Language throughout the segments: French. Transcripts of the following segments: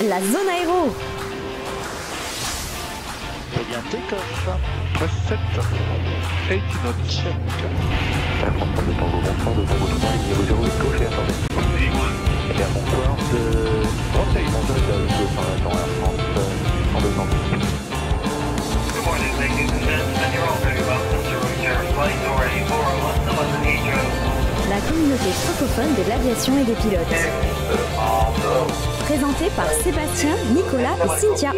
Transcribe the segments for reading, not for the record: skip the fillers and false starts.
la zone aéro. Eh bien, take-off. Press 7. 8 knots. Check. Bonsoir de Tango, bonsoir de Tango 3, niveau 0, vous touchez, attendez. Eh bien, bonsoir de... Conseil, bonsoir de Tango Air France, en deux temps. Good morning, ladies and gentlemen. You're all very welcome to Route Air Flight Norway 401 to London Heathrow. La communauté francophone de l'aviation et des pilotes. Présentée par Sébastien, Nicolas et Cynthia.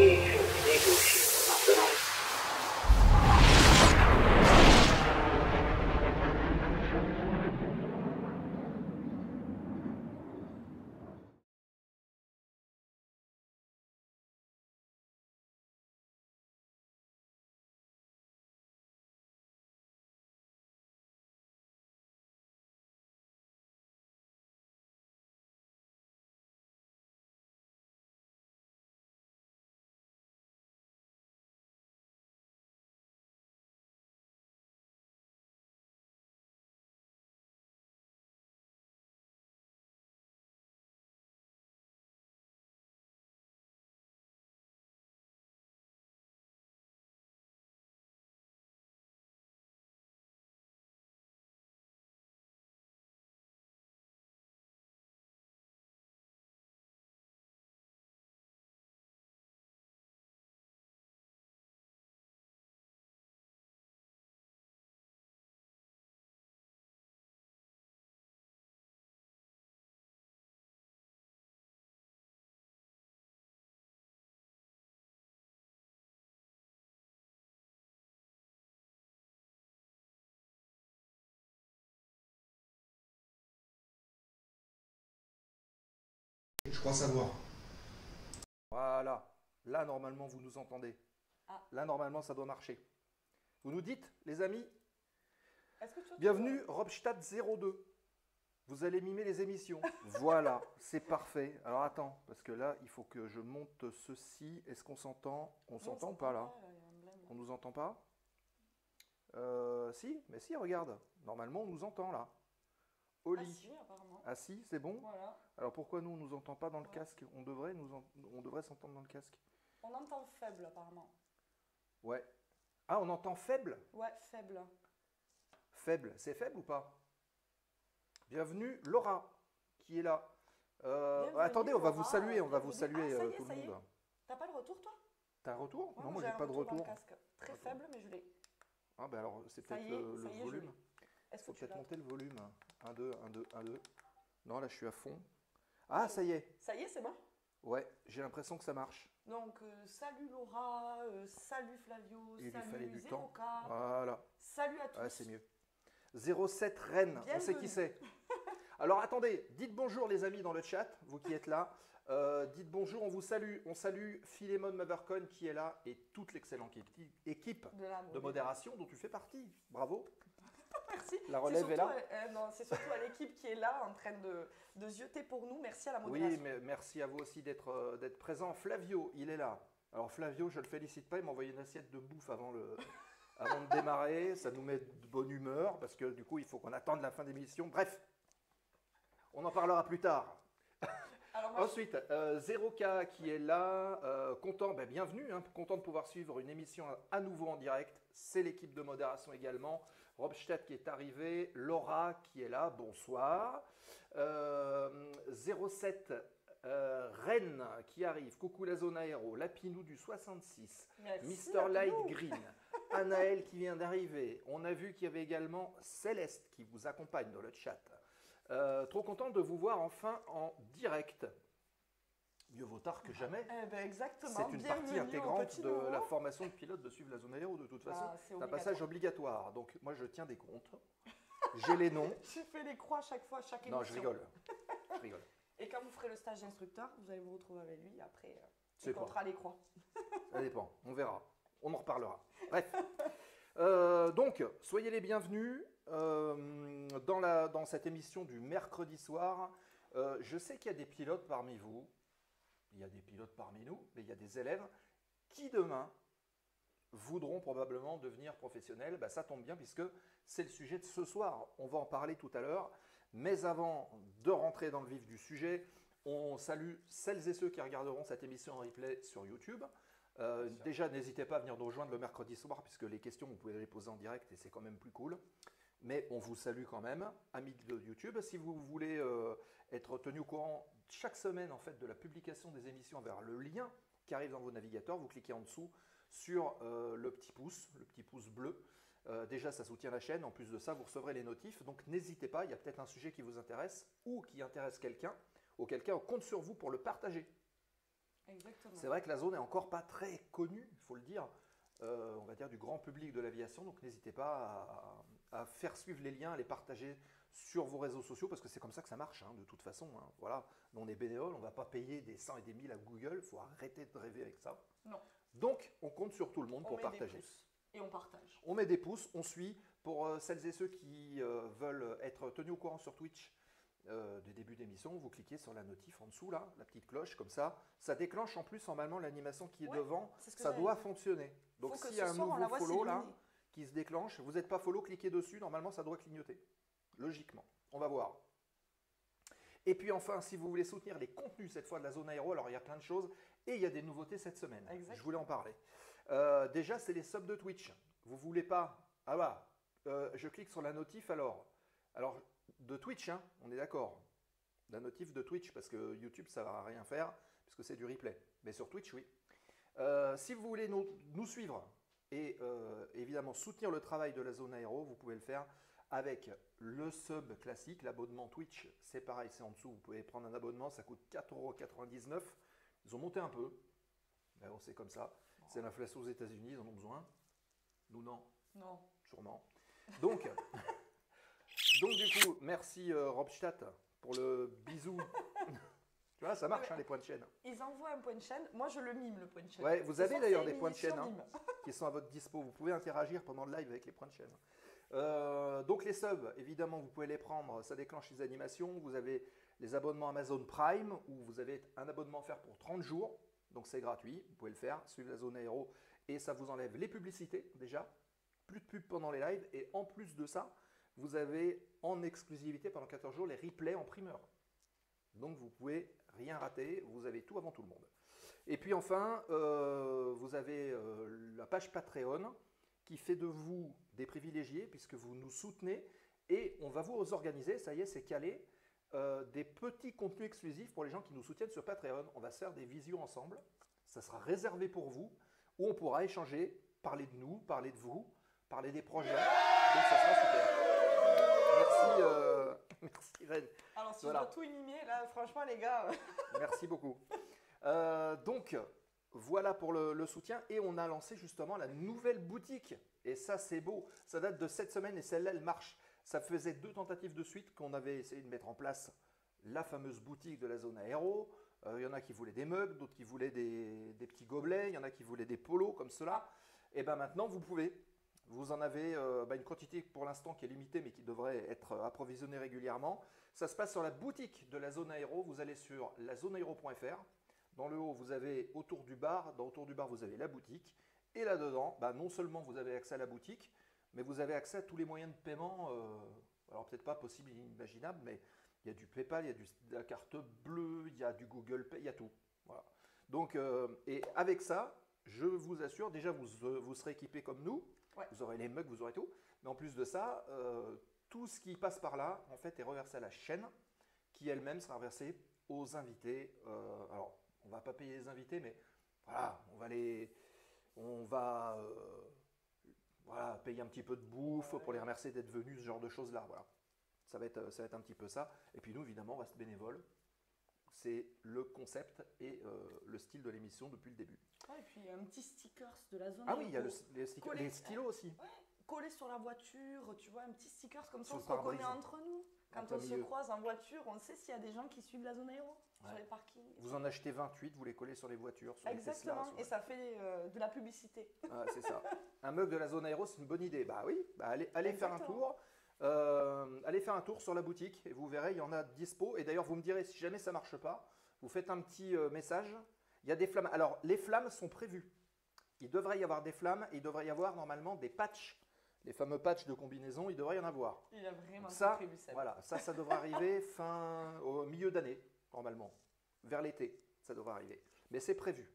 Je crois savoir. Voilà. Là, normalement, vous nous entendez. Là, normalement, ça doit marcher. Vous nous dites, les amis, bienvenue, Robstadt 02. Vous allez mimer les émissions. Voilà, c'est parfait. Alors, attends, parce que là, il faut que je monte ceci. Est-ce qu'on s'entend? On s'entend ou pas, là? On nous entend pas? Si, mais si, regarde. Normalement, on nous entend, là. Au lit. Si, apparemment. Ah si, c'est bon? Voilà. Alors pourquoi nous, on ne nous entend pas dans le casque? On devrait s'entendre dans le casque. On entend faible, apparemment. Ouais. Ah, on entend faible? Ouais, faible. Faible, c'est faible ou pas? Bienvenue Laura, qui est là. Attendez, on va vous saluer, ça y est, tout le ça y est. monde. T'as pas le retour, toi? T'as un retour? Ouais, Non, moi j'ai j'ai un pas de dans le retour. casque. Très faible, mais je l'ai. Ah ben alors c'est Ça peut-être y est, le ça y est, je volume. l'ai. Est-ce Faut que tu peut-être l'as? monter le volume. 1, 2, 1, 2, 1, 2. Non, là je suis à fond. Ah, ça y est. Ça y est, c'est bon? Ouais, j'ai l'impression que ça marche. Donc, salut Laura, salut Flavio, Il lui fallait salut du temps. 0K, Voilà. salut à tous. Ah, c'est mieux. 07 Rennes, on sait qui c'est. Alors attendez, dites bonjour les amis dans le chat, vous qui êtes là. Dites bonjour, on vous salue. On salue Philémon Mavercon qui est là et toute l'excellente équipe de modération dont tu fais partie. Bravo. Merci. La relève est là. Non, c'est surtout à l'équipe qui est là en train de zioter pour nous. Merci à la modération. Oui, mais merci à vous aussi d'être présent. Flavio, il est là. Alors Flavio, je ne le félicite pas, il m'a envoyé une assiette de bouffe avant de démarrer. Ça nous met de bonne humeur parce que du coup, il faut qu'on attende la fin d'émission. Bref, on en parlera plus tard. Alors, Ensuite, 0K qui est là, content, bienvenue, hein, content de pouvoir suivre une émission à nouveau en direct. C'est l'équipe de modération également. Robstadt qui est arrivé, Laura qui est là, bonsoir. 07 Rennes qui arrive, coucou la zone aéro, Lapinou du 66, Mister Light Green, Anaël qui vient d'arriver. On a vu qu'il y avait également Céleste qui vous accompagne dans le chat. Trop content de vous voir enfin en direct. Mieux vaut tard que jamais. Exactement. C'est une partie intégrante de la formation de pilote de suivre la zone aéro de toute façon. C'est un passage obligatoire. Donc moi je tiens des comptes. J'ai les noms. Je fais les croix à chaque fois, à chaque émission. Non, je rigole. Je rigole. Et quand vous ferez le stage d'instructeur, vous allez vous retrouver avec lui. Après, il comptera les croix. Ça dépend. On verra. On en reparlera. Bref. Donc, soyez les bienvenus dans cette émission du mercredi soir. Je sais qu'il y a des pilotes parmi vous. Il y a des pilotes parmi nous, mais il y a des élèves qui demain voudront probablement devenir professionnels. Ça tombe bien puisque c'est le sujet de ce soir. On va en parler tout à l'heure. Mais avant de rentrer dans le vif du sujet, On salue celles et ceux qui regarderont cette émission en replay sur YouTube. Déjà, n'hésitez pas à venir nous rejoindre le mercredi soir, puisque les questions, vous pouvez les poser en direct et c'est quand même plus cool. Mais on vous salue quand même, amis de YouTube. Si vous voulez être tenu au courant chaque semaine en fait, de la publication des émissions vers le lien qui arrive dans vos navigateurs, vous cliquez en dessous sur le petit pouce bleu. Déjà, ça soutient la chaîne. En plus de ça, vous recevrez les notifs. Donc, n'hésitez pas, il y a peut-être un sujet qui vous intéresse ou qui intéresse quelqu'un. Auquel cas, on compte sur vous pour le partager. Exactement. C'est vrai que la zone n'est encore pas très connue, il faut le dire, on va dire du grand public de l'aviation. Donc, n'hésitez pas à faire suivre les liens, à les partager sur vos réseaux sociaux parce que c'est comme ça que ça marche, hein, de toute façon. Hein. Voilà, nous, on est bénévoles, on ne va pas payer des 100 et des 1000 à Google. Il faut arrêter de rêver avec ça. Non. Donc, on compte sur tout le monde pour partager. Des pouces et on partage. On met des pouces, on suit. Pour celles et ceux qui veulent être tenus au courant sur Twitch du début d'émission, vous cliquez sur la notif en dessous, là, la petite cloche, comme ça. Ça déclenche en plus, normalement, l'animation qui est devant. Ça doit fonctionner. Donc, s'il y a un nouveau follow là, qui se déclenche, vous n'êtes pas follow, cliquez dessus. Normalement, ça doit clignoter. Logiquement. On va voir. Et puis enfin, si vous voulez soutenir les contenus cette fois de la zone aéro, alors il y a plein de choses et il y a des nouveautés cette semaine. Exactement. Je voulais en parler. Déjà, c'est les subs de Twitch. Vous voulez pas... Ah bah, je clique sur la notif alors. Alors, de Twitch, hein, on est d'accord. La notif de Twitch, parce que YouTube, ça ne va rien faire, puisque c'est du replay. Mais sur Twitch, oui. Si vous voulez nous suivre et évidemment soutenir le travail de la zone aéro, vous pouvez le faire avec le sub classique, l'abonnement Twitch, c'est pareil, c'est en dessous. Vous pouvez prendre un abonnement, ça coûte 4,99 €. Ils ont monté un peu, mais bon, c'est comme ça. C'est l'inflation aux États-Unis, ils en ont besoin. Nous, non. Non. Sûrement. Donc, du coup, merci Robstadt pour le bisou. Tu vois, ça marche, hein, les points de chaîne. Ils envoient un point de chaîne. Moi, je le mime, le point de chaîne. Ouais, vous avez d'ailleurs des points de chaîne qui sont à votre dispo. Vous pouvez interagir pendant le live avec les points de chaîne. Donc, les subs, évidemment, vous pouvez les prendre. Ça déclenche les animations. Vous avez les abonnements Amazon Prime où vous avez un abonnement offert pour 30 jours. Donc, c'est gratuit. Vous pouvez le faire. Suivez la zone aéro et ça vous enlève les publicités déjà. Plus de pubs pendant les lives. Et en plus de ça, vous avez en exclusivité pendant 14 jours les replays en primeur. Donc, vous pouvez rien rater. Vous avez tout avant tout le monde. Et puis enfin, vous avez la page Patreon qui fait de vous des privilégiés puisque vous nous soutenez et on va vous organiser, ça y est, c'est calé, des petits contenus exclusifs pour les gens qui nous soutiennent sur Patreon. On va se faire des visios ensemble. Ça sera réservé pour vous où on pourra échanger, parler de nous, parler de vous, parler des projets. Donc, ça sera super. Merci Ren. Alors, si je dois tout mimer, là, franchement, les gars. Merci beaucoup. Donc, voilà pour le soutien. Et on a lancé justement la nouvelle boutique. Et ça, c'est beau. Ça date de cette semaine et celle-là, elle marche. Ça faisait 2 tentatives de suite qu'on avait essayé de mettre en place la fameuse boutique de la zone aéro. Il y en a qui voulaient des mugs, d'autres qui voulaient des petits gobelets. Il y en a qui voulaient des polos comme cela. Et bien maintenant, vous pouvez. Vous en avez une quantité pour l'instant qui est limitée, mais qui devrait être approvisionnée régulièrement. Ça se passe sur la boutique de la zone aéro. Vous allez sur lazoneaero.fr. Dans le haut, vous avez autour du bar. Dans autour du bar, vous avez la boutique. Et là-dedans, non seulement vous avez accès à la boutique, mais vous avez accès à tous les moyens de paiement. Alors peut-être pas possible et inimaginable, mais il y a du PayPal, il y a de la carte bleue, il y a du Google Pay, il y a tout. Voilà. Donc, et avec ça, je vous assure, déjà vous serez équipé comme nous. Ouais. Vous aurez les mugs, vous aurez tout. Mais en plus de ça, tout ce qui passe par là, en fait, est reversé à la chaîne, qui elle-même sera reversée aux invités. Alors, on ne va pas payer les invités, mais voilà, on va payer un petit peu de bouffe pour les remercier d'être venus, ce genre de choses-là. Voilà. Ça va être un petit peu ça. Et puis nous, évidemment, on reste bénévoles. C'est le concept et le style de l'émission depuis le début. Ouais, et puis un petit stickers de la zone. Ah oui, il y a les stylos aussi. Ouais, collé sur la voiture, tu vois, un petit stickers comme ça, sur on se reconnaît entre nous. Quand on se croise en voiture, on sait s'il y a des gens qui suivent la zone aéro sur les parkings. Vous en achetez 28, vous les collez sur les voitures, sur exactement, les Tesla. Et ça fait de la publicité. Ah, c'est ça. Un mug de la zone aéro, c'est une bonne idée. Bah oui, allez faire un tour. Allez faire un tour sur la boutique et vous verrez, il y en a dispo. Et d'ailleurs, vous me direz si jamais ça ne marche pas, vous faites un petit message. Il y a des flammes. Alors, les flammes sont prévues. Il devrait y avoir des flammes et il devrait y avoir normalement des patchs. Les fameux patchs de combinaison, il devrait y en avoir. Il a vraiment ça, prévu ça. Voilà, ça devrait arriver au milieu d'année, normalement. vers l'été, ça devrait arriver. Mais c'est prévu.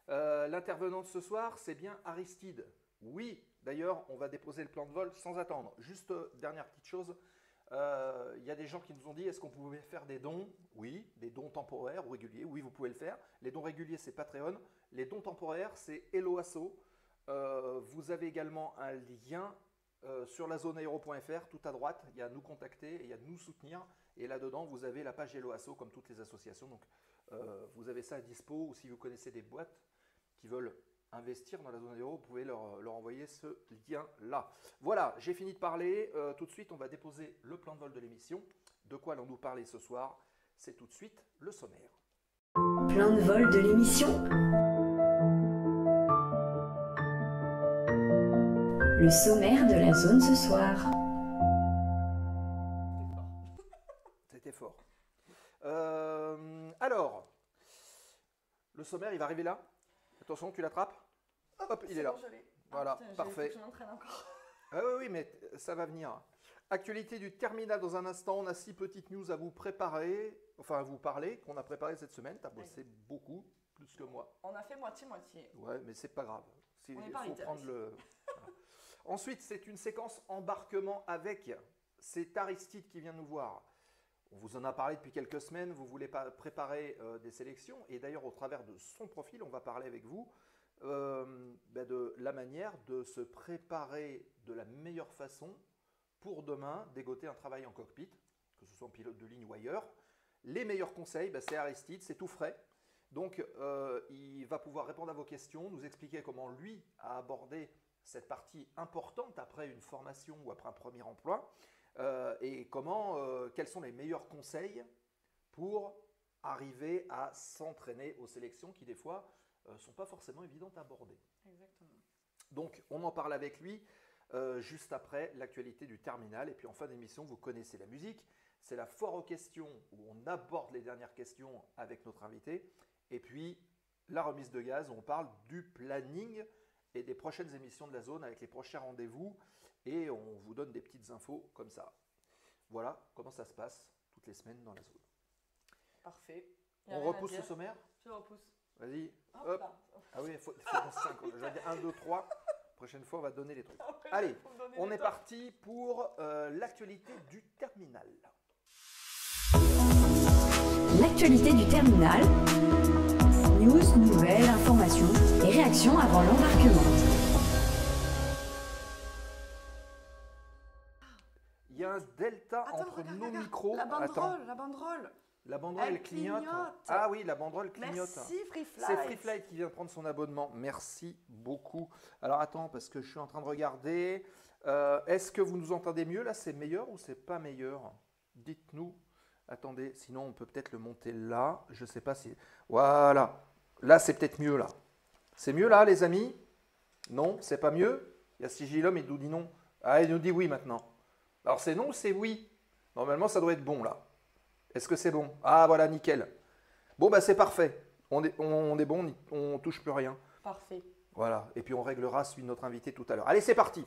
L'intervenant de ce soir, c'est bien Aristide. Oui, d'ailleurs, on va déposer le plan de vol sans attendre. Juste dernière petite chose, il y a des gens qui nous ont dit, est-ce qu'on pouvait faire des dons? Oui, des dons temporaires ou réguliers. Oui, vous pouvez le faire. Les dons réguliers, c'est Patreon. Les dons temporaires, c'est Helloasso. Vous avez également un lien sur lazoneaero.fr, tout à droite. Il y a nous contacter et il y a nous soutenir. Et là-dedans, vous avez la page Helloasso, comme toutes les associations. Donc, vous avez ça à dispo. Ou si vous connaissez des boîtes qui veulent investir dans la zone euro, vous pouvez leur envoyer ce lien-là. Voilà, j'ai fini de parler. Tout de suite, on va déposer le plan de vol de l'émission. De quoi allons-nous parler ce soir? C'est tout de suite le sommaire. Plan de vol de l'émission. Le sommaire de la zone ce soir. C'était fort. Alors, le sommaire, il va arriver là. Attention, tu l'attrapes. Hop, il est là. Bon, je l'ai. Voilà, putain, parfait. Je m'entraîne encore. Ah oui, mais ça va venir. Actualité du terminal dans un instant. On a 6 petites news à vous préparer, enfin à vous parler, qu'on a préparé cette semaine. Tu as bossé beaucoup, plus que moi. On a fait moitié-moitié. Ouais, mais c'est pas grave. On est Il faut paritaire prendre ici. le. Voilà. Ensuite, c'est une séquence embarquement avec. C'est Aristide qui vient nous voir. On vous en a parlé depuis quelques semaines. Vous voulez pas préparer des sélections. Et d'ailleurs, au travers de son profil, on va parler avec vous de la manière de se préparer de la meilleure façon pour demain dégoter un travail en cockpit, que ce soit en pilote de ligne ou ailleurs. Les meilleurs conseils, c'est Aristide, c'est tout frais. Donc, il va pouvoir répondre à vos questions, nous expliquer comment lui a abordé cette partie importante après une formation ou après un premier emploi, et quels sont les meilleurs conseils pour arriver à s'entraîner aux sélections qui, des fois, ne sont pas forcément évidentes à aborder. Exactement. Donc, on en parle avec lui juste après l'actualité du terminal. Et puis, en fin d'émission, vous connaissez la musique. C'est la foire aux questions où on aborde les dernières questions avec notre invité. Et puis, la remise de gaz où on parle du planning et des prochaines émissions de la zone avec les prochains rendez-vous. Et on vous donne des petites infos comme ça. Voilà comment ça se passe toutes les semaines dans la zone. Parfait. Y a On rien à repousse dire. ce sommaire? Je repousse. Vas-y. Hop Hop. là. Ah oui, il faut qu'on se 5. Je vais dire 1, 2, 3. Prochaine fois, on va donner les trucs. Après, Allez, faut me donner on des est temps. parti pour l'actualité du terminal. L'actualité du terminal. News, nouvelles, informations et réactions avant l'embarquement. Il y a un delta Attends, entre regarde, nos regarde. micros. La banderole, Attends, la banderole. la banderole Elle elle clignote. clignote. Ah oui, la banderole clignote. Merci Free Flight. C'est Free Flight qui vient de prendre son abonnement. Merci beaucoup. Alors attends, parce que je suis en train de regarder. Est-ce que vous nous entendez mieux là? C'est meilleur ou c'est pas meilleur? Dites-nous. Attendez, sinon on peut peut-être le monter là. Je sais pas si. Voilà. Là, c'est peut-être mieux là. C'est mieux là, les amis? Non, c'est pas mieux? Il y a Sigilum, il nous dit non. Ah, il nous dit oui maintenant. Alors c'est non ou c'est oui? Normalement, ça doit être bon là. Est-ce que c'est bon? Ah voilà, nickel. Bon, bah c'est parfait. On est bon, on touche plus rien. Parfait. Voilà. Et puis on réglera celui de notre invité tout à l'heure. Allez, c'est parti.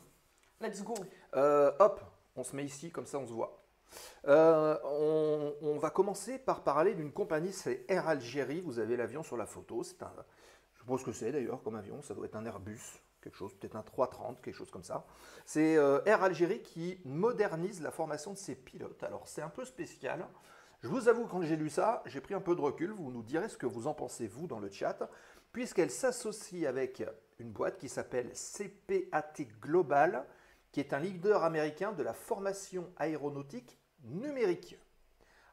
Let's go. Hop, on se met ici, comme ça on se voit. On va commencer par parler d'une compagnie, c'est Air Algérie. Vous avez l'avion sur la photo. Je pense que c'est d'ailleurs comme avion. Ça doit être un Airbus, quelque chose, peut-être un 330, quelque chose comme ça. C'est Air Algérie qui modernise la formation de ses pilotes. Alors c'est un peu spécial. Je vous avoue, quand j'ai lu ça, j'ai pris un peu de recul. Vous nous direz ce que vous en pensez, vous, dans le chat, puisqu'elle s'associe avec une boîte qui s'appelle CPAT Global, qui est un leader américain de la formation aéronautique numérique.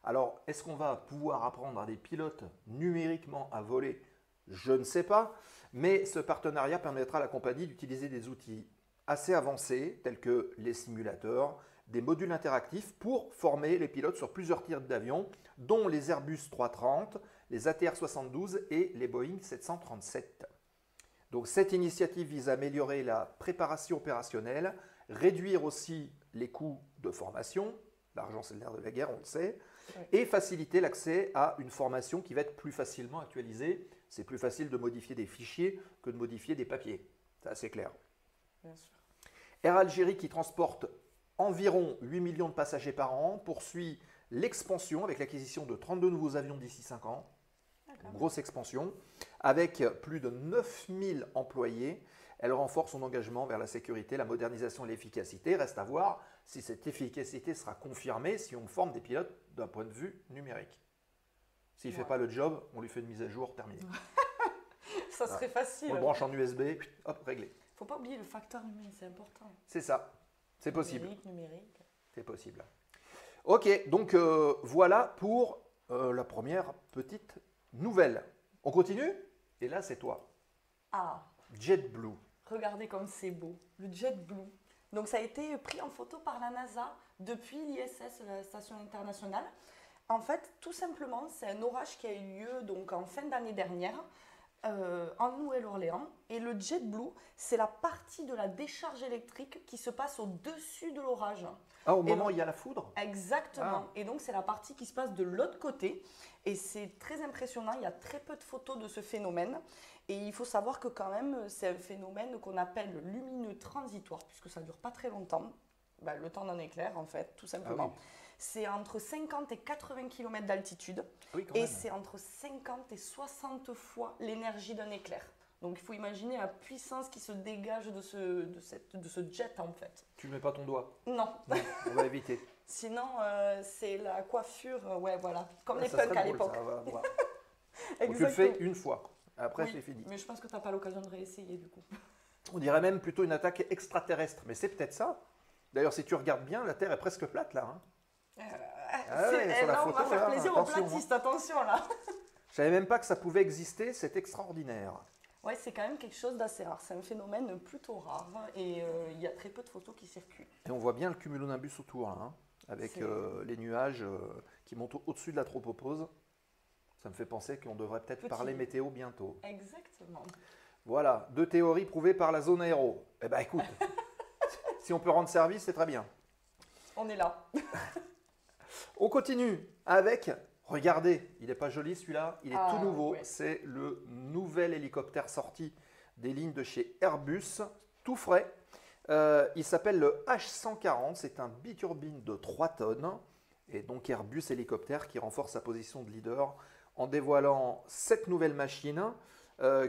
Alors, est-ce qu'on va pouvoir apprendre à des pilotes numériquement à voler? Je ne sais pas, mais ce partenariat permettra à la compagnie d'utiliser des outils assez avancés, tels que les simulateurs, des modules interactifs pour former les pilotes sur plusieurs types d'avions, dont les Airbus 330, les ATR 72 et les Boeing 737. Donc cette initiative vise à améliorer la préparation opérationnelle, réduire aussi les coûts de formation, l'argent c'est le nerf de la guerre, on le sait, et faciliter l'accès à une formation qui va être plus facilement actualisée. C'est plus facile de modifier des fichiers que de modifier des papiers, c'est assez clair. Bien sûr. Air Algérie qui transporte environ 8 millions de passagers par an, poursuit l'expansion avec l'acquisition de 32 nouveaux avions d'ici 5 ans. D'accord. Grosse expansion. Avec plus de 9000 employés, elle renforce son engagement vers la sécurité, la modernisation et l'efficacité. Reste à voir si cette efficacité sera confirmée si on forme des pilotes d'un point de vue numérique. S'il ne fait pas le job, on lui fait une mise à jour, terminée. Ça serait facile. On le branche en USB, hop, réglé. Faut pas oublier le facteur humain, c'est important. C'est ça, c'est possible. Numérique. C'est possible. Ok, donc voilà pour la première petite nouvelle. On continue? Et là, c'est toi. Ah, JetBlue. regardez comme c'est beau, le JetBlue. Donc ça a été pris en photo par la NASA depuis l'ISS, la station internationale. En fait, tout simplement, c'est un orage qui a eu lieu donc en fin d'année dernière en Nouvelle-Orléans. Et le JetBlue, c'est la partie de la décharge électrique qui se passe au-dessus de l'orage. Ah, au moment où il y a la foudre? Exactement. Ah. Et donc, c'est la partie qui se passe de l'autre côté. Et c'est très impressionnant. Il y a très peu de photos de ce phénomène. Et il faut savoir que quand même, c'est un phénomène qu'on appelle lumineux transitoire, puisque ça ne dure pas très longtemps. Ben, le temps d'un éclair, en fait, tout simplement. Ah oui. C'est entre 50 et 80 km d'altitude. Oui, quand Et même. c'est entre 50 et 60 fois l'énergie d'un éclair. Donc, il faut imaginer la puissance qui se dégage de ce jet, en fait. Tu ne mets pas ton doigt? Non. Non, on va éviter. Sinon, c'est la coiffure, ouais, voilà, comme Ah, les ça punks serait à drôle, l'époque. ça, on va voir. Donc, tu le fais une fois, après Oui, c'est fini. mais je pense que tu n'as pas l'occasion de réessayer, du coup. On dirait même plutôt une attaque extraterrestre, mais c'est peut-être ça. D'ailleurs, si tu regardes bien, la Terre est presque plate là. Hein. Ah ouais, sur la là, on va photo, faire là, plaisir aux attention, platistes, attention là. Je savais même pas que ça pouvait exister, c'est extraordinaire. Ouais, c'est quand même quelque chose d'assez rare. C'est un phénomène plutôt rare et il y a très peu de photos qui circulent. Et on voit bien le cumulonimbus autour, là, hein, avec les nuages qui montent au-dessus de la tropopause. Ça me fait penser qu'on devrait peut-être parler météo bientôt. Exactement. Voilà, 2 théories prouvées par la zone aéro. Eh ben écoute, si on peut rendre service, c'est très bien. On est là. On continue avec, regardez, il n'est pas joli celui-là, il est tout nouveau. Ouais. C'est le nouvel hélicoptère sorti des lignes de chez Airbus, tout frais. Il s'appelle le H140, c'est un biturbine de 3 tonnes. Et donc Airbus hélicoptère qui renforce sa position de leader en dévoilant cette nouvelle machine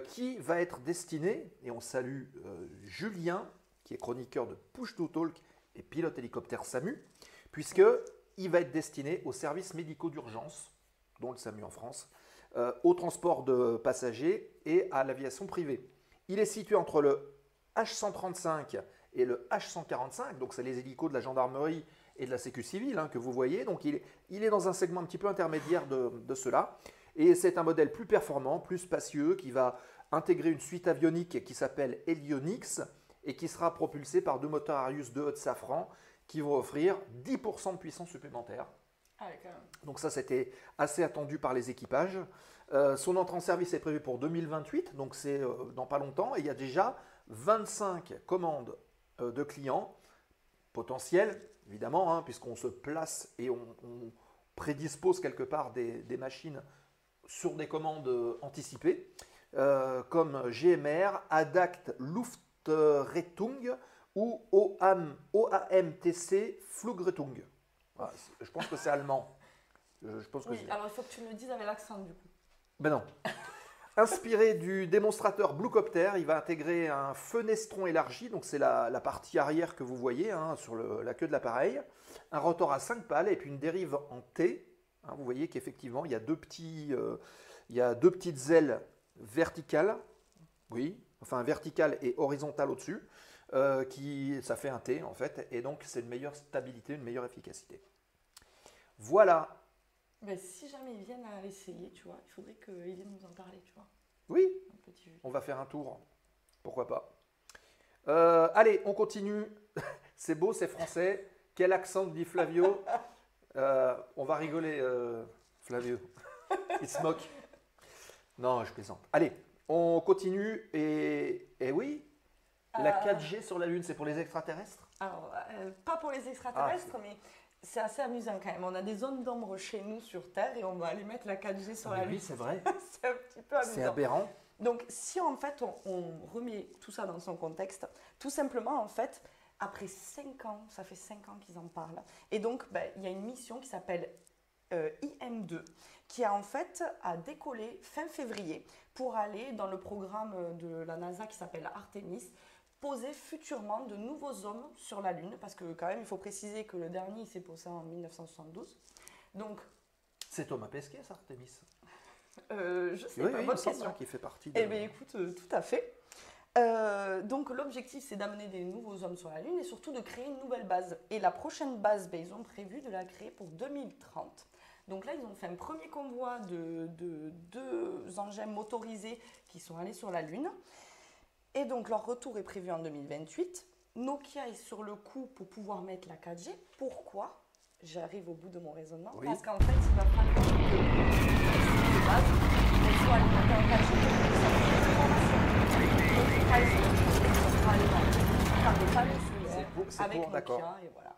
qui va être destinée, et on salue Julien, qui est chroniqueur de Push to Talk et pilote hélicoptère SAMU, puisqu'il va être destiné aux services médicaux d'urgence, dont le SAMU en France, au transport de passagers et à l'aviation privée. Il est situé entre le H135 et le H145, donc c'est les hélicos de la gendarmerie et de la sécu civile hein, que vous voyez. Donc il est dans un segment un petit peu intermédiaire de cela. Et c'est un modèle plus performant, plus spacieux, qui va intégrer une suite avionique qui s'appelle Helionix et qui sera propulsé par 2 moteurs Arius 2 de Safran qui vont offrir 10% de puissance supplémentaire. Ah, quand même. Donc ça, c'était assez attendu par les équipages. Son entrée en service est prévue pour 2028, donc c'est dans pas longtemps. Et il y a déjà 25 commandes de clients potentiels, évidemment, hein, puisqu'on se place et on prédispose quelque part des machines sur des commandes anticipées, comme GMR, Adact Luftrettung ou OAMTC Flugrettung. Voilà, je pense que c'est allemand. Je pense que Oui, alors il faut que tu me le dises avec l'accent du coup. Ben non. Inspiré du démonstrateur Bluecopter, il va intégrer un fenestron élargi, donc c'est la partie arrière que vous voyez hein, sur la queue de l'appareil, un rotor à 5 pales et puis une dérive en T. Hein, vous voyez qu'effectivement, il y a deux petites ailes verticales, oui, enfin verticales et horizontales au-dessus, ça fait un T en fait, et donc c'est une meilleure stabilité, une meilleure efficacité. Voilà. Ben, si jamais ils viennent à essayer, tu vois, il faudrait qu'ils viennent nous en parler, tu vois. Oui, Un petit jeu. on va faire un tour. Pourquoi pas. Allez, on continue. C'est beau, c'est français. Quel accent dit Flavio. On va rigoler, Flavio. Il se moque. Non, je plaisante. Allez, on continue. Et oui, la 4G sur la Lune, c'est pour les extraterrestres? Alors, pas pour les extraterrestres, mais c'est assez amusant quand même. On a des zones d'ombre chez nous sur Terre et on va aller mettre la 4G sur la Lune. Oui, c'est vrai. C'est un petit peu amusant. C'est aberrant. Donc, si en fait on remet tout ça dans son contexte, tout simplement en fait, après 5 ans, ça fait 5 ans qu'ils en parlent, et donc il y a une mission qui s'appelle IM-2 qui a en fait a décollé fin février pour aller dans le programme de la NASA qui s'appelle Artemis, poser futurement de nouveaux hommes sur la Lune, parce que quand même il faut préciser que le dernier s'est posé en 1972. Donc, c'est Thomas Pesquet, ça, Artemis? Je sais Oui, pas, oui, bonne il me semble question. qu'il fait partie de... Eh bien écoute, tout à fait. Donc l'objectif c'est d'amener des nouveaux hommes sur la Lune et surtout de créer une nouvelle base. Et la prochaine base, ben, ils ont prévu de la créer pour 2030. Donc là ils ont fait un premier convoi de 2 engins motorisés qui sont allés sur la Lune. Et donc leur retour est prévu en 2028. Nokia est sur le coup pour pouvoir mettre la 4G. Pourquoi? J'arrive au bout de mon raisonnement. Oui. Parce qu'en fait il va falloir que les bases elles soient alimentées en 4G pour que ça fasse une information. Par des panneaux solaires C'est avec pour, d'accord. Nokia et voilà.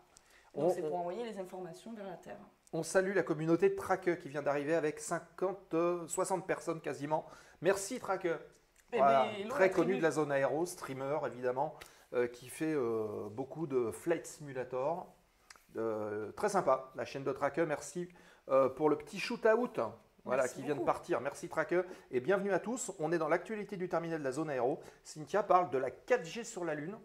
Donc c'est pour envoyer les informations vers la Terre. On salue la communauté de Traque qui vient d'arriver avec 60 personnes quasiment. Merci Traque. Eh Voilà, ben, très la connu tribu. de la zone aéro, streamer évidemment, qui fait beaucoup de Flight Simulator. Très sympa, la chaîne de Traque. Merci pour le petit shoot-out. Voilà, Merci qui vient de beaucoup. partir. Merci Traque. Et bienvenue à tous. On est dans l'actualité du terminal de la zone aéro. Cynthia parle de la 4G sur la Lune.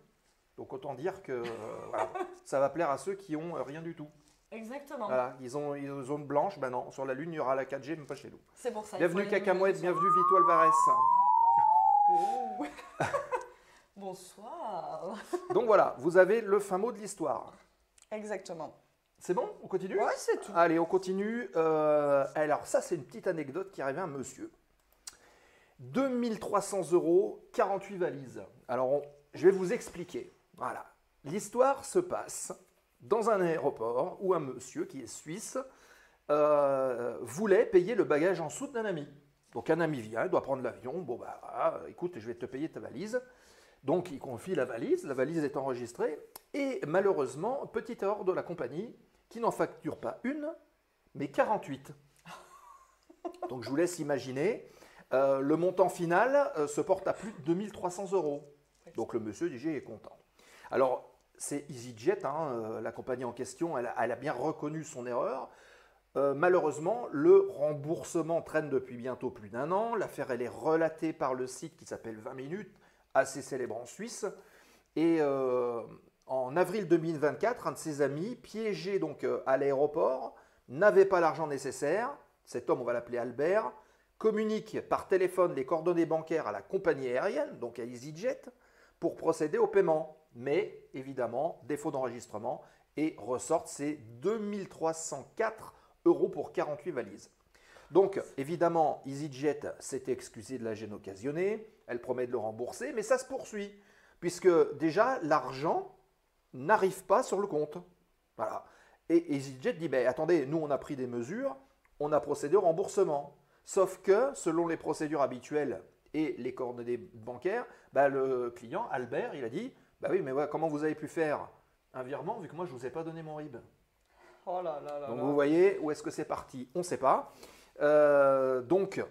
Donc autant dire que voilà, ça va plaire à ceux qui ont rien du tout. Exactement. Voilà, ils ont une zone blanche. Ben non, sur la Lune, il y aura la 4G, mais pas chez nous. C'est pour ça. il Bienvenue faut les Cacamouette, nouvelles bienvenue Vito Alvarez. Oh. Bonsoir. Donc voilà, vous avez le fin mot de l'histoire. Exactement. C'est bon? On continue? Ouais, c'est tout. Allez, on continue. Alors ça, c'est une petite anecdote qui arrivait à un monsieur. 2300 €, 48 valises. Alors, je vais vous expliquer. Voilà. L'histoire se passe dans un aéroport où un monsieur qui est suisse voulait payer le bagage en soute d'un ami. Donc un ami vient, il doit prendre l'avion. Bon, bah, voilà, écoute, je vais te payer ta valise. Donc il confie la valise est enregistrée. Et malheureusement, petite erreur de la compagnie qui n'en facture pas une, mais 48. Donc je vous laisse imaginer. Le montant final se porte à plus de 2300 €. Donc le monsieur DJ est content. Alors c'est EasyJet, hein, la compagnie en question, elle a bien reconnu son erreur. Malheureusement, le remboursement traîne depuis bientôt plus d'1 an. L'affaire elle est relatée par le site qui s'appelle 20 minutes, assez célèbre en Suisse. Et en avril 2024, un de ses amis, piégé donc à l'aéroport, n'avait pas l'argent nécessaire. Cet homme, on va l'appeler Albert, communique par téléphone les coordonnées bancaires à la compagnie aérienne, donc à EasyJet, pour procéder au paiement. Mais évidemment, défaut d'enregistrement et ressortent ces 2304 € pour 48 valises. Donc évidemment, EasyJet s'est excusé de la gêne occasionnée, elle promet de le rembourser, mais ça se poursuit, puisque déjà l'argent n'arrive pas sur le compte. Voilà. Et EasyJet dit, ben, attendez, nous on a pris des mesures, on a procédé au remboursement. Sauf que, selon les procédures habituelles et les coordonnées bancaires, ben, le client, Albert, il a dit, bah oui, mais ouais, comment vous avez pu faire un virement vu que moi je ne vous ai pas donné mon RIB? Oh là là là. Donc là. vous voyez, où est-ce que c'est parti? On ne sait pas. Donc,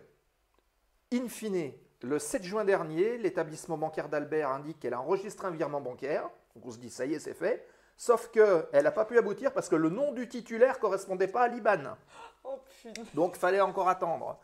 in fine, le 7 juin dernier, l'établissement bancaire d'Albert indique qu'elle a enregistré un virement bancaire. Donc on se dit, ça y est, c'est fait. Sauf qu'elle n'a pas pu aboutir parce que le nom du titulaire ne correspondait pas à l'IBAN. Oh putain. Donc il fallait encore attendre.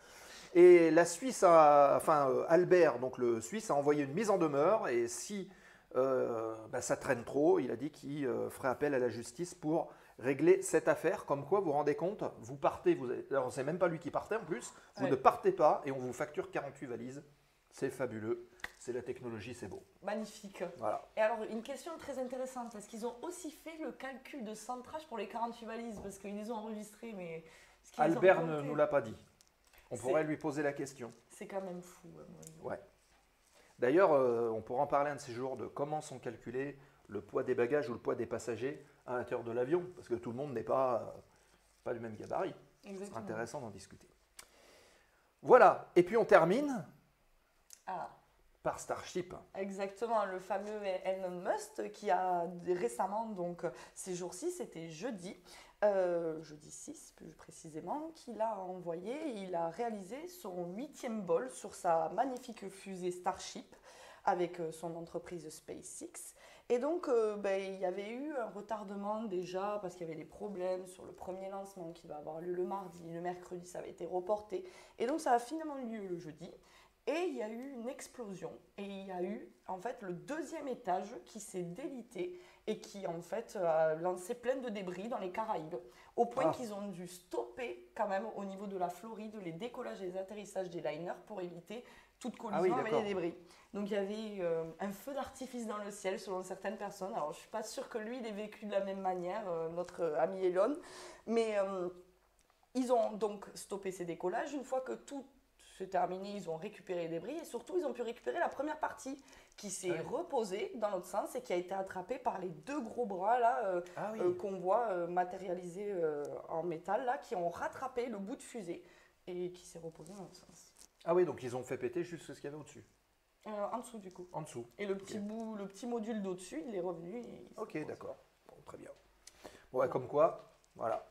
Et la Suisse Albert, donc le Suisse, a envoyé une mise en demeure. Et si ça traîne trop, il a dit qu'il ferait appel à la justice pour régler cette affaire. Comme quoi, vous vous rendez compte, vous partez, alors c'est même pas lui qui partait en plus, vous Ouais. ne partez pas et on vous facture 48 valises. C'est fabuleux, c'est la technologie, c'est beau. Magnifique. Voilà. Et alors, une question très intéressante. Est-ce qu'ils ont aussi fait le calcul de centrage pour les 48 valises? Parce qu'ils les ont enregistrés, mais... est-ce qu'ils les ont Albert ne comptés? nous l'a pas dit. On C'est- pourrait lui poser la question. C'est quand même fou. à mon avis. Ouais. D'ailleurs, on pourra en parler un de ces jours de comment sont calculés le poids des bagages ou le poids des passagers à l'intérieur de l'avion, parce que tout le monde n'est pas du même gabarit. C'est Exactement. intéressant d'en discuter. Voilà, et puis on termine Ah, par Starship. exactement, le fameux Elon Musk qui a récemment, donc ces jours-ci, c'était jeudi 6 plus précisément, qu'il a envoyé, il a réalisé son 8e vol sur sa magnifique fusée Starship avec son entreprise SpaceX. Et donc, il y avait eu un retardement déjà parce qu'il y avait des problèmes sur le premier lancement qui va avoir lieu le mardi. Le mercredi, ça avait été reporté. Et donc, ça a finalement eu lieu le jeudi. Et il y a eu une explosion. Et il y a eu, en fait, le deuxième étage qui s'est délité et qui, en fait, a lancé plein de débris dans les Caraïbes. Au point qu'ils ont dû stopper, quand même, au niveau de la Floride, les décollages et les atterrissages des liners pour éviter toute collision avec les débris. Donc, il y avait un feu d'artifice dans le ciel, selon certaines personnes. Alors, je ne suis pas sûre que lui, il ait vécu de la même manière, notre ami Elon. Mais ils ont donc stoppé ces décollages. Une fois que tout c'est terminé, ils ont récupéré les débris et surtout ils ont pu récupérer la première partie qui s'est reposée dans l'autre sens et qui a été attrapée par les deux gros bras là qu'on voit matérialisés en métal là, qui ont rattrapé le bout de fusée et qui s'est reposé dans l'autre sens. Ah oui, donc ils ont fait péter juste ce qu'il y avait au-dessus. En dessous du coup. En dessous. Et le petit bout, le petit module d'au-dessus, il est revenu. Ok, d'accord. Bon, très bien. Bon, ouais, comme quoi, voilà.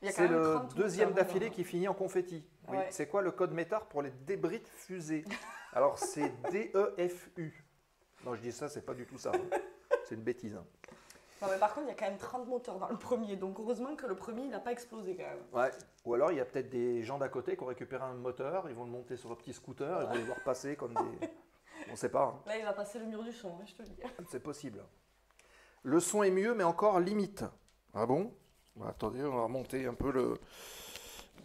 Il y a quand C'est même le 30 deuxième moteurs, d'affilée hein. qui finit en confetti. Oui. Ouais. C'est quoi le code METAR pour les débris de fusée? Alors, c'est DEFU. Non, je dis ça, c'est pas du tout ça. Hein. C'est une bêtise. Hein. Non, mais par contre, il y a quand même 30 moteurs dans le premier, donc heureusement que le premier, il n'a pas explosé quand même. Ouais. Ou alors, il y a peut-être des gens d'à côté qui ont récupéré un moteur, ils vont le monter sur un petit scooter, ils vont les voir passer comme des... On ne sait pas. Hein. Là, il va passer le mur du son, hein, je te le dis. C'est possible. Le son est mieux, mais encore limite. Ah bon? Bah, attendez, on va remonter un peu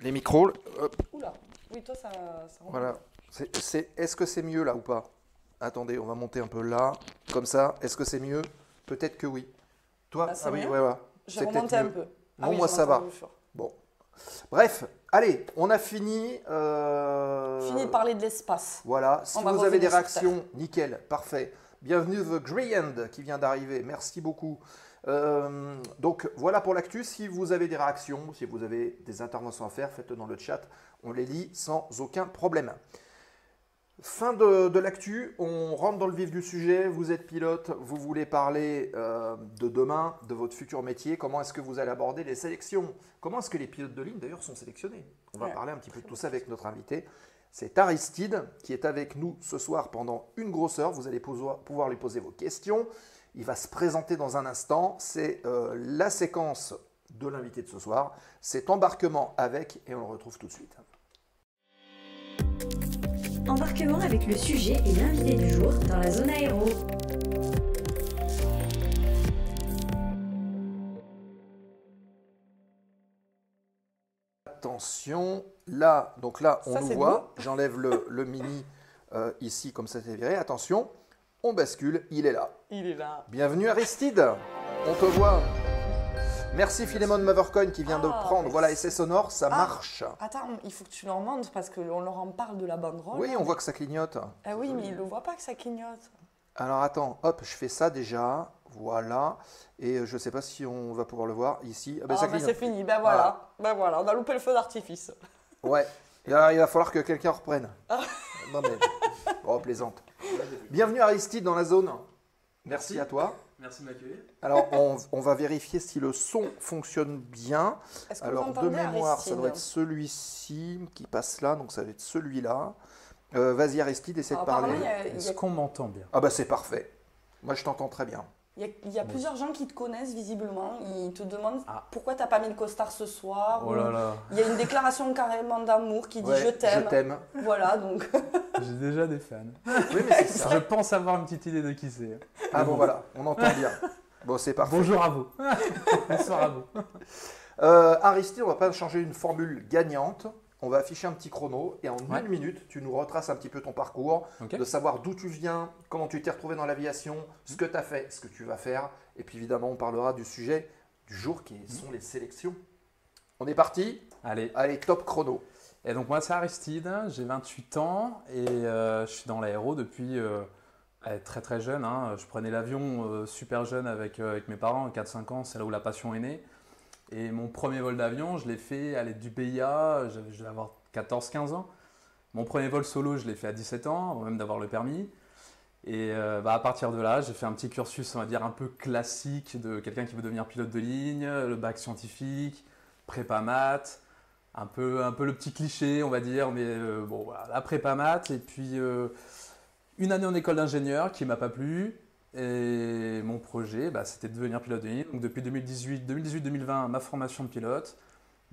les micros. Hop. Oula, oui, toi, ça Voilà. Est-ce que c'est mieux là ou pas? Attendez, on va monter un peu là, comme ça. Est-ce que c'est mieux? Peut-être que oui. Toi? Ah oui, ouais, voilà. j'ai remonté un peu. Non, moi ça va. Bon. Bref, allez, on a fini. Fini de parler de l'espace. Voilà. Si On va vous avez des revenir sur réactions, nickel, parfait. Bienvenue The Grand qui vient d'arriver. Merci beaucoup. Donc voilà pour l'actu. Si vous avez des réactions, si vous avez des interventions à faire, faites-le dans le chat. On les lit sans aucun problème. Fin de l'actu, on rentre dans le vif du sujet. Vous êtes pilote, vous voulez parler de demain, de votre futur métier. Comment est-ce que vous allez aborder les sélections? Comment est-ce que les pilotes de ligne d'ailleurs sont sélectionnés? On va parler un petit peu de tout ça avec notre invité. C'est Aristide qui est avec nous ce soir pendant une grosse heure. Vous allez pouvoir lui poser vos questions. Il va se présenter dans un instant. C'est la séquence de l'invité de ce soir. C'est embarquement avec et on le retrouve tout de suite. Embarquement avec le sujet et l'invité du jour dans la zone aéro. Attention, là, donc là, on Ça, nous c'est voit. J'enlève le mini ici, comme ça c'est viré. Attention, on bascule, il est là. Il est là. Bienvenue Aristide, on te voit. Merci Philémon Mavercoin qui vient de prendre. Voilà, essai sonore, ça marche. Attends, il faut que tu leur montres parce qu'on leur en parle de la banderole. Oui, on voit que ça clignote. Ah oui, mais ils ne le voient pas que ça clignote. Alors attends, hop, je fais ça déjà. Voilà. Et je ne sais pas si on va pouvoir le voir ici. Ah, ben, ça clignote. C'est fini, ben voilà. Ben voilà, on a loupé le feu d'artifice. Ouais. Et alors, il va falloir que quelqu'un reprenne. Non mais, oh, plaisante. Bienvenue Aristide dans la zone. Merci à toi. Merci de m'accueillir. Alors, on va vérifier si le son fonctionne bien. Est-ce que vous Alors, de entendez, mémoire, Aristide? ça doit être celui-ci qui passe là, donc ça va être celui-là. Vas-y Aristide, essaie de parler. Est-ce qu'on m'entend bien? Ah bah c'est parfait. Moi, je t'entends très bien. Il y a plusieurs gens qui te connaissent visiblement. Ils te demandent pourquoi tu n'as pas mis le costard ce soir. Oh là là. Il y a une déclaration carrément d'amour qui dit Ouais, je t'aime. Je t'aime. Voilà, donc. J'ai déjà des fans. Oui, mais c'est ça. Je pense avoir une petite idée de qui c'est. Ah bon, voilà, on entend bien. Bon, c'est parfait. Bonjour à vous. Bonsoir à vous. Aristide, on va pas changer une formule gagnante. On va afficher un petit chrono et en une minute, tu nous retraces un petit peu ton parcours, de savoir d'où tu viens, comment tu t'es retrouvé dans l'aviation, ce que tu as fait, ce que tu vas faire. Et puis évidemment, on parlera du sujet du jour qui sont les sélections. On est parti? Allez, top chrono. Et donc moi c'est Aristide, j'ai 28 ans et je suis dans l'aéro depuis très très jeune. Hein. Je prenais l'avion super jeune avec mes parents, 4-5 ans, c'est là où la passion est née. Et mon premier vol d'avion, je l'ai fait à l'aide du BIA, je devais avoir 14-15 ans. Mon premier vol solo, je l'ai fait à 17 ans, avant même d'avoir le permis. Et à partir de là, j'ai fait un petit cursus, on va dire, un peu classique de quelqu'un qui veut devenir pilote de ligne, le bac scientifique, prépa maths, un peu le petit cliché, on va dire, mais bon, voilà, la prépa maths. Et puis, une année en école d'ingénieur qui ne m'a pas plu. Et mon projet, c'était de devenir pilote de ligne. Donc depuis 2018-2020, ma formation de pilote.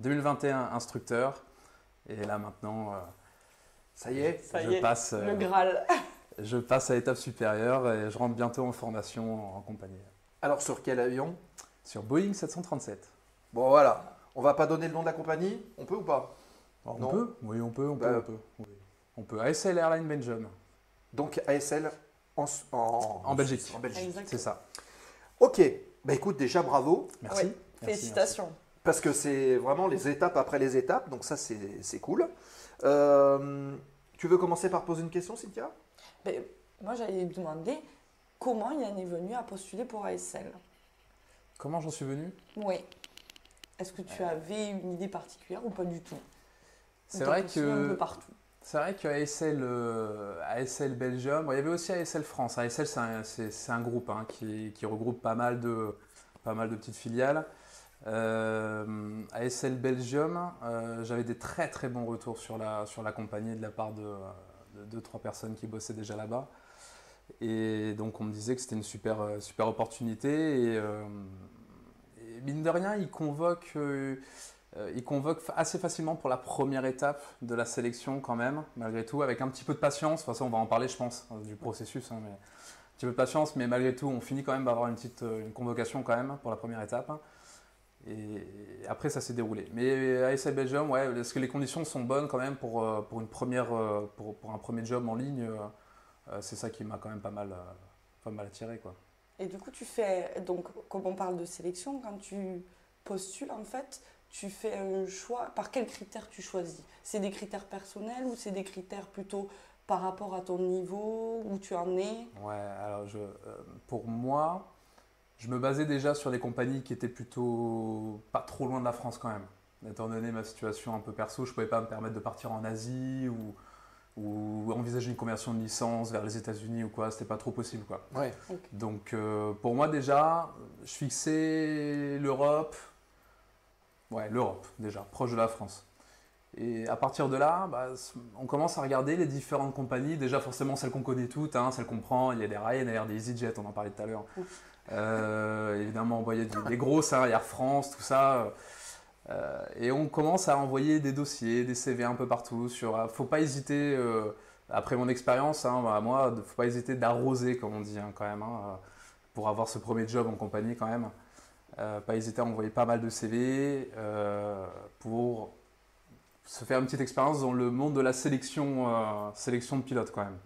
2021, instructeur. Et là maintenant, Ça y est, je passe, le Graal. je passe à l'étape supérieure et je rentre bientôt en formation en compagnie. Alors sur quel avion? Sur Boeing 737. Bon voilà, on va pas donner le nom de la compagnie, on peut ou pas? Alors, Non. on peut? Oui, on peut. Bah, Oui. On peut. ASL Airlines Belgium. Donc ASL en Belgique. En Belgique. Exactement. C'est ça. Ok, écoute, déjà bravo, Merci. Ouais. Merci, Félicitations. parce que c'est vraiment les étapes après les étapes, donc ça c'est cool. Tu veux commencer par poser une question, Cynthia? Ben, moi, j'allais demander comment il en est venu à postuler pour ASL. Merci. Comment j'en suis venu? Oui. Est-ce que tu avais une idée particulière ou pas du tout? C'est vrai Un peu que partout. C'est vrai que ASL Belgium, il y avait aussi ASL France. ASL, c'est un groupe qui regroupe pas mal de petites filiales. ASL Belgium, j'avais des très très bons retours sur la compagnie de la part de 2-3 personnes qui bossaient déjà là-bas. Et donc on me disait que c'était une super opportunité. Et mine de rien, ils convoquent assez facilement pour la première étape de la sélection quand même, malgré tout, avec un petit peu de patience. De toute façon, on va en parler, je pense, du processus, mais un petit peu de patience, mais malgré tout, on finit quand même par avoir une convocation quand même pour la première étape. Et après, ça s'est déroulé. Mais ASL Belgium, ouais, est-ce que les conditions sont bonnes quand même pour un premier job en ligne? C'est ça qui m'a quand même pas mal attiré, quoi. Et du coup, donc, comme on parle de sélection, quand tu postules, en fait, tu fais un choix. Par quels critères tu choisis? C'est des critères personnels ou c'est des critères plutôt par rapport à ton niveau, où tu en es? Ouais, alors pour moi, je me basais déjà sur les compagnies qui étaient plutôt pas trop loin de la France quand même. Étant donné ma situation un peu perso, je ne pouvais pas me permettre de partir en Asie ou envisager une conversion de licence vers les États-Unis ou quoi, c'était pas trop possible, quoi. Ouais. Donc pour moi déjà, je fixais l'Europe. Ouais, l'Europe déjà, proche de la France. Et à partir de là, on commence à regarder les différentes compagnies. Déjà forcément celles qu'on connaît toutes, celles qu'on prend. Il y a des Ryanair, des EasyJet, on en parlait tout à l'heure. Évidemment, on voyait des grosses, Air France, tout ça. Et on commence à envoyer des dossiers, des CV un peu partout. Faut pas hésiter, après mon expérience, moi, faut pas hésiter d'arroser, comme on dit quand même, pour avoir ce premier job en compagnie quand même. Pas hésiter à envoyer pas mal de CV pour se faire une petite expérience dans le monde de la sélection de pilotes quand même.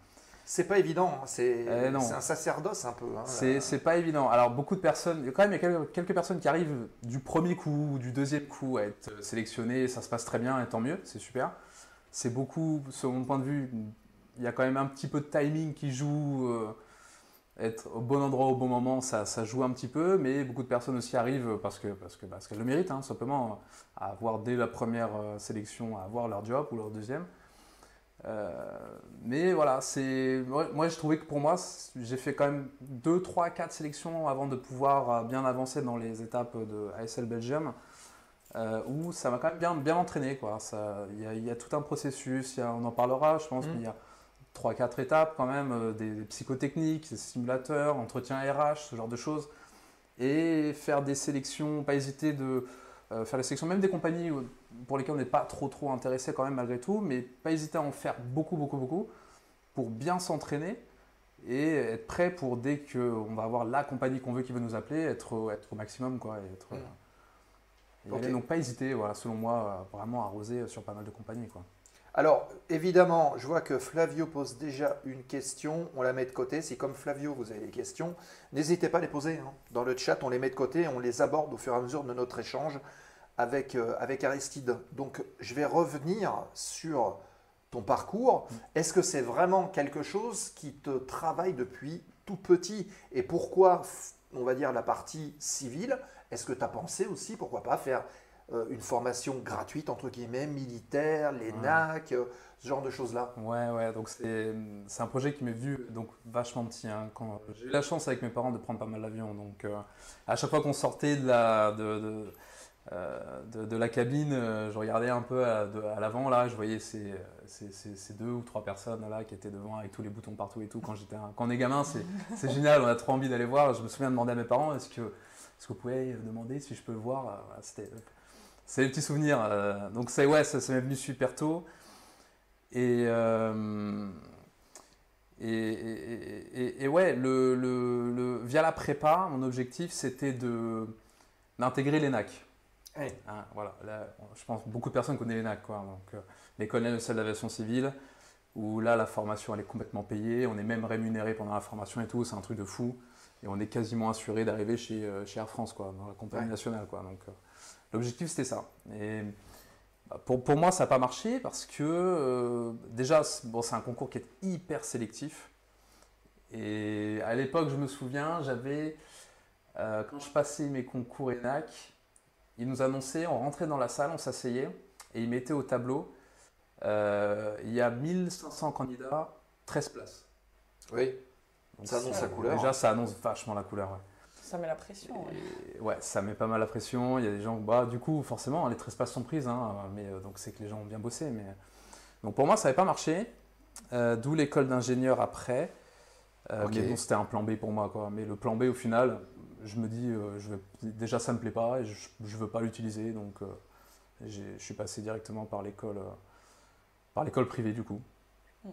C'est pas évident, c'est non. un sacerdoce un peu. C'est pas évident. Alors beaucoup de personnes, il y a quelques personnes qui arrivent du premier coup ou du deuxième coup à être sélectionnées, ça se passe très bien et tant mieux, c'est super. C'est beaucoup, selon mon point de vue, il y a quand même un petit peu de timing qui joue. Être au bon endroit au bon moment, ça joue un petit peu, mais beaucoup de personnes aussi arrivent parce qu'elles le méritent, simplement, à avoir dès la première sélection, à avoir leur job ou leur deuxième. Mais voilà, moi je trouvais que pour moi, j'ai fait quand même 2, 3, 4 sélections avant de pouvoir bien avancer dans les étapes de ASL Belgium, où ça m'a quand même bien entraîné, quoi. Il y a tout un processus, on en parlera, je pense, mais il y a 3-4 étapes quand même, des psychotechniques, des simulateurs, entretien RH, ce genre de choses. Et faire des sélections, pas hésiter de faire la sélection, même des compagnies pour lesquelles on n'est pas trop intéressé quand même malgré tout, mais pas hésiter à en faire beaucoup pour bien s'entraîner et être prêt pour dès qu'on va avoir la compagnie qu'on veut qui veut nous appeler, être au maximum, quoi. Et donc pas hésiter, voilà, selon moi, vraiment arroser sur pas mal de compagnies, quoi. Alors, évidemment, je vois que Flavio pose déjà une question. On la met de côté. Si comme Flavio, vous avez des questions, n'hésitez pas à les poser. Dans le chat, on les met de côté. On les aborde au fur et à mesure de notre échange avec Aristide. Donc, je vais revenir sur ton parcours. Est-ce que c'est vraiment quelque chose qui te travaille depuis tout petit? Et pourquoi, on va dire, la partie civile? Est-ce que tu as pensé aussi, pourquoi pas, faire une formation gratuite, entre guillemets, militaire, l'ENAC, ce genre de choses-là? Ouais, donc c'est un projet qui m'est vu donc vachement petit. Quand j'ai eu la chance avec mes parents de prendre pas mal d'avions, donc à chaque fois qu'on sortait de la cabine, je regardais un peu à l'avant, là, je voyais ces 2 ou 3 personnes là qui étaient devant avec tous les boutons partout et tout. Quand on est gamin, c'est génial, on a trop envie d'aller voir. Je me souviens de demander à mes parents, est-ce que vous pouvez demander si je peux le voir? C'est les petits souvenirs. Donc ça m'est venu super tôt. Et ouais, via la prépa, mon objectif c'était d'intégrer l'ENAC. Ouais. Hein, voilà, là, je pense que beaucoup de personnes connaissent l'ENAC, quoi. Donc, l'École nationale d'aviation civile, où là la formation elle est complètement payée, on est même rémunéré pendant la formation et tout, c'est un truc de fou. Et on est quasiment assuré d'arriver chez Air France, quoi, dans la compagnie nationale, quoi. Donc, l'objectif c'était ça. Et pour moi ça n'a pas marché parce que déjà c'est un concours qui est hyper sélectif. Et à l'époque je me souviens, quand je passais mes concours ENAC, ils nous annonçaient, on rentrait dans la salle, on s'asseyait et ils mettaient au tableau, il y a 1500 candidats, 13 places. Oui, donc, ça annonce la couleur. Déjà ça annonce vachement la couleur. Ouais. Ça met la pression. Ouais, ça met pas mal la pression. Il y a des gens, du coup, forcément, les 13 places sont prises, hein, mais donc c'est que les gens ont bien bossé. Mais... Donc pour moi, ça n'avait pas marché, d'où l'école d'ingénieur après. Mais bon, c'était un plan B pour moi, quoi. Mais le plan B, au final, je me dis, déjà ça me plaît pas et je veux pas l'utiliser, donc je suis passé directement par l'école privée du coup.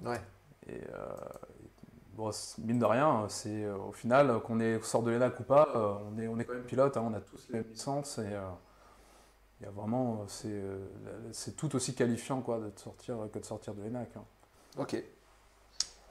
Ouais. Et bon, mine de rien, c'est au final qu'on sort de l'ENAC ou pas, on est quand même pilote, hein, on a tous les mêmes licences et il y a vraiment, c'est tout aussi qualifiant, quoi, que de sortir de l'ENAC. Hein. Ok.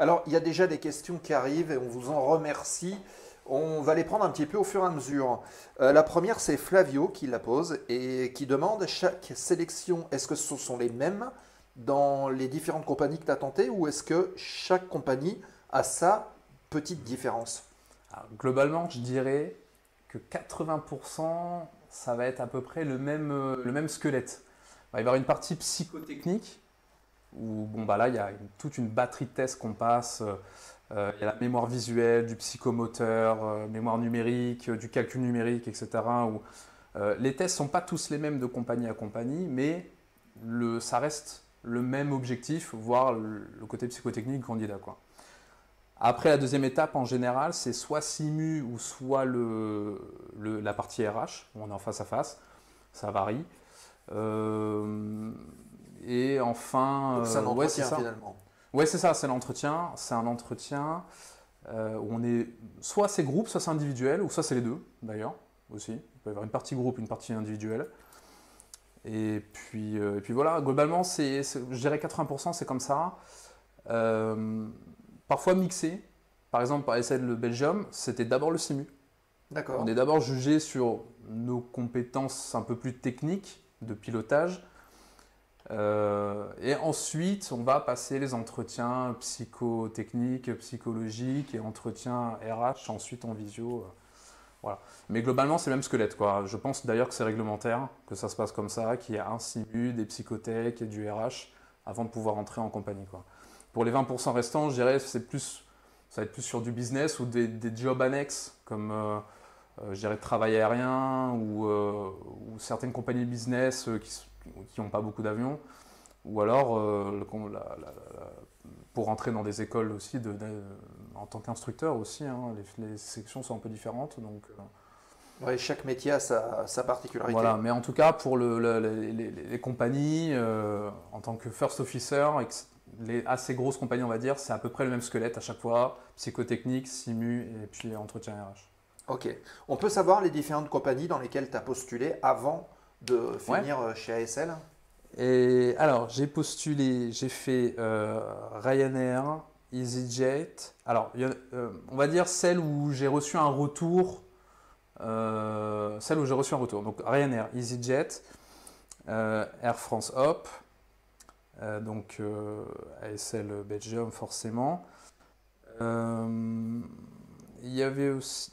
Alors il y a déjà des questions qui arrivent et on vous en remercie. On va les prendre un petit peu au fur et à mesure. La première, c'est Flavio qui la pose et qui demande, chaque sélection, est-ce que ce sont les mêmes dans les différentes compagnies que tu as tentées ou est-ce que chaque compagnie a sa petite différence? Alors, globalement, je dirais que 80%, ça va être à peu près le même squelette. Il va y avoir une partie psychotechnique où là, il y a toute une batterie de tests qu'on passe. Il y a la mémoire visuelle, du psychomoteur, mémoire numérique, du calcul numérique, etc. Où, les tests ne sont pas tous les mêmes de compagnie à compagnie, mais ça reste le même objectif, voire le côté psychotechnique du candidat, quoi. Après, la deuxième étape, en général, c'est soit simu ou soit la partie RH, où on est en face à face. Ça varie. Et enfin... Donc c'est un entretien, finalement. Ouais, c'est ça, c'est l'entretien. C'est un entretien où on est... Soit c'est groupe, soit c'est individuel, ou soit c'est les deux, d'ailleurs, aussi. Il peut y avoir une partie groupe, une partie individuelle. Et puis voilà, globalement, je dirais 80%, c'est comme ça. Parfois mixé. Par exemple, par ESL le Belgium, c'était d'abord le simu. D'accord. On est d'abord jugé sur nos compétences un peu plus techniques de pilotage. Et ensuite, on va passer les entretiens psychotechniques, psychologiques et entretiens RH, ensuite en visio. Voilà. Mais globalement, c'est le même squelette, quoi. Je pense d'ailleurs que c'est réglementaire, que ça se passe comme ça, qu'il y a un simu, des psychotech et du RH avant de pouvoir entrer en compagnie, quoi. Pour les 20% restants, je dirais ça va être plus sur du business ou des jobs annexes, comme je dirais travail aérien ou certaines compagnies business qui n'ont pas beaucoup d'avions, ou alors pour entrer dans des écoles aussi en tant qu'instructeur aussi, hein, les sections sont un peu différentes. Donc, ouais, chaque métier a sa particularité. Voilà, mais en tout cas pour les compagnies, en tant que first officer, les assez grosses compagnies on va dire, c'est à peu près le même squelette à chaque fois, psychotechnique, simu et puis entretien RH. Ok. On peut savoir les différentes compagnies dans lesquelles tu as postulé avant de finir chez ASL? Et alors, j'ai postulé, j'ai fait Ryanair, EasyJet. Alors, on va dire celle où j'ai reçu un retour. Donc, Ryanair, EasyJet, Air France Hop, donc ASL Belgium forcément. Il y avait aussi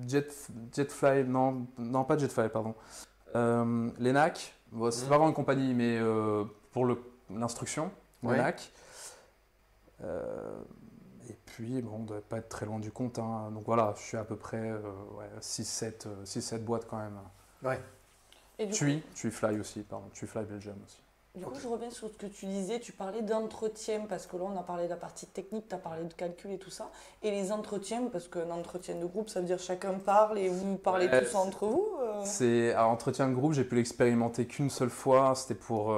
Jetfly, non pas Jetfly, pardon. L'ENAC, bon, c'est pas vraiment une compagnie, mais pour l'instruction, l'ENAC. Et puis, bon, on ne doit pas être très loin du compte. Hein. Donc voilà, je suis à peu près 6-7 boîtes quand même. Ouais. Et du TUI Fly aussi, pardon, TUI Fly Belgium aussi. Du coup, je reviens sur ce que tu disais, tu parlais d'entretien, parce que là, on a parlé de la partie technique, tu as parlé de calcul et tout ça. Et les entretiens, parce qu'un entretien de groupe, ça veut dire chacun parle et vous parlez tous entre vous Alors, entretien de groupe, j'ai pu l'expérimenter qu'une seule fois, c'était pour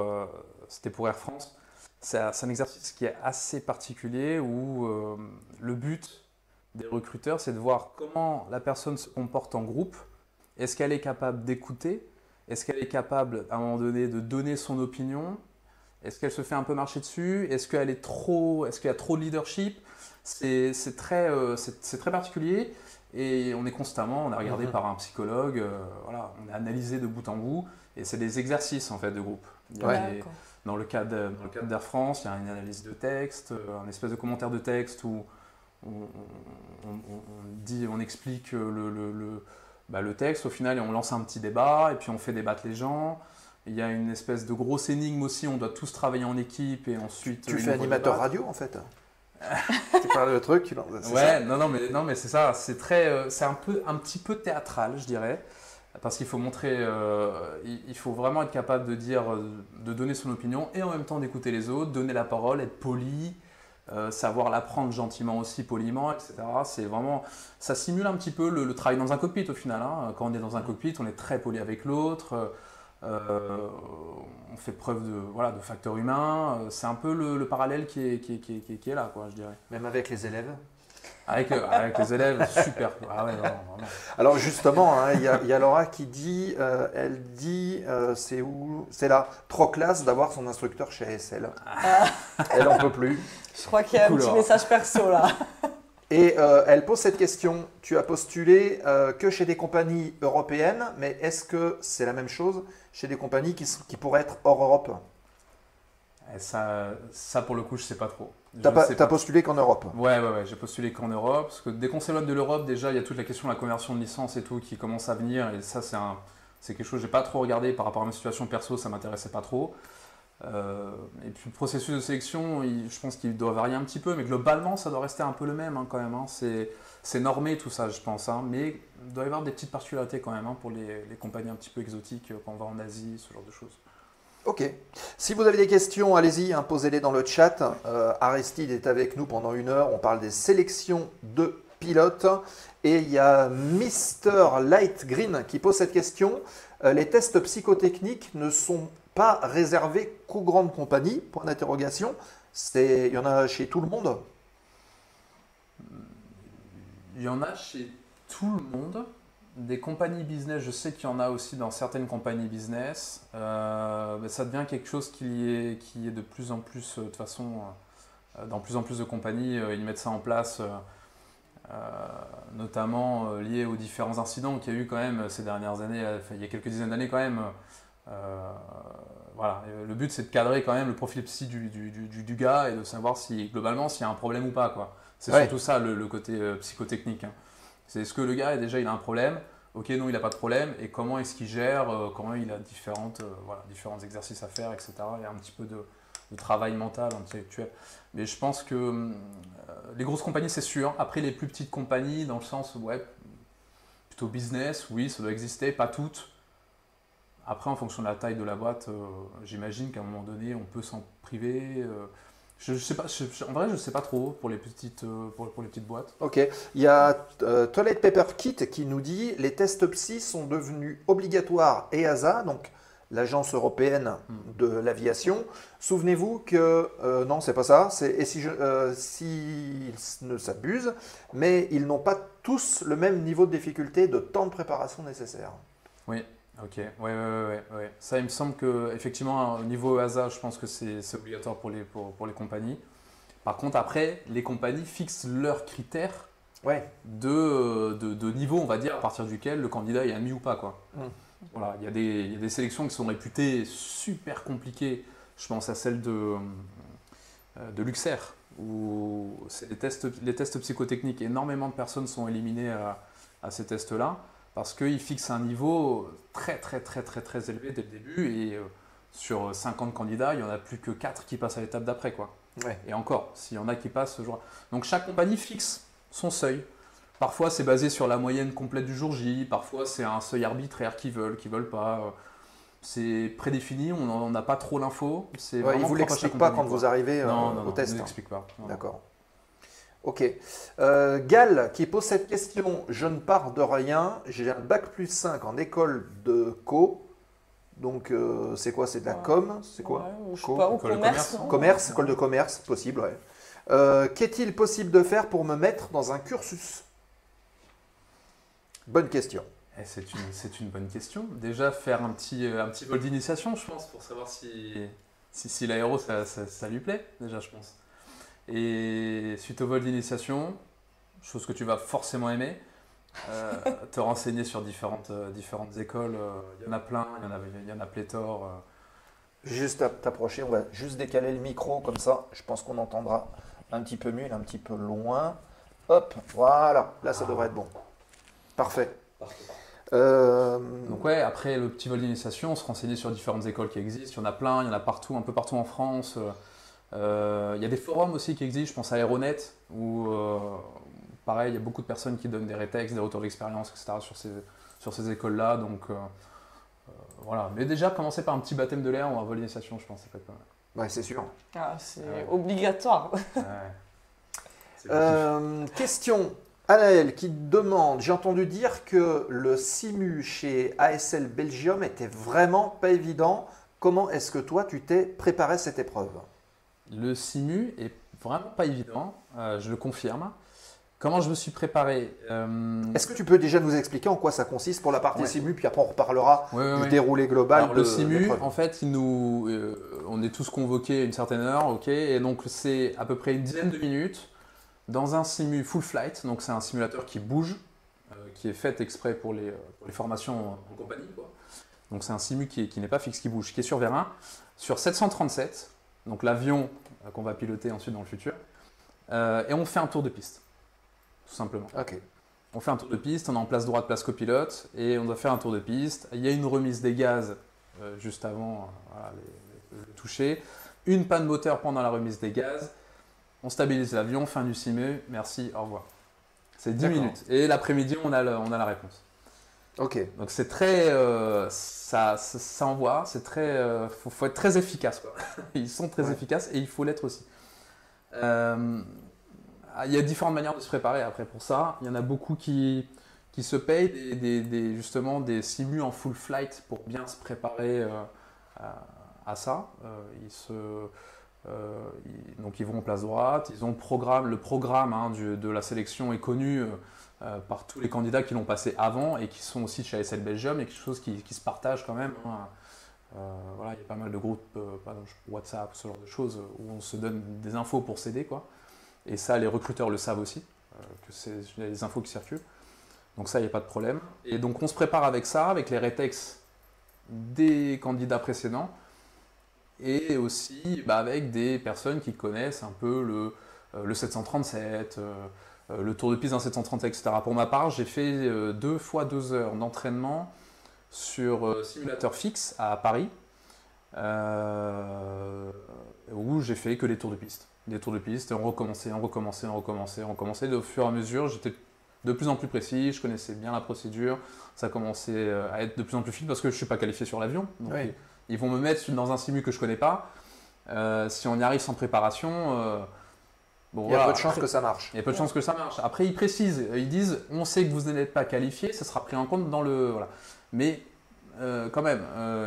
Air France. C'est un exercice qui est assez particulier où le but des recruteurs, c'est de voir comment la personne se comporte en groupe. Est-ce qu'elle est capable d'écouter ? Est-ce qu'elle est capable, à un moment donné, de donner son opinion? Est-ce qu'elle se fait un peu marcher dessus? Est-ce qu'il y a trop de leadership? C'est très particulier et on est regardé par un psychologue, voilà, on est analysé de bout en bout et c'est des exercices en fait de groupe. Dans le cadre d'Air France, il y a une analyse de texte, un espèce de commentaire de texte où on explique le texte au final et on lance un petit débat et puis on fait débattre les gens. Il y a une espèce de grosse énigme aussi, on doit tous travailler en équipe et ensuite... Tu fais animateur radio en fait. Tu parles de truc. Ouais, non mais c'est ça, c'est un petit peu théâtral je dirais, parce qu'il faut montrer, il faut vraiment être capable de donner son opinion et en même temps d'écouter les autres, donner la parole, être poli. Savoir la prendre gentiment aussi, poliment, etc. C'est vraiment, ça simule un petit peu le travail dans un cockpit au final. Hein. Quand on est dans un cockpit, on est très poli avec l'autre, on fait preuve de facteur humain. C'est un peu le parallèle qui est là, quoi, je dirais. Même avec les élèves. Avec les élèves, super. Ah ouais, vraiment. Alors justement, hein, y a Laura qui dit, c'est là, trop classe d'avoir son instructeur chez ASL. Elle n'en peut plus. Je crois qu'il y a un petit message perso là. Et elle pose cette question, tu as postulé que chez des compagnies européennes, mais est-ce que c'est la même chose chez des compagnies qui pourraient être hors Europe? Ça pour le coup, je ne sais pas trop. T'as postulé qu'en Europe? Ouais, j'ai postulé qu'en Europe, parce que dès qu'on s'éloigne de l'Europe, déjà, il y a toute la question de la conversion de licence et tout qui commence à venir, et ça, c'est quelque chose que je n'ai pas trop regardé par rapport à ma situation perso, ça ne m'intéressait pas trop. Et puis le processus de sélection, je pense qu'il doit varier un petit peu, mais globalement, ça doit rester un peu le même hein, quand même. Hein. C'est normé tout ça, je pense, hein, mais il doit y avoir des petites particularités quand même hein, pour les compagnies un petit peu exotiques quand on va en Asie, ce genre de choses. Ok. Si vous avez des questions, allez-y, hein, posez-les dans le chat. Aristide est avec nous pendant 1 heure. On parle des sélections de pilotes. Et il y a Mr. Light Green qui pose cette question. Les tests psychotechniques ne sont pas réservés qu'aux grandes compagnies? Point d'interrogation. Il y en a chez tout le monde? Il y en a chez tout le monde. Des compagnies business, je sais qu'il y en a aussi dans certaines compagnies business. Ça devient quelque chose qui est de plus en plus, de toute façon, dans plus en plus de compagnies, ils mettent ça en place, notamment lié aux différents incidents qu'il y a eu quand même ces dernières années, il y a quelques dizaines d'années quand même. Voilà. Le but c'est de cadrer quand même le profil psy du gars et de savoir si globalement s'il y a un problème ou pas, quoi. C'est surtout ça le côté psychotechnique. Hein. C'est est-ce que le gars il a un problème? Ok, non, il n'a pas de problème. Et comment est-ce qu'il gère? Comment il a différents exercices à faire, etc. Il y a un petit peu de travail mental, intellectuel. Mais je pense que les grosses compagnies, c'est sûr. Après, les plus petites compagnies, dans le sens, plutôt business, oui, ça doit exister, pas toutes. Après, en fonction de la taille de la boîte, j'imagine qu'à un moment donné, on peut s'en priver. Je sais pas, en vrai, je ne sais pas trop pour les petites boîtes. Ok. Il y a Toilet Paper Kit qui nous dit les tests psy sont devenus obligatoires EASA, donc l'agence européenne de l'aviation. Souvenez-vous que non, c'est pas ça. S'ils ne s'abusent, mais ils n'ont pas tous le même niveau de difficulté, de temps de préparation nécessaire. Oui. Ok, ouais. Ça, il me semble qu'effectivement, au niveau EASA, je pense que c'est obligatoire pour les compagnies. Par contre, après, les compagnies fixent leurs critères de niveau, on va dire, à partir duquel le candidat est admis ou pas, quoi. Voilà, il y a des sélections qui sont réputées super compliquées. Je pense à celle de Luxair, où c'est les tests psychotechniques. Énormément de personnes sont éliminées à ces tests-là. Parce qu'ils fixent un niveau très élevé dès le début et sur 50 candidats, il n'y en a plus que 4 qui passent à l'étape d'après, quoi. Ouais. Et encore, s'il y en a qui passent ce jour. Donc chaque compagnie fixe son seuil. Parfois c'est basé sur la moyenne complète du jour J, parfois c'est un seuil arbitraire qu'ils veulent pas. c'est prédéfini, on n'a pas trop l'info. C'est Ouais, vraiment il ne vous propre à chaque l'explique pas compagnie, quand quoi. vous arrivez Non, au test. il ne l'explique pas. Non. D'accord. Ok. Gal qui pose cette question. Je ne pars de rien. J'ai un bac plus 5 en école de co. Donc c'est quoi? C'est de la com? C'est quoi? Ouais, je sais Co- pas, au école de commerce, commerce. non Commerce, école de commerce, possible, ouais. Qu'est-il possible de faire pour me mettre dans un cursus? Bonne question. C'est une bonne question. Déjà, faire un petit vol d'initiation, je pense, pour savoir si l'aéro, ça lui plaît, déjà, je pense. Et suite au vol d'initiation, chose que tu vas forcément aimer, te renseigner sur différentes écoles. Il y en a plein, il y en a pléthore. Juste à t'approcher, on va juste décaler le micro comme ça. Je pense qu'on entendra un petit peu mieux, il est un petit peu loin. Hop, voilà. Là, ça devrait être bon. Parfait. Donc ouais, après le petit vol d'initiation, on se renseignait sur différentes écoles qui existent. Il y en a plein, il y en a partout, un peu partout en France. Il y a des forums aussi qui existent, je pense à Aéronet, où pareil, il y a beaucoup de personnes qui donnent des rétextes, des retours d'expérience, etc. sur ces écoles-là. Donc voilà, mais déjà commencer par un petit baptême de l'air ou un vol d'initiation, je pense, ça peut être pas mal. Ouais, c'est sûr. Ah, c'est Ouais. obligatoire. Ouais. C'est Question. Anaël qui demande, j'ai entendu dire que le simu chez ASL Belgium était vraiment pas évident. Comment est-ce que toi, tu t'es préparé à cette épreuve? Le simu est vraiment pas évident, je le confirme. Comment je me suis préparé Est-ce que tu peux déjà nous expliquer en quoi ça consiste pour la partie Ouais. simu, puis après on reparlera du déroulé global Alors, de le simu, l'épreuve. en fait, on est tous convoqués à une certaine heure, ok, et donc c'est à peu près une dizaine de minutes dans un simu full flight, donc c'est un simulateur qui bouge, qui est fait exprès pour les formations en compagnie, quoi. Donc c'est un simu qui n'est pas fixe, qui bouge, qui est sur V1, sur 737, donc l'avion qu'on va piloter ensuite dans le futur, et on fait un tour de piste, tout simplement. Ok. On fait un tour de piste, on est en place droite, place copilote, et on doit faire un tour de piste. Il y a une remise des gaz juste avant voilà, le toucher, une panne moteur pendant la remise des gaz, on stabilise l'avion, fin du simu, merci, au revoir. C'est 10 D'accord. minutes. Et l'après-midi, on a la réponse. Ok. Donc c'est très... ça envoie, c'est très... faut être très efficace, quoi. Ils sont très Ouais. efficaces et il faut l'être aussi. Il y a différentes manières de se préparer après pour ça. Il y en a beaucoup qui se payent justement des simus en full flight pour bien se préparer à ça. Donc ils vont en place droite, ils ont le programme hein, de la sélection est connu par tous les candidats qui l'ont passé avant et qui sont aussi de chez ASL Belgium, et quelque chose qui se partage quand même. Hein. Voilà, il y a pas mal de groupes, par exemple, WhatsApp, ce genre de choses, où on se donne des infos pour s'aider, quoi. Et ça, les recruteurs le savent aussi, que c'est des infos qui circulent. Donc ça, il n'y a pas de problème. Et donc on se prépare avec ça, avec les rétex des candidats précédents, et aussi avec des personnes qui connaissent un peu le 737, le tour de piste d'un 737, etc. Pour ma part, j'ai fait 2 fois 2 heures d'entraînement sur simulateur fixe à Paris, où j'ai fait que des tours de piste. Des tours de piste, et on recommençait. De fur et à mesure, j'étais de plus en plus précis, je connaissais bien la procédure, ça commençait à être de plus en plus fluide parce que je ne suis pas qualifié sur l'avion. Donc Oui. ils vont me mettre dans un simu que je ne connais pas. Si on y arrive sans préparation, bon, Il y a voilà. peu de chances Après, que ça marche. il y a peu de chances que ça marche. Après, ils précisent, ils disent, on sait que vous n'êtes pas qualifié, ça sera pris en compte dans le... Voilà. Mais quand même,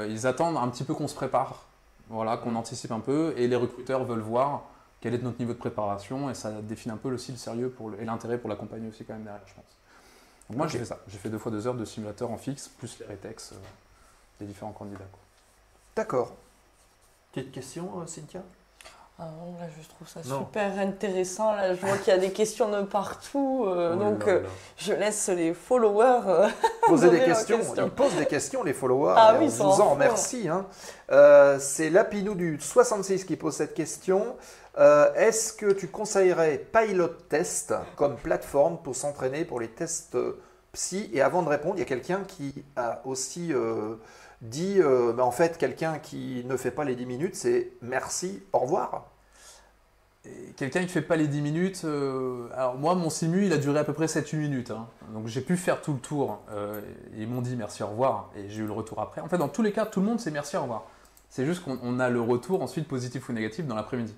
ils attendent un petit peu qu'on se prépare, voilà, qu'on anticipe un peu, et les recruteurs veulent voir quel est notre niveau de préparation, et ça définit un peu aussi le sérieux et l'intérêt pour la compagnie aussi quand même derrière, je pense. Donc moi, Ok. j'ai fait ça. J'ai fait 2 fois 2 heures de simulateur en fixe, plus les rétex des différents candidats, quoi. D'accord. Petite question, Cynthia? Ah non, là, je trouve ça Non. super intéressant. Là, je vois qu'il y a des questions de partout. Oh donc, là là. je laisse les followers Poser des poser leurs questions. questions. Ils posent des questions, les followers. Ah et oui, on ils sont vous en en feu. remercie. Hein. C'est Lapinou du 66 qui pose cette question. Est-ce que tu conseillerais Pilot Test comme plateforme pour s'entraîner pour les tests psy? Et avant de répondre, il y a quelqu'un qui a aussi dit, en fait, quelqu'un qui ne fait pas les 10 minutes, c'est merci, au revoir. Et quelqu'un qui ne fait pas les 10 minutes, alors moi mon simu il a duré à peu près 7-8 minutes, hein. Donc j'ai pu faire tout le tour, ils m'ont dit merci au revoir et j'ai eu le retour après. En fait dans tous les cas tout le monde c'est merci au revoir, c'est juste qu'on a le retour ensuite positif ou négatif dans l'après-midi.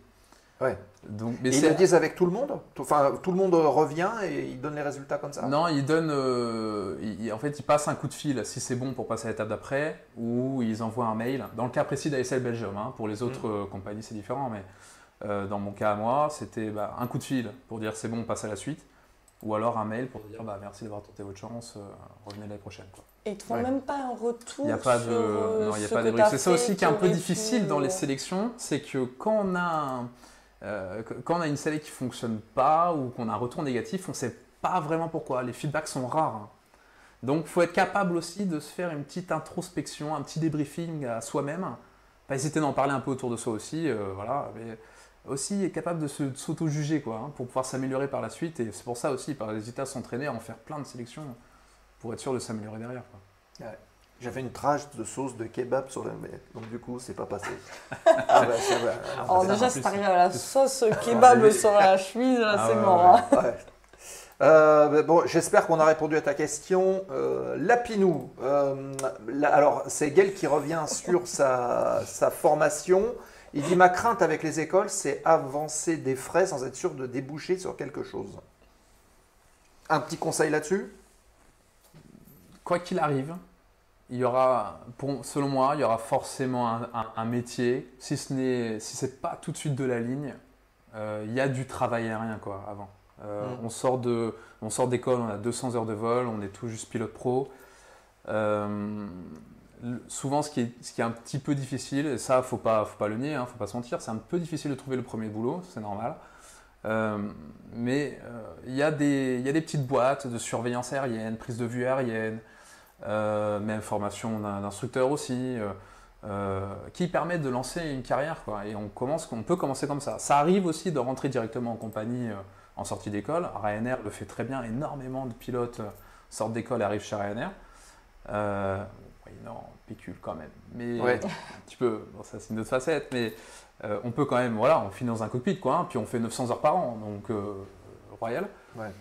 Ouais. Donc, Et ils le disent avec tout le monde? Enfin, tout le monde revient et ils donnent les résultats comme ça? Non, ils donnent, en fait ils passent un coup de fil si c'est bon pour passer à l'étape d'après, ou ils envoient un mail. Dans le cas précis d'ASL Belgium, hein, pour les autres compagnies c'est différent, mais dans mon cas à moi c'était un coup de fil pour dire c'est bon on passe à la suite, ou alors un mail pour dire merci d'avoir tenté votre chance, revenez l'année prochaine, quoi. Et ils te font même pas un retour. Il n'y a pas sur, de, non, il y a ce pas que de t'as C'est ça aussi fait, qui est un peu aurais difficile pu- dans les sélections, c'est que quand on a une sélection qui ne fonctionne pas ou qu'on a un retour négatif, on ne sait pas vraiment pourquoi. Les feedbacks sont rares, hein. Donc il faut être capable aussi de se faire une petite introspection, un petit débriefing à soi-même. Pas hésiter d'en parler un peu autour de soi aussi, voilà. Mais aussi être capable de s'auto-juger, quoi, hein, pour pouvoir s'améliorer par la suite. Et c'est pour ça aussi, par hésiter à s'entraîner, à en faire plein de sélections pour être sûr de s'améliorer derrière, quoi. Ouais. J'avais une trace de sauce de kebab sur le mec, donc du coup, c'est pas passé. Ah bah, ça va. Alors ça, en déjà, plus, si t'arrives à la c'est- sauce kebab sur la chemise, là, Ah c'est ouais, mort. ouais. Hein. Ouais. Bon, j'espère qu'on a répondu à ta question. Lapinou, alors c'est Gaël qui revient sur sa formation. Il dit ma crainte avec les écoles, c'est avancer des frais sans être sûr de déboucher sur quelque chose. Un petit conseil là-dessus? Quoi qu'il arrive, il y aura, selon moi, il y aura forcément un métier, si c'est pas tout de suite de la ligne, il y a du travail aérien, quoi, avant. On sort d'école, on a 200 heures de vol, on est tout juste pilote pro. Souvent, ce qui est un petit peu difficile, et ça, faut pas le nier, hein, faut pas se mentir, c'est un peu difficile de trouver le premier boulot, c'est normal. Mais il y a des petites boîtes de surveillance aérienne, prise de vue aérienne, même formation d'instructeur aussi, qui permettent de lancer une carrière, quoi. Et on peut commencer comme ça. Ça arrive aussi de rentrer directement en compagnie en sortie d'école. Ryanair le fait très bien, énormément de pilotes sortent d'école et arrivent chez Ryanair. Oui, non, pécule quand même. Mais Ouais. un petit peu, bon, ça c'est une autre facette, mais on peut quand même, voilà, on finit dans un cockpit, quoi, hein, puis on fait 900 heures par an, donc royal. Ouais.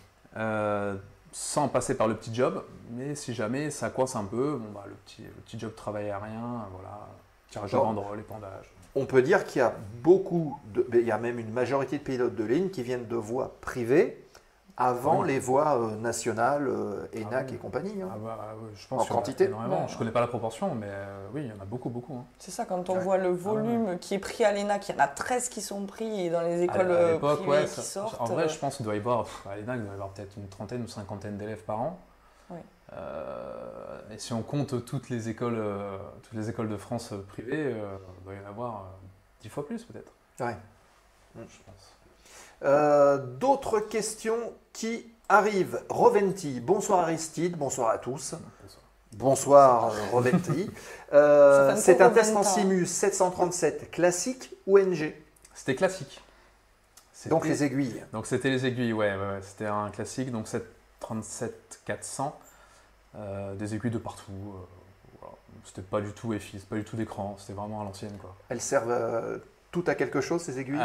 Sans passer par le petit job, mais si jamais ça coince un peu, bon, le petit job travail aérien, voilà, tirage de banderole, épandage. On peut dire qu'il y a il y a même une majorité de pilotes de ligne qui viennent de voies privées avant Oui. les voies nationales, ENAC oui. et compagnie. Hein. Je pense En qu'il y en a quantité. énormément. Ouais. Je connais pas la proportion, mais oui, il y en a beaucoup, hein. C'est ça, quand on Ouais. voit le volume qui est pris à l'ENAC, il y en a 13 qui sont pris et dans les écoles À l'époque, privées ouais, qui sortent. en vrai, je pense qu'il doit y avoir, à l'ENAC, il doit y avoir peut-être une trentaine ou cinquantaine d'élèves par an. Oui. Et si on compte toutes les écoles de France privées, il doit y en avoir 10 fois plus peut-être. Ouais. Je pense. D'autres questions qui arrivent. Roventi, bonsoir Aristide, bonsoir à tous. Bonsoir Roventi. C'est un test en Simu 737 classique ou NG? C'était classique. Donc les aiguilles. Donc c'était les aiguilles, ouais. C'était un classique, donc 737-400, des aiguilles de partout. Voilà. C'était pas du tout EFI, pas du tout d'écran, c'était vraiment à l'ancienne, quoi. Elles servent toutes à quelque chose, ces aiguilles?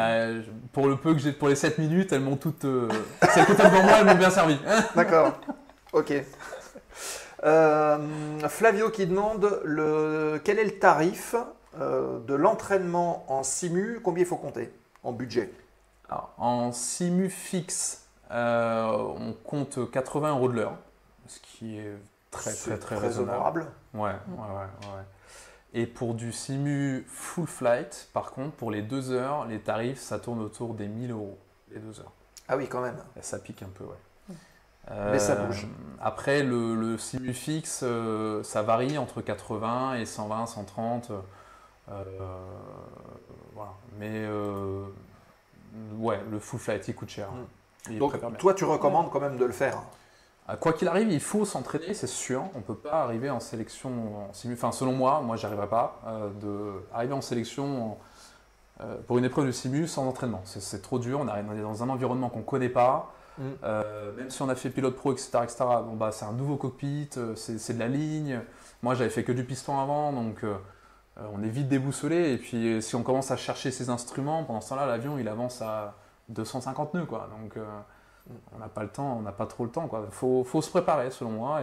Pour le peu que j'ai pour les 7 minutes, elles m'ont toutes. Celles qui étaient devant moi, elles m'ont bien servi. D'accord. Ok. Flavio qui demande quel est le tarif de l'entraînement en simu, combien il faut compter en budget? Alors, en simu fixe, on compte 80 € de l'heure, ce qui est très raisonnable. honorable. Ouais. Et pour du simu full flight, par contre, pour les 2 heures, les tarifs, ça tourne autour des 1000 € les 2 heures. Ah oui, quand même. Et ça pique un peu, ouais. Mais ça bouge. Après, le simu fixe, ça varie entre 80 et 120, 130. Voilà. Mais ouais, le full flight, il coûte cher. Il Donc prépare bien. toi, tu recommandes quand même de le faire? Quoi qu'il arrive, il faut s'entraîner, c'est sûr. On ne peut pas arriver en sélection en simu. Enfin, selon moi, j'arriverai pas d'arriver en sélection pour une épreuve de simu sans entraînement. C'est trop dur. On est dans un environnement qu'on ne connaît pas. Même si on a fait pilote pro, etc., bon, c'est un nouveau cockpit, c'est de la ligne. Moi, j'avais fait que du piston avant, donc on est vite déboussolé. Et puis, si on commence à chercher ses instruments, pendant ce temps-là, l'avion il avance à 250 nœuds, quoi. Donc, on n'a pas le temps, on n'a pas trop le temps, quoi. Faut se préparer, selon moi.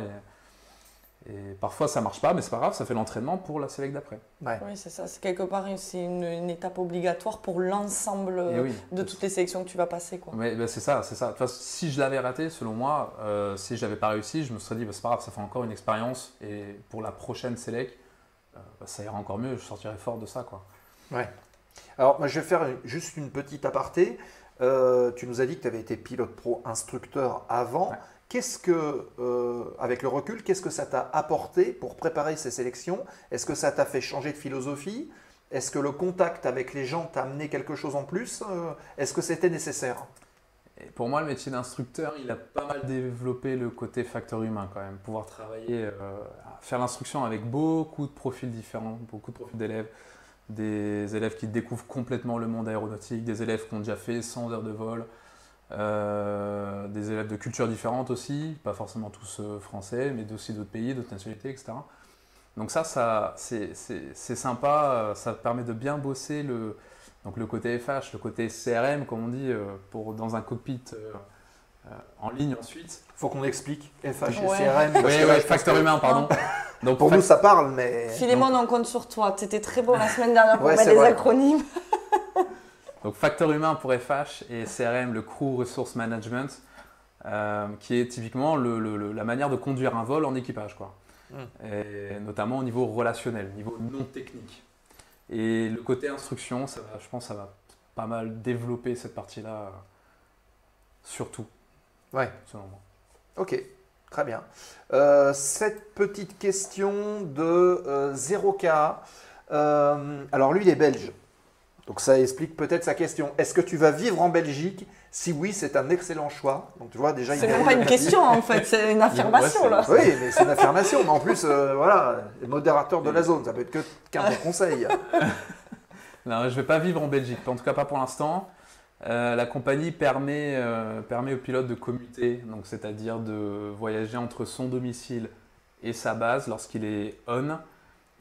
Et parfois, ça marche pas, mais c'est pas grave, ça fait l'entraînement pour la sélection d'après. Ouais. Oui, c'est ça. C'est quelque part c'est une étape obligatoire pour l'ensemble Et oui. de toutes les sélections que tu vas passer, quoi. Mais c'est ça, c'est ça. De toute façon, si je l'avais raté, selon moi, si j'avais pas réussi, je me serais dit, c'est pas grave, ça fait encore une expérience. Et pour la prochaine sélection, ça ira encore mieux, je sortirai fort de ça, quoi. Ouais. Alors, moi, je vais faire juste une petite aparté. Tu nous as dit que tu avais été pilote pro instructeur avant. Ouais. Qu'est-ce que, avec le recul, qu'est-ce que ça t'a apporté pour préparer ces sélections? Est-ce que ça t'a fait changer de philosophie? Est-ce que le contact avec les gens t'a amené quelque chose en plus? Est-ce que c'était nécessaire? Et pour moi, le métier d'instructeur, il a pas mal développé le côté facteur humain quand même. Pouvoir travailler, faire l'instruction avec beaucoup de profils différents, beaucoup de profils d'élèves. Des élèves qui découvrent complètement le monde aéronautique, des élèves qui ont déjà fait 100 heures de vol, des élèves de cultures différentes aussi, pas forcément tous français, mais aussi d'autres pays, d'autres nationalités, etc. Donc ça c'est sympa, ça permet de bien bosser donc le côté FH, le côté CRM, comme on dit, dans un cockpit en ligne ensuite. Faut qu'on explique FH et Ouais. CRM. parce Oui, que là, je pense facteur que humain, pardon. Donc, Pour nous, ça parle, mais. Philémon, on compte sur toi. Tu étais très bon la semaine dernière pour Ouais, mettre c'est des vrai. acronymes. Donc facteur humain pour FH et CRM, le Crew Resource Management, qui est typiquement la manière de conduire un vol en équipage, quoi. Et notamment au niveau relationnel, au niveau non technique. Et le côté instruction, je pense que ça va pas mal développer cette partie-là, surtout, Ouais. selon moi. Ok, très bien. Cette petite question de 0K. Alors lui, il est belge. Donc ça explique peut-être sa question. Est-ce que tu vas vivre en Belgique? Si oui, c'est un excellent choix. Donc tu vois, déjà, il C'est même déroule pas le une papier. question en fait, c'est une affirmation Ouais, là. Oui, mais c'est une affirmation. Mais en plus, voilà, modérateur de la zone, ça peut être qu'un bon conseil. Non, je ne vais pas vivre en Belgique, en tout cas pas pour l'instant. La compagnie permet au pilote de commuter, donc c'est-à-dire de voyager entre son domicile et sa base lorsqu'il est on,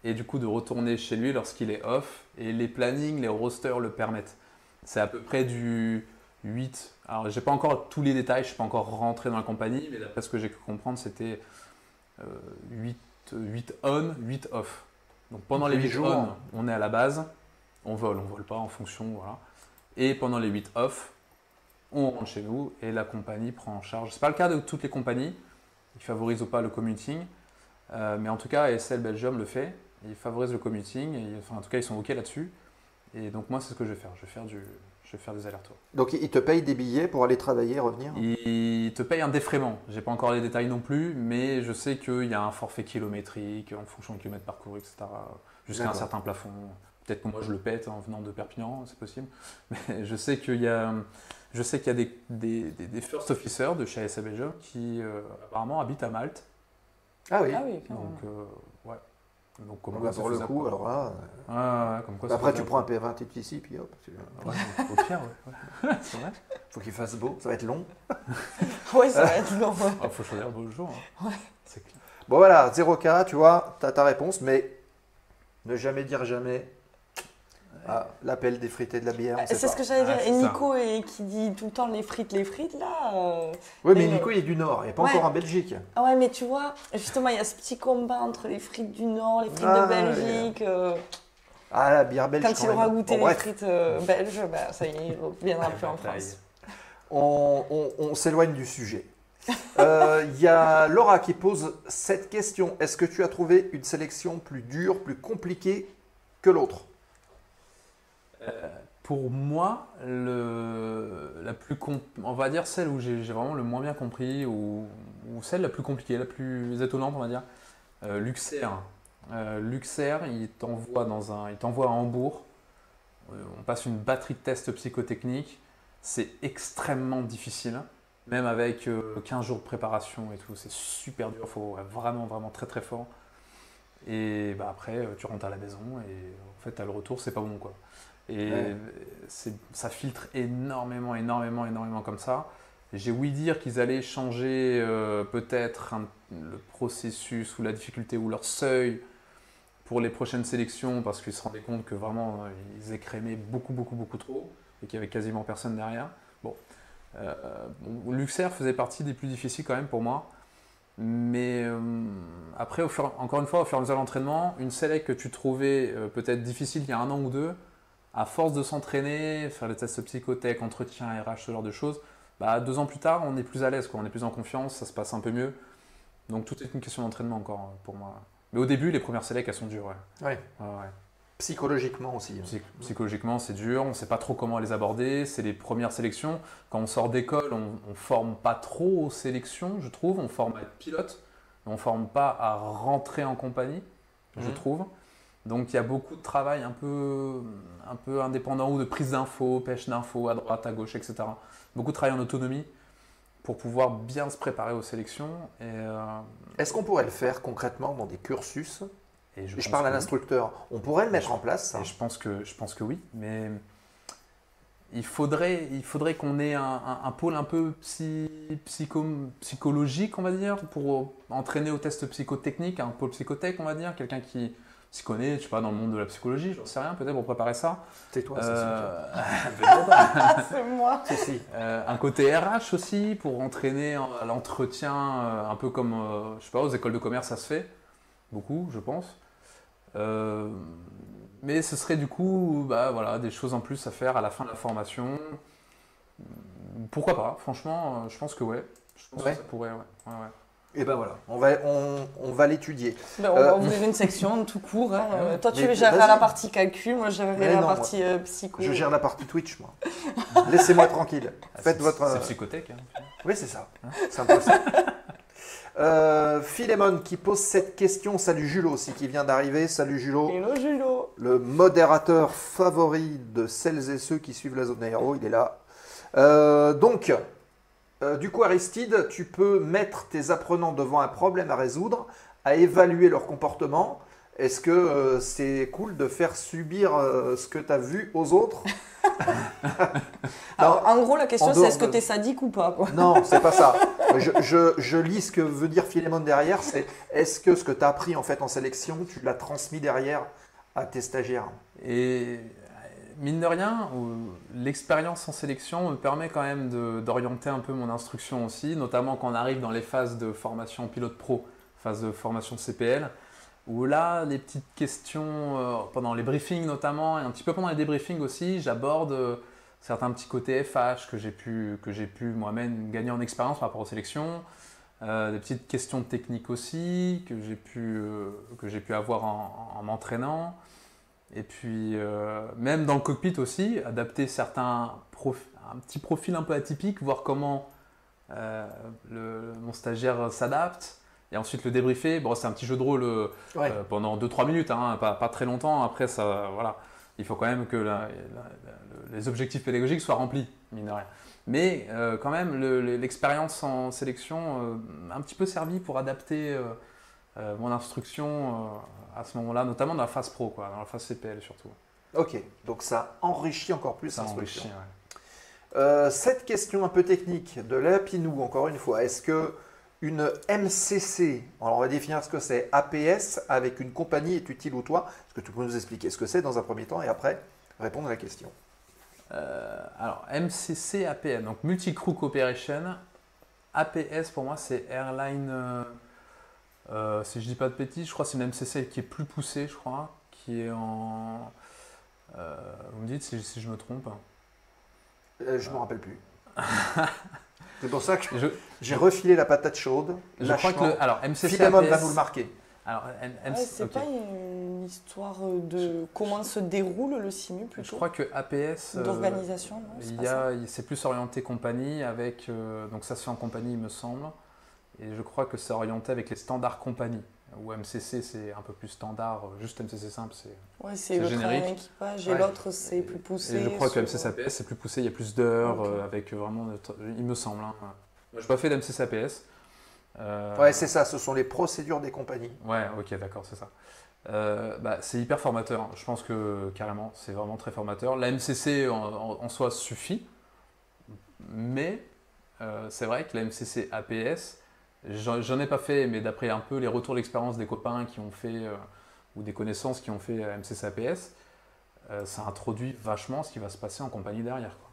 et du coup de retourner chez lui lorsqu'il est off. Et les plannings, les rosters le permettent. C'est à peu près du 8. Alors, j'ai pas encore tous les détails, je ne suis pas encore rentré dans la compagnie, mais d'après ce que j'ai pu comprendre, c'était 8 on, 8 off. Donc pendant les 8 jours. on, on est à la base, on vole pas en fonction, voilà. Et pendant les 8 off, on rentre chez nous et la compagnie prend en charge. Ce n'est pas le cas de toutes les compagnies, ils favorisent ou pas le commuting, mais en tout cas ASL Belgium le fait, ils favorisent le commuting, en tout cas ils sont OK là-dessus. Et donc moi c'est ce que je vais faire, je vais faire des allers-retours. Donc il te paye des billets pour aller travailler et revenir? Il te paye un défraiement, j'ai pas encore les détails non plus, mais je sais qu'il y a un forfait kilométrique en fonction de kilomètres parcourus, etc. Jusqu'à un D'accord. certain plafond. Peut-être que moi je le pète en venant de Perpignan, c'est possible. Mais je sais qu'il y a des first officers de chez ASL Belgium qui apparemment habitent à Malte. Ah oui. Ah oui, quand même. Donc ouais. Donc comme Donc quoi, là, c'est pour le faisable, coup, quoi. alors là. Ouais, comme quoi, c'est Après, tu faisable. prends un P20 ici, puis hop. Ouais, au pire, ouais. C'est vrai. Faut qu'il fasse beau, ça va être long. Ouais, ça va être long. Il faut choisir le jour. Hein. C'est clair. Bon voilà, 0K, tu vois, tu as ta réponse, mais ne jamais dire jamais. Ah, l'appel des frites et de la bière, on sait C'est pas. ce que j'allais dire. Ah, Et c'est ça. Nico qui dit tout le temps les frites là. Oui, mais Mais- Nico, il est du Nord, il n'est pas Ouais. encore en Belgique. Ah ouais, mais tu vois, justement, il y a ce petit combat entre les frites du Nord, les frites Ah, de Belgique. Ah, la bière belge. Quand il aura goûté Bon, les bref, frites belges, bah, ça y est, il ne reviendra plus en Bataille. France. on s'éloigne du sujet. Il y a Laura qui pose cette question. Est-ce que tu as trouvé une sélection plus dure, plus compliquée que l'autre? Pour moi, on va dire celle où j'ai vraiment le moins bien compris, ou celle la plus compliquée, la plus étonnante, on va dire, Luxair. Luxair, il t'envoie à Hambourg. On passe une batterie de tests psychotechniques. C'est extrêmement difficile, même avec 15 jours de préparation et tout. C'est super dur, il faut vraiment, vraiment très très fort. Et bah, après, tu rentres à la maison et en fait, à le retour, c'est pas bon, quoi. Et Ouais. ça filtre énormément comme ça. J'ai ouï dire qu'ils allaient changer peut-être le processus ou la difficulté ou leur seuil pour les prochaines sélections parce qu'ils se rendaient compte que vraiment ils écrémaient beaucoup trop et qu'il y avait quasiment personne derrière. Luxair faisait partie des plus difficiles quand même pour moi. Mais après, encore une fois, au fur et à mesure de l'entraînement, une select que tu trouvais peut-être difficile il y a 1 an ou 2, à force de s'entraîner, faire les tests psychotech, entretien, RH, ce genre de choses, 2 ans plus tard, on est plus à l'aise, on est plus en confiance, ça se passe un peu mieux. Donc tout est une question d'entraînement encore pour moi. Mais au début, les premières selects, elles sont dures. Ouais. Psychologiquement aussi. Psychologiquement, c'est dur, on ne sait pas trop comment les aborder, c'est les premières sélections. Quand on sort d'école, on ne forme pas trop aux sélections, je trouve. On forme à être pilote, mais on ne forme pas à rentrer en compagnie, je trouve. Donc il y a beaucoup de travail un peu indépendant ou de prise d'infos, pêche d'infos à droite, à gauche, etc. Beaucoup de travail en autonomie pour pouvoir bien se préparer aux sélections. Est-ce qu'on pourrait le faire concrètement dans des cursus ? Et je parle à l'instructeur. On pourrait le mettre en place, ça. Je pense que oui, mais il faudrait qu'on ait un pôle un peu psychologique, on va dire, pour entraîner au test psychotechnique, un pôle psychotech, on va dire, quelqu'un qui s'y connaît, je sais pas, dans le monde de la psychologie, j'en sais rien, peut-être pour préparer ça. C'est toi, c'est moi. Un côté RH aussi, pour entraîner à l'entretien, un peu comme, je sais pas, aux écoles de commerce, ça se fait, beaucoup, je pense. Mais ce serait du coup des choses en plus à faire à la fin de la formation. Pourquoi pas, franchement, je pense que ouais. Je pense que ça pourrait, ouais. Et ben voilà, on va l'étudier. On va ouvrir une section tout court. Toi, tu géreras la partie calcul, moi je gérerai la partie psycho. Je gère la partie Twitch, moi. Laissez-moi tranquille. Faites votre. C'est psychotech. Oui, c'est ça. C'est un peu ça. Philémon qui pose cette question. Salut Julo aussi qui vient d'arriver. Salut Julo. Hello Julo. Le modérateur favori de celles et ceux qui suivent la zone aéro, il est là. Du coup Aristide, tu peux mettre tes apprenants devant un problème à résoudre, à évaluer leur comportement. Est-ce que c'est cool de faire subir ce que tu as vu aux autres? Alors, en gros, la question c'est est-ce que tu es sadique ou pas, quoi. Non, c'est pas ça. Je lis ce que veut dire Philémon derrière. C'est est-ce que ce que tu as appris en fait en sélection, tu l'as transmis derrière à tes stagiaires? Et mine de rien, l'expérience en sélection me permet quand même d'orienter un peu mon instruction aussi, notamment quand on arrive dans les phases de formation pilote pro, phase de formation CPL, où là, les petites questions, pendant les briefings notamment, et un petit peu pendant les débriefings aussi, j'aborde certains petits côtés FH que j'ai pu moi-même gagner en expérience par rapport aux sélections, des petites questions techniques aussi que j'ai pu avoir en m'entraînant. Et puis, même dans le cockpit aussi, adapter un petit profil un peu atypique, voir comment mon stagiaire s'adapte. Et ensuite le débriefer. Bon, c'est un petit jeu de rôle pendant 2-3 minutes, hein, pas très longtemps. Après, ça, voilà, il faut quand même que les objectifs pédagogiques soient remplis, mine de rien. Mais quand même, l'expérience en sélection a un petit peu servi pour adapter mon instruction à ce moment-là, notamment dans la phase pro, dans la phase CPL surtout. Ok, donc ça enrichit encore plus l'instruction. Ouais. Cette question un peu technique de Lapinou, encore une fois, est-ce que une MCC, alors on va définir ce que c'est, APS avec une compagnie est utile ou toi? Est-ce que tu peux nous expliquer ce que c'est dans un premier temps et après répondre à la question? Alors MCC, APM, donc Multi-Crew Cooperation. APS pour moi c'est Airline, si je dis pas de bêtises, je crois que c'est une MCC qui est plus poussée, je crois, qui est en... vous me dites si je me trompe. Je ne me rappelle plus. C'est pour ça que j'ai refilé la patate chaude. Je crois que alors MCC Philémon APS, va nous le marquer. Alors, c'est pas une histoire de comment se déroule le simu plutôt. Je crois que APS d'organisation, non, c'est plus orienté compagnie avec donc ça se fait en compagnie il me semble, et je crois que c'est orienté avec les standards compagnie. Ou MCC c'est un peu plus standard, juste MCC simple c'est le générique. travail équipage et l'autre c'est plus poussé. Et je crois que MCC APS c'est plus poussé, il y a plus d'heures avec vraiment, il me semble. Hein. Moi j'ai pas fait d'MCC APS. Ouais, c'est ça, ce sont les procédures des compagnies. Ouais, ok, d'accord, c'est ça. C'est hyper formateur, je pense que carrément, c'est vraiment très formateur. La MCC en soi suffit, mais c'est vrai que la MCC APS, j'en ai pas fait, mais d'après un peu les retours d'expérience des copains qui ont fait, ou des connaissances qui ont fait MCC APS, ça introduit vachement ce qui va se passer en compagnie derrière, quoi.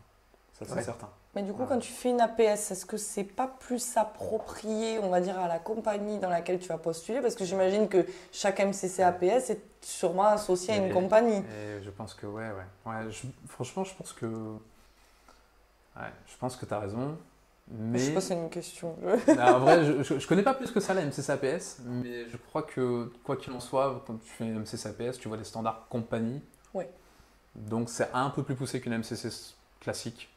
Ça, c'est Ouais. certain. Mais du coup, quand tu fais une APS, est-ce que c'est pas plus approprié, on va dire, à la compagnie dans laquelle tu vas postuler? Parce que j'imagine que chaque MCC APS est sûrement associé à une compagnie. Et je pense que, ouais. Franchement, je pense que... Ouais, je pense que tu as raison. Mais... Je sais pas si c'est une question. En vrai, je connais pas plus que ça la MCC APS, mais je crois que, quoi qu'il en soit, quand tu fais une MCC APS, tu vois les standards compagnie. Ouais. Donc, c'est un peu plus poussé qu'une MCC classique,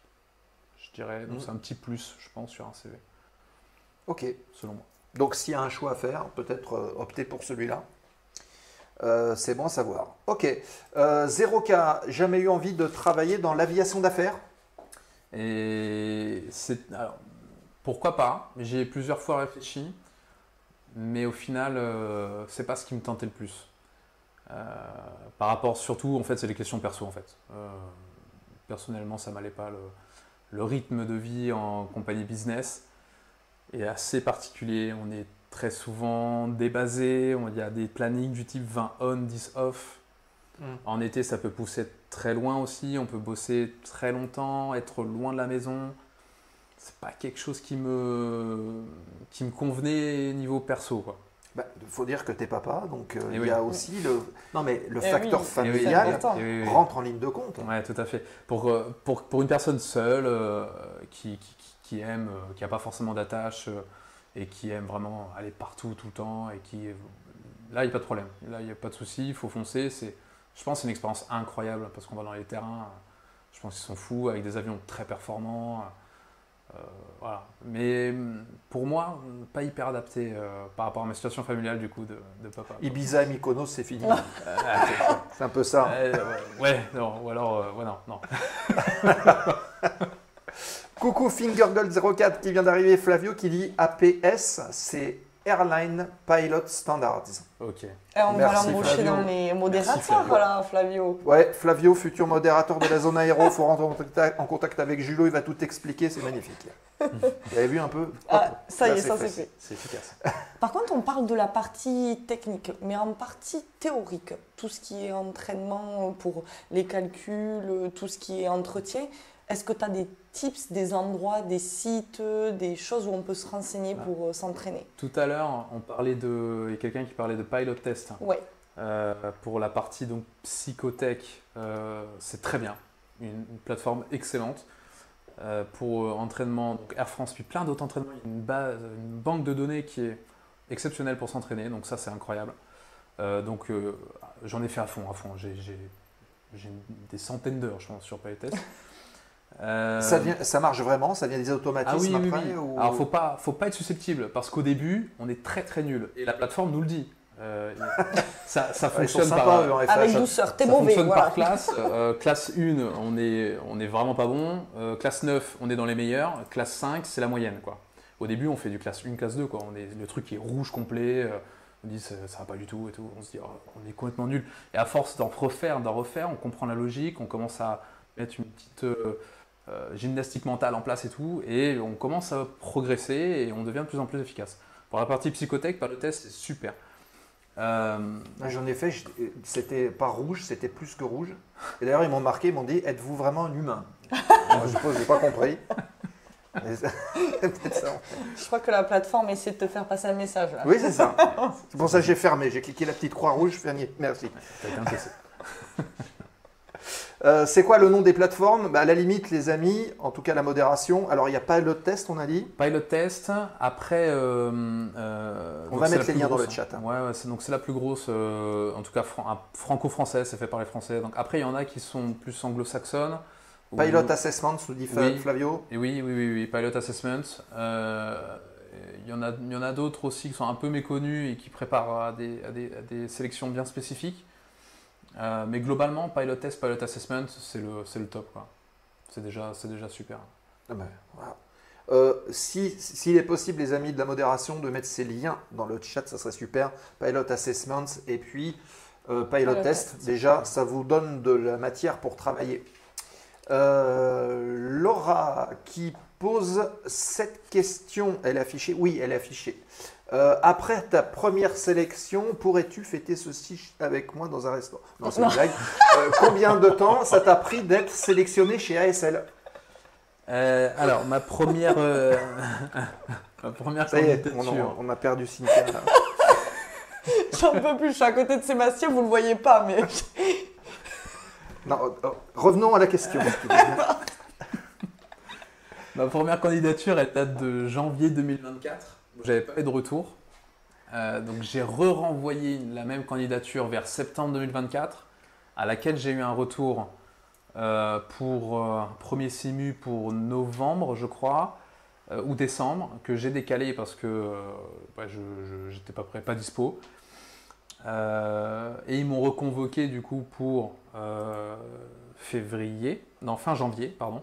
je dirais. Donc, c'est un petit plus, je pense, sur un CV, Ok. selon moi. Donc s'il y a un choix à faire, peut-être opter pour celui-là. C'est bon à savoir. Ok. 0K, jamais eu envie de travailler dans l'aviation d'affaires? Et alors, pourquoi pas? J'y ai plusieurs fois réfléchi, mais au final, c'est pas ce qui me tentait le plus. Par rapport, surtout, en fait, c'est les questions perso, en fait. Personnellement, ça m'allait pas. Le rythme de vie en compagnie business est assez particulier. On est très souvent débasé. Il y a des plannings du type 20 on, 10 off. En été, ça peut pousser très loin aussi. On peut bosser très longtemps, être loin de la maison. C'est pas quelque chose qui me convenait niveau perso, quoi. Il faut dire que tu es papa, donc il oui. y a aussi le Eh facteur oui. familial important. Et oui. rentre en ligne de compte. Ouais, tout à fait. Pour une personne seule qui aime, qui n'a pas forcément d'attache et qui aime vraiment aller partout tout le temps et là, il n'y a pas de problème. Là, il n'y a pas de souci, il faut foncer. Je pense que c'est une expérience incroyable parce qu'on va dans les terrains. Je pense qu'ils sont fous avec des avions très performants. Voilà. Mais pour moi, pas hyper adapté par rapport à ma situation familiale du coup de papa. Ibiza et Mykonos, c'est fini. C'est un peu ça. Ouais, non, ou alors, non. Coucou Fingergold04 qui vient d'arriver, Flavio qui dit APS, c'est Airline Pilot Standards. Ok. Et on va Merci, l'embaucher Flavio. dans les modérateurs, Merci, Flavio. voilà, Flavio. Ouais, Flavio, futur modérateur de la zone aéro, il faut rentrer en contact avec Julo, il va tout expliquer, c'est magnifique. Vous avez vu un peu? Ah, ça y Là, est, ça c'est fait. C'est efficace. Par contre, on parle de la partie technique, mais en partie théorique, tout ce qui est entraînement pour les calculs, tout ce qui est entretien, est-ce que tu as des tips, des endroits, des sites, des choses où on peut se renseigner pour s'entraîner? Tout à l'heure, il y a quelqu'un qui parlait de pilot test. Ouais. Pour la partie donc psychotech, c'est très bien, une plateforme excellente. Pour entraînement, donc Air France, puis plein d'autres entraînements, il y a une banque de données qui est exceptionnelle pour s'entraîner, donc ça c'est incroyable. J'en ai fait à fond. J'ai des centaines d'heures, je pense, sur pilot test. Ça marche vraiment? Ça vient des automatismes Ah oui. après ou... Alors faut pas être susceptible parce qu'au début on est très très nul et la plateforme nous le dit. Ça Ouais, ils sont fonctionne sympas, eux, par, en FH. Avec douceur, t'es ça mauvais. fonctionne Voilà. par classe. Classe 1 on est vraiment pas bon. Classe 9 on est dans les meilleurs. Classe 5 c'est la moyenne quoi. Au début on fait du classe 1, classe 2 quoi. Le truc qui est rouge complet. On dit ça va pas du tout et tout. On se dit on est complètement nul. Et à force d'en refaire, on comprend la logique. On commence à mettre une petite gymnastique mentale en place et tout, et on commence à progresser et on devient de plus en plus efficace. Pour la partie psychotech, par le test, c'est super. J'en ai fait, c'était pas rouge, c'était plus que rouge. Et d'ailleurs, ils m'ont marqué, ils m'ont dit, êtes-vous vraiment un humain? Alors, je suppose que j'ai pas compris. Mais c'est peut-être ça. Je crois que la plateforme essaie de te faire passer un message. Là. Oui, c'est ça. C'est pour ça que j'ai fermé. J'ai cliqué la petite croix rouge, fermé. Merci. T'as été un PC. C'est quoi le nom des plateformes? À la limite, les amis, en tout cas la modération. Alors, il n'y a pas le test, on a dit. Pilot test, après... On va mettre les liens dans le chat. Hein. Ouais, donc c'est la plus grosse, en tout cas franco-française, c'est fait par les Français. Donc après, il y en a qui sont plus anglo-saxonnes. Pilot Assessment, nous dit Oui. Flavio. Et oui, Pilot Assessment. Il y en a d'autres aussi qui sont un peu méconnus et qui préparent à des sélections bien spécifiques. Mais globalement, Pilot Test, Pilot Assessment, c'est le top, quoi. C'est déjà super. Ah ben, voilà. S'il est possible, les amis de la modération, de mettre ces liens dans le chat, ça serait super. Pilot Assessment et puis Pilot Test. Déjà, ça vous donne de la matière pour travailler. Laura qui pose cette question, elle est affichée? Oui, elle est affichée. Après ta première sélection, pourrais-tu fêter ceci avec moi dans un restaurant? Non, c'est une blague. Combien de temps ça t'a pris d'être sélectionné chez ASL? Alors, ma première Ça y est, candidature. on a perdu Cynthia. Là. J'en peux plus, je suis à côté de Sébastien, vous le voyez pas, mais. Non, revenons à la question. s'il vous plaît. Ma première candidature, elle date de janvier 2024. J'avais pas eu de retour. Donc j'ai renvoyé la même candidature vers septembre 2024, à laquelle j'ai eu un retour pour un premier simu pour novembre, je crois, ou décembre, que j'ai décalé parce que je n'étais pas dispo. Et ils m'ont reconvoqué du coup pour fin janvier, pardon.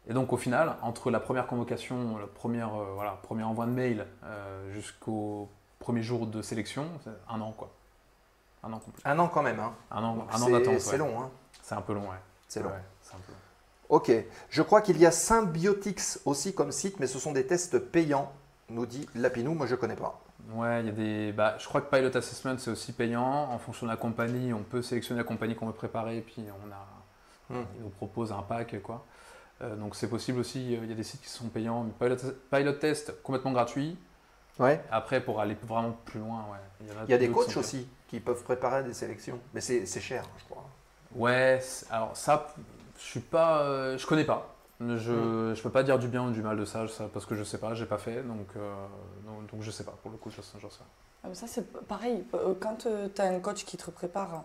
Et donc au final, entre la première convocation, le premier envoi de mail jusqu'au premier jour de sélection, c'est un an quoi. Un an complet. Un an quand même. Hein. Un an d'attente. C'est long. Hein. C'est un peu long, ouais. C'est long. Ouais, c'est un peu long. Ok. Je crois qu'il y a Symbiotics aussi comme site, mais ce sont des tests payants, nous dit Lapinou. Moi, je ne connais pas. Ouais, il y a des. Je crois que Pilot Assessment, c'est aussi payant. En fonction de la compagnie, on peut sélectionner la compagnie qu'on veut préparer, et puis ils nous proposent un pack, quoi. Donc c'est possible aussi, il y a des sites qui sont payants. Pilot Test, complètement gratuit. Ouais. Après, pour aller vraiment plus loin, ouais. Il y a des coachs aussi qui peuvent préparer des sélections, mais c'est cher, je crois. Ouais, alors ça, je connais pas. Je peux pas dire du bien ou du mal de ça, parce que je sais pas, j'ai pas fait, donc je sais pas. Pour le coup, j'en sais pas. Ça c'est pareil, quand tu as un coach qui te prépare,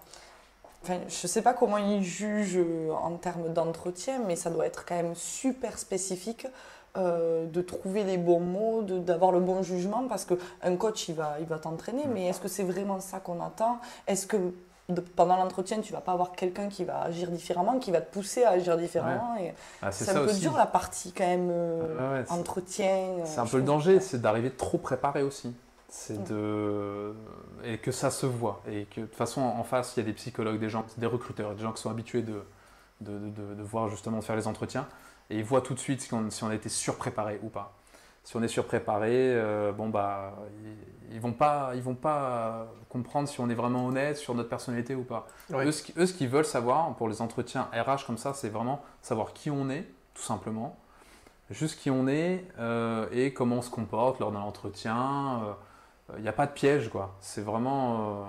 enfin, je sais pas comment il juge en termes d'entretien, mais ça doit être quand même super spécifique de trouver les bons mots, d'avoir le bon jugement, parce qu'un coach il va t'entraîner, mais est-ce que c'est vraiment ça qu'on attend? Est-ce que pendant l'entretien, tu vas pas avoir quelqu'un qui va agir différemment, qui va te pousser à agir différemment. Ouais. Et c'est un peu dur la partie quand même entretien. C'est un peu le danger, c'est d'arriver trop préparé aussi. Et que ça se voit. Et que de toute façon, en face, il y a des psychologues, des recruteurs, des gens qui sont habitués de voir justement faire les entretiens. Et ils voient tout de suite si on a été surpréparé ou pas. Si on est surpréparé, ils vont pas comprendre si on est vraiment honnête sur notre personnalité ou pas. Oui. Eux, ce qu'ils veulent savoir pour les entretiens RH comme ça, c'est vraiment savoir qui on est, tout simplement. Juste qui on est et comment on se comporte lors d'un entretien. Il n'y a pas de piège, quoi. C'est vraiment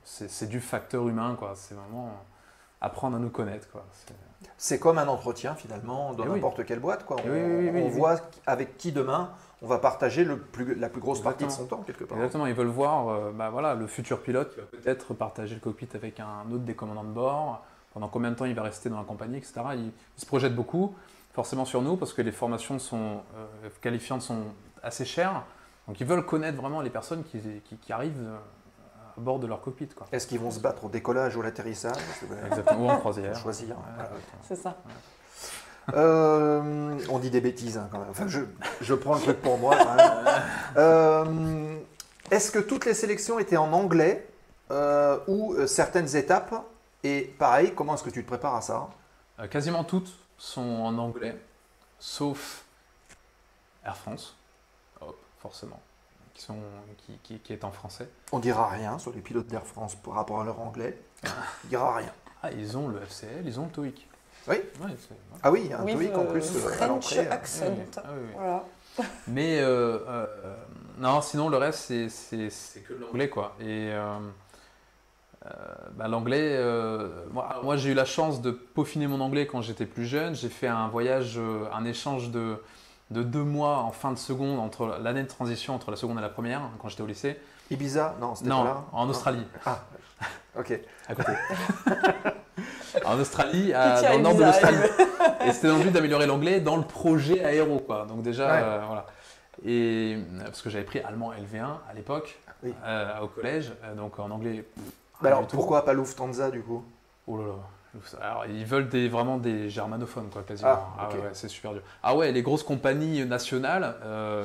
c'est du facteur humain, quoi. C'est vraiment apprendre à nous connaître, quoi. C'est comme un entretien finalement dans n'importe quelle boîte, quoi. On voit avec qui demain on va partager la plus grosse partie de son temps quelque part. Exactement, ils veulent voir le futur pilote qui va peut-être partager le cockpit avec un autre des commandants de bord, pendant combien de temps il va rester dans la compagnie, etc. Ils se projettent beaucoup, forcément sur nous, parce que les formations qualifiantes sont assez chères. Donc ils veulent connaître vraiment les personnes qui arrivent à bord de leur cockpit, quoi. Est-ce qu'ils vont se battre au décollage ou à l'atterrissage? Exactement, ou en croisière. Choisir. C'est ça. On dit des bêtises, hein, quand même. Enfin, je prends le truc pour moi. Quand même. Est-ce que toutes les sélections étaient en anglais ou certaines étapes? Et pareil, comment est-ce que tu te prépares à ça? Quasiment toutes sont en anglais, sauf Air France, forcément, qui est en français. On dira rien sur les pilotes d'Air France par rapport à leur anglais. On dira rien. Ah, ils ont le FCL, ils ont le TOEIC. Oui. Ah oui, un TOEIC en plus à l'entrée. Accent. Voilà. Mais non, sinon le reste c'est que de l'anglais, quoi. Et l'anglais, moi j'ai eu la chance de peaufiner mon anglais quand j'étais plus jeune. J'ai fait un voyage, un échange de 2 mois en fin de seconde, entre l'année de transition entre la seconde et la première, quand j'étais au lycée. Ibiza? Non, c'était pas là. En Australie. Ah, ok. À côté. En Australie, dans le nord de l'Australie. Et c'était dans le but d'améliorer l'anglais dans le projet aéro, quoi. Donc déjà, voilà. Et parce que j'avais pris allemand LV1 à l'époque, au collège, donc en anglais. Alors pourquoi pas Lufthansa du coup? Oh là là. Alors, ils veulent vraiment des germanophones, quoi, quasiment. Okay. Ouais, c'est super dur. Ah ouais, les grosses compagnies nationales,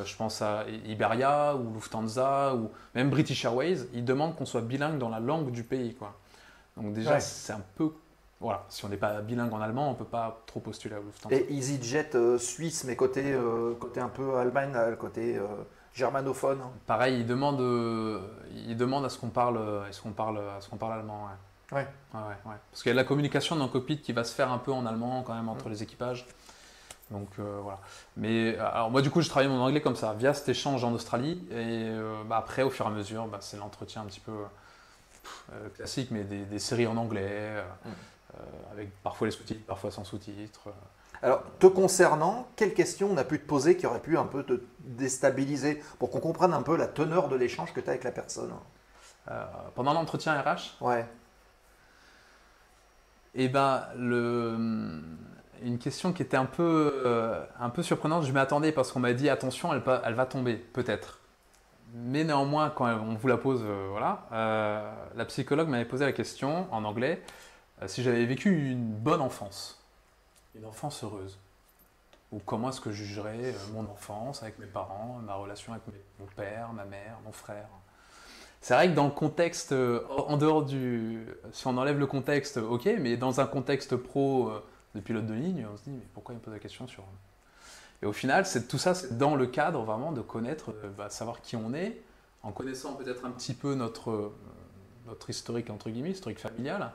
je pense à Iberia ou Lufthansa ou même British Airways, ils demandent qu'on soit bilingue dans la langue du pays, quoi. Donc déjà, c'est un peu... Voilà, si on n'est pas bilingue en allemand, on ne peut pas trop postuler à Lufthansa. Et EasyJet suisse, mais côté un peu Allemagne, côté germanophone. Pareil, ils demandent à ce qu'on parle, allemand. Ouais. Ouais. Parce qu'il y a de la communication dans le cockpit qui va se faire un peu en allemand quand même entre les équipages. Donc voilà. Mais alors moi du coup, je travaille mon anglais comme ça, via cet échange en Australie. Et après, au fur et à mesure, c'est l'entretien un petit peu classique, mais des séries en anglais, avec parfois les sous-titres, parfois sans sous-titres. Alors, te concernant, quelles questions on a pu te poser qui auraient pu un peu te déstabiliser pour qu'on comprenne un peu la teneur de l'échange que tu as avec la personne? Pendant l'entretien RH, Ouais. eh ben, une question qui était un peu surprenante, je m'y attendais parce qu'on m'a dit attention, elle va tomber, peut-être. Mais néanmoins, quand on vous la pose, la psychologue m'avait posé la question en anglais si j'avais vécu une bonne enfance, une enfance heureuse. Ou comment est-ce que je jugerais mon enfance avec mes parents, ma relation avec mon père, ma mère, mon frère. C'est vrai que dans le contexte, en dehors si on enlève le contexte, ok, mais dans un contexte pro de pilote de ligne, on se dit mais pourquoi il me pose la question sur... Et au final, tout ça, c'est dans le cadre vraiment de connaître, savoir qui on est, en connaissant peut-être un petit peu notre historique, entre guillemets, historique familial,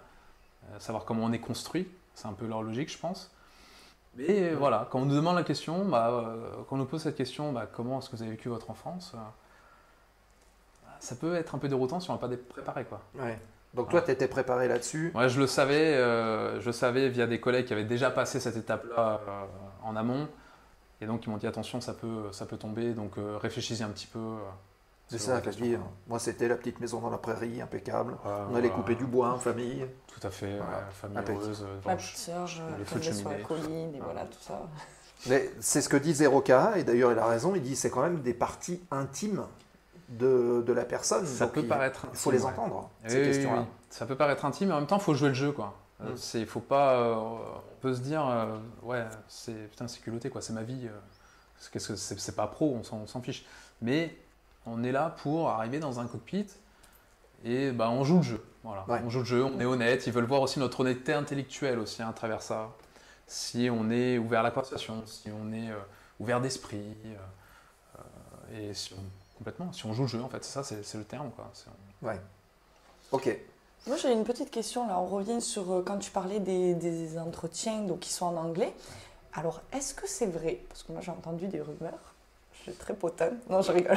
savoir comment on est construit, c'est un peu leur logique, je pense. Mais voilà, quand on nous demande la question, quand on nous pose cette question, comment est-ce que vous avez vécu votre enfance, ça peut être un peu déroutant si on n'a pas préparé, quoi. Ouais. Donc toi, tu étais préparé là-dessus? Ouais, je le savais via des collègues qui avaient déjà passé cette étape-là en amont. Et donc, ils m'ont dit, attention, ça peut tomber, donc réfléchissez un petit peu. C'est ça, qu'à dire. Moi, c'était la petite maison dans la prairie, impeccable. On allait couper du bois en famille. Tout à fait, famille heureuse. Ma petite sœur, je tombais sur la colline, et voilà, tout ça. Mais c'est ce que dit Zeroka, et d'ailleurs, il a raison, il dit c'est quand même des parties intimes de la personne. Ça donc peut paraître intime. Il faut les entendre, ces questions-là. Oui. Ça peut paraître intime, mais en même temps, il faut jouer le jeu, quoi. Faut pas, on peut se dire, c'est culotté, quoi. C'est ma vie. C'est pas pro, on s'en fiche. Mais on est là pour arriver dans un cockpit et on joue le jeu. Voilà. Ouais. On joue le jeu, on est honnête. Ils veulent voir aussi notre honnêteté intellectuelle aussi à travers ça. Si on est ouvert à la conversation, si on est ouvert d'esprit, et si on joue le jeu, en fait, c'est ça, c'est le terme, quoi. Ouais. Ok. Moi, j'ai une petite question là. On revient sur quand tu parlais des entretiens donc, qui sont en anglais. Alors, est-ce que c'est vrai? Parce que moi, j'ai entendu des rumeurs. Je suis très potin. Non, je rigole.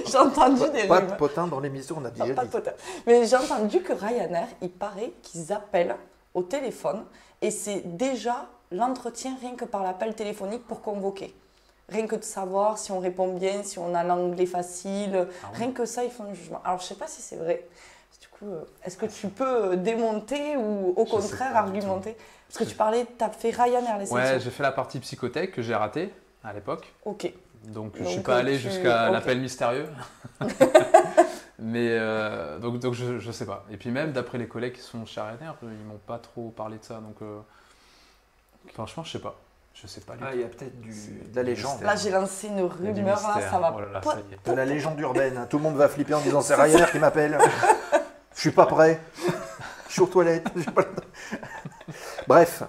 J'ai entendu des rumeurs. Pas de potin dans l'émission, on a déjà dit. Pas de potin. Mais j'ai entendu que Ryanair, il paraît qu'ils appellent au téléphone et c'est déjà l'entretien rien que par l'appel téléphonique pour convoquer. Rien que de savoir si on répond bien, si on a l'anglais facile. Rien que ça, ils font le jugement. Alors, je ne sais pas si c'est vrai. Du coup, est-ce que tu peux démonter ou au contraire argumenter? Parce que tu parlais, tu as fait Ryanair les sélections. Ouais, j'ai fait la partie psychothèque que j'ai ratée à l'époque. Ok. Donc je ne suis pas allé jusqu'à l'appel mystérieux. Mais donc je ne sais pas. Et puis même d'après les collègues qui sont chez Ryanair, ils ne m'ont pas trop parlé de ça. Donc franchement, je ne sais pas. Je sais pas. Il y a peut-être de la légende. Là, j'ai lancé une rumeur, là, ça va. Oh là là, ça y est. De la légende urbaine. Tout le monde va flipper en disant c'est Ryanair qui m'appelle. Je suis pas prêt. Je suis aux toilettes. Bref.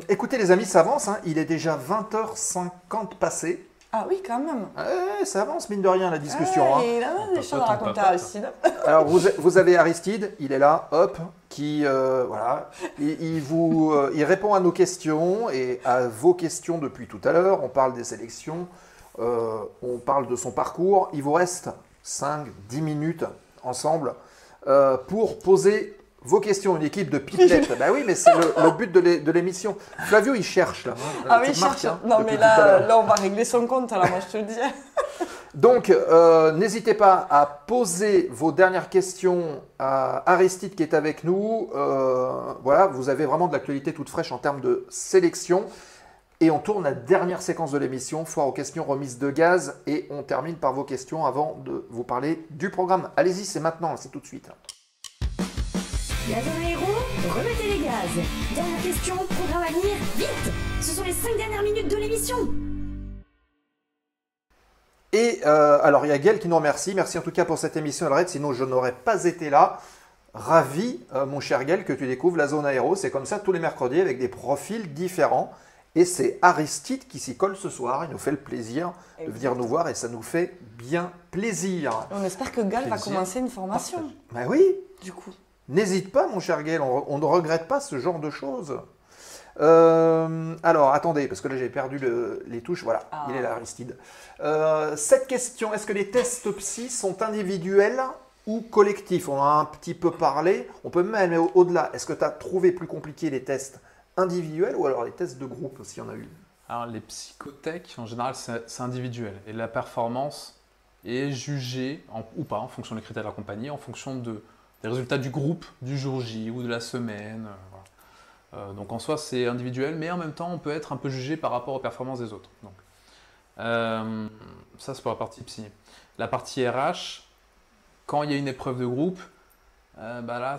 Écoutez les amis, ça avance. Il est déjà 20h50 passé. Ah oui, quand même. Ça avance mine de rien la discussion. Il a même des choses à raconter à Aristide. Alors vous avez Aristide, il est là, hop, qui voilà, il répond à nos questions et à vos questions depuis tout à l'heure. On parle des sélections, on parle de son parcours. Il vous reste 5-10 minutes ensemble pour poser vos questions, une équipe de pipelettes. Bah oui, mais c'est le but de l'émission. Flavio, il cherche là. Ah oui, il cherche. Non, mais là, on va régler son compte, là, moi je te le dis. Donc, n'hésitez pas à poser vos dernières questions à Aristide qui est avec nous. Voilà, vous avez vraiment de l'actualité toute fraîche en termes de sélection. Et on tourne la dernière séquence de l'émission, foire aux questions, remise de gaz. Et on termine par vos questions avant de vous parler du programme. Allez-y, c'est maintenant, c'est tout de suite. La zone aéro, remettez les gaz. Dernière question, programme à venir, vite. Ce sont les 5 dernières minutes de l'émission. Et alors, il y a Gaël qui nous remercie. Merci en tout cas pour cette émission, Elred. Sinon, je n'aurais pas été là. Ravi, mon cher Gaël, que tu découvres la zone aéro. C'est comme ça tous les mercredis avec des profils différents. Et c'est Aristide qui s'y colle ce soir. Il nous fait le plaisir de venir nous voir et ça nous fait bien plaisir. On espère que Gaël va commencer une formation. Ben oui. Du coup. N'hésite pas, mon cher Gaël. On ne regrette pas ce genre de choses. Alors, attendez, parce que là j'ai perdu les touches. Voilà, Ah. il est là, Aristide. Cette question, est-ce que les tests psy sont individuels ou collectifs? On en a un petit peu parlé. On peut même aller au-delà. Est-ce que tu as trouvé plus compliqué les tests individuels ou alors les tests de groupe, s'il y en a eu? Alors, les psychotech, en général, c'est individuel. Et la performance est jugée, ou pas, en fonction des critères de la compagnie, en fonction des résultats du groupe, du jour J ou de la semaine. Voilà. Donc, en soi, c'est individuel, mais en même temps, on peut être un peu jugé par rapport aux performances des autres. Donc, ça, c'est pour la partie psy. La partie RH, quand il y a une épreuve de groupe, là,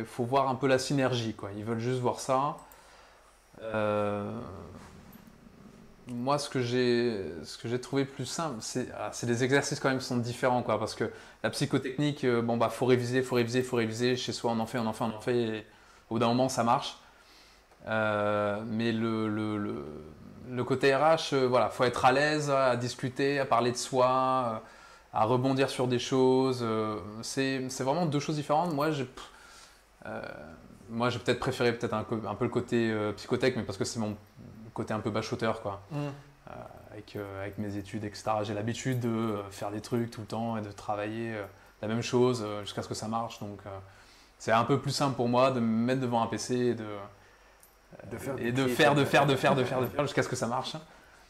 faut voir un peu la synergie, quoi. Ils veulent juste voir ça. Moi, ce que j'ai trouvé plus simple, c'est des exercices quand même qui sont différents, quoi, parce que la psychotechnique, faut réviser. Chez soi, on en fait, et au bout d'un moment, ça marche. Mais le côté RH, faut être à l'aise à discuter, à parler de soi, à rebondir sur des choses. C'est vraiment deux choses différentes. Moi, j'ai peut-être préféré un peu le côté psychotech, mais parce que c'est mon côté un peu bachoteur, quoi. Avec mes études, etc. J'ai l'habitude de faire des trucs tout le temps et de travailler la même chose jusqu'à ce que ça marche. Donc, c'est un peu plus simple pour moi de me mettre devant un PC et de faire jusqu'à ce que ça marche.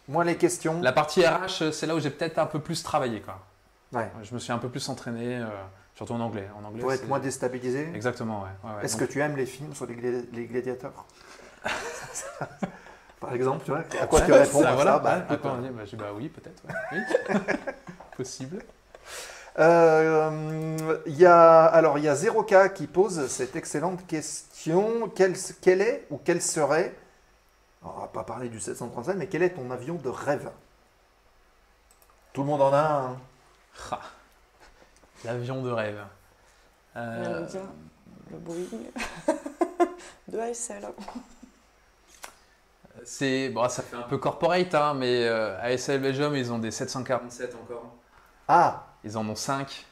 Moi, les questions. La partie RH, c'est là où j'ai peut-être un peu plus travaillé, quoi. Ouais. Je me suis un peu plus entraîné, surtout en anglais. Pour être moins déstabilisé. Exactement, ouais. Est-ce que tu aimes les films sur les gladiateurs? Par exemple, tu vois, à quoi tu réponds à ça? Je dis oui, peut-être. Ouais. Oui. Possible. Il y a 0K qui pose cette excellente question. Quel est ou quel serait, on va pas parler du 737, mais quel est ton avion de rêve? Tout le monde en a un. L'avion de rêve. J'aime bien le Boeing de ASL. Ça fait un peu corporate, hein, mais ASL Belgium, ils ont des 747 encore. Ah, ils en ont 5.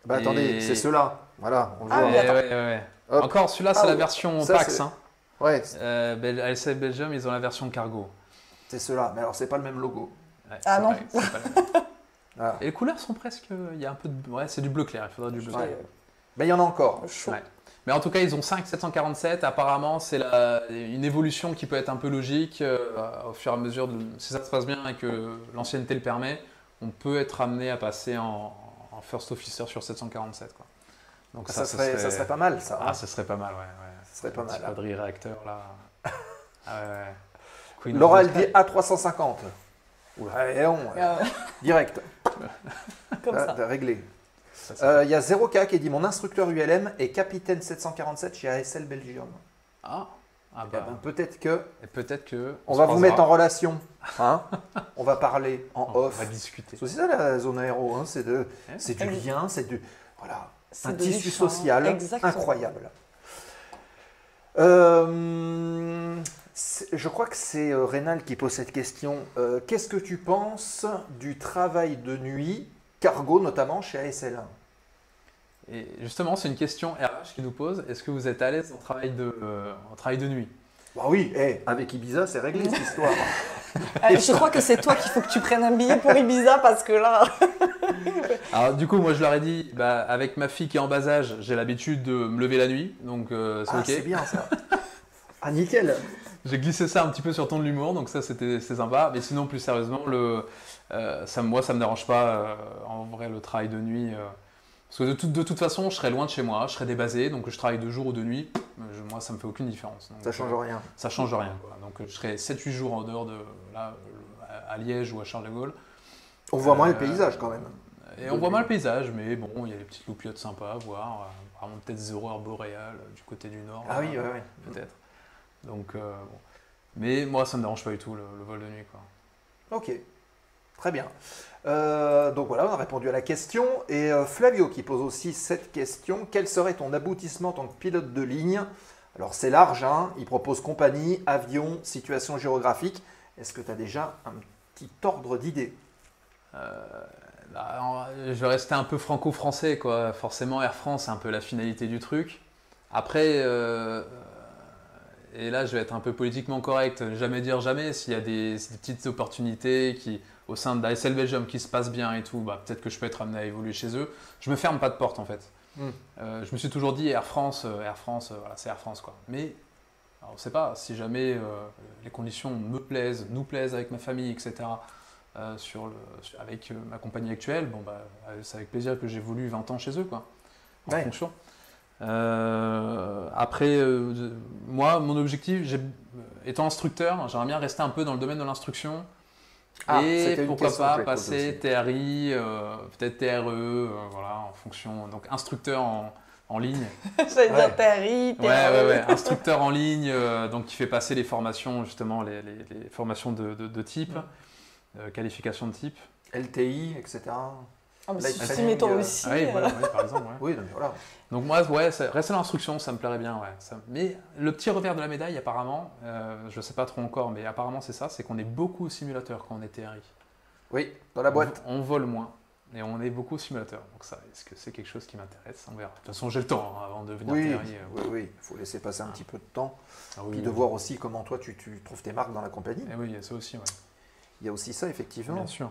Attendez, c'est ceux-là. Voilà, on le voit. Ouais. Encore, celui-là, c'est la version PAX. Hein. Ouais. ASL Belgium, ils ont la version cargo. C'est ceux-là, mais alors c'est pas le même logo. Ouais, non. C'est pas le même. Ah. Et les couleurs sont presque. Il y a un peu de. Ouais, c'est du bleu clair, il faudra du bleu clair. Mais il y en a encore. Ouais. Mais en tout cas, ils ont 5 747. Apparemment, c'est une évolution qui peut être un peu logique au fur et à mesure. Si ça se passe bien et que l'ancienneté le permet, on peut être amené à passer en first officer sur 747. Quoi. Donc ça serait pas mal, ça. Ah, ça serait pas mal, ouais. Ça serait pas mal. Squadrille réacteur, là. Ouais. Laura, elle dit A350. Oula, direct. Comme ça. Réglé. Il y a 0K qui dit mon instructeur ULM est capitaine 747 chez ASL Belgium. Peut-être que. On va vous mettre en relation. Hein. On va parler en off. On va discuter. C'est aussi ça la zone aéro. Hein. C'est du lien, c'est un tissu social incroyable. Je crois que c'est Rénal qui pose cette question. Qu'est-ce que tu penses du travail de nuit, cargo notamment chez ASL? Et justement, c'est une question RH qui nous pose. Est-ce que vous êtes à l'aise en travail de nuit? Bah oui, avec Ibiza, c'est réglé cette histoire. Je crois que c'est toi qu'il faut que tu prennes un billet pour Ibiza parce que là. Alors du coup, moi je leur ai dit, avec ma fille qui est en bas âge, j'ai l'habitude de me lever la nuit, donc c'est ok. C'est bien ça. Ah nickel. J'ai glissé ça un petit peu sur ton de l'humour, donc ça c'est sympa. Mais sinon, plus sérieusement, ça me dérange pas en vrai le travail de nuit. Parce que de toute façon, je serais loin de chez moi, je serais débasé, donc je travaille de jour ou de nuit, moi ça me fait aucune différence. Donc, ça change rien. Ça change rien, quoi. Donc je serais 7-8 jours en dehors de là, à Liège ou à Charles de Gaulle. On voit moins le paysage quand même. Et on voit moins le paysage, mais bon, il y a des petites loupiottes sympas à voir. Vraiment peut-être des aurores boréales du côté du nord. Ah oui. Peut-être. Donc, bon. Mais moi, ça ne me dérange pas du tout le vol de nuit, quoi. Ok, très bien. Donc voilà, on a répondu à la question. Et Flavio qui pose aussi cette question. Quel serait ton aboutissement en tant que pilote de ligne? Alors c'est large, hein. Il propose compagnie, avion, situation géographique. Est-ce que tu as déjà un petit ordre d'idée? Je vais rester un peu franco-français, quoi. Forcément, Air France, c'est un peu la finalité du truc. Après, Et là, je vais être un peu politiquement correct, jamais dire jamais. S'il y a des petites opportunités au sein de ASL Belgium qui se passent bien et tout, bah, peut-être que je peux être amené à évoluer chez eux. Je me ferme pas de porte en fait. Je me suis toujours dit Air France, voilà, c'est Air France quoi. Mais alors, on ne sait pas, si jamais les conditions me plaisent, nous plaisent avec ma famille, etc., avec ma compagnie actuelle, bon, bah, c'est avec plaisir que j'ai voulu 20 ans chez eux, quoi, en fonction. Après, moi, mon objectif, étant instructeur, j'aimerais bien rester un peu dans le domaine de l'instruction. Et pourquoi pas passer TRI, peut-être TRE, voilà, en fonction. Donc, instructeur en ligne. J'allais dire TRI, TRE. Ouais. Instructeur en ligne, donc qui fait passer les formations, justement, les formations de type, qualification de type. LTI, etc. Si mettons aussi. Oui, par exemple. Ouais. Oui, donc voilà. Donc moi, rester dans l'instruction, ça me plairait bien. Ouais. Mais le petit revers de la médaille, apparemment, je ne sais pas trop encore, mais apparemment c'est ça, c'est qu'on est beaucoup au simulateur quand on est TRI. Oui, dans la boîte. On vole moins. Et on est beaucoup au simulateur. Donc ça, est-ce que c'est quelque chose qui m'intéresse? On verra. De toute façon, j'ai le temps avant de devenir TRI. Oui, il faut laisser passer un petit peu de temps. Puis de voir aussi comment toi, tu trouves tes marques dans la compagnie. Et oui, il y a ça aussi, ouais. Il y a aussi ça, effectivement. Bien sûr.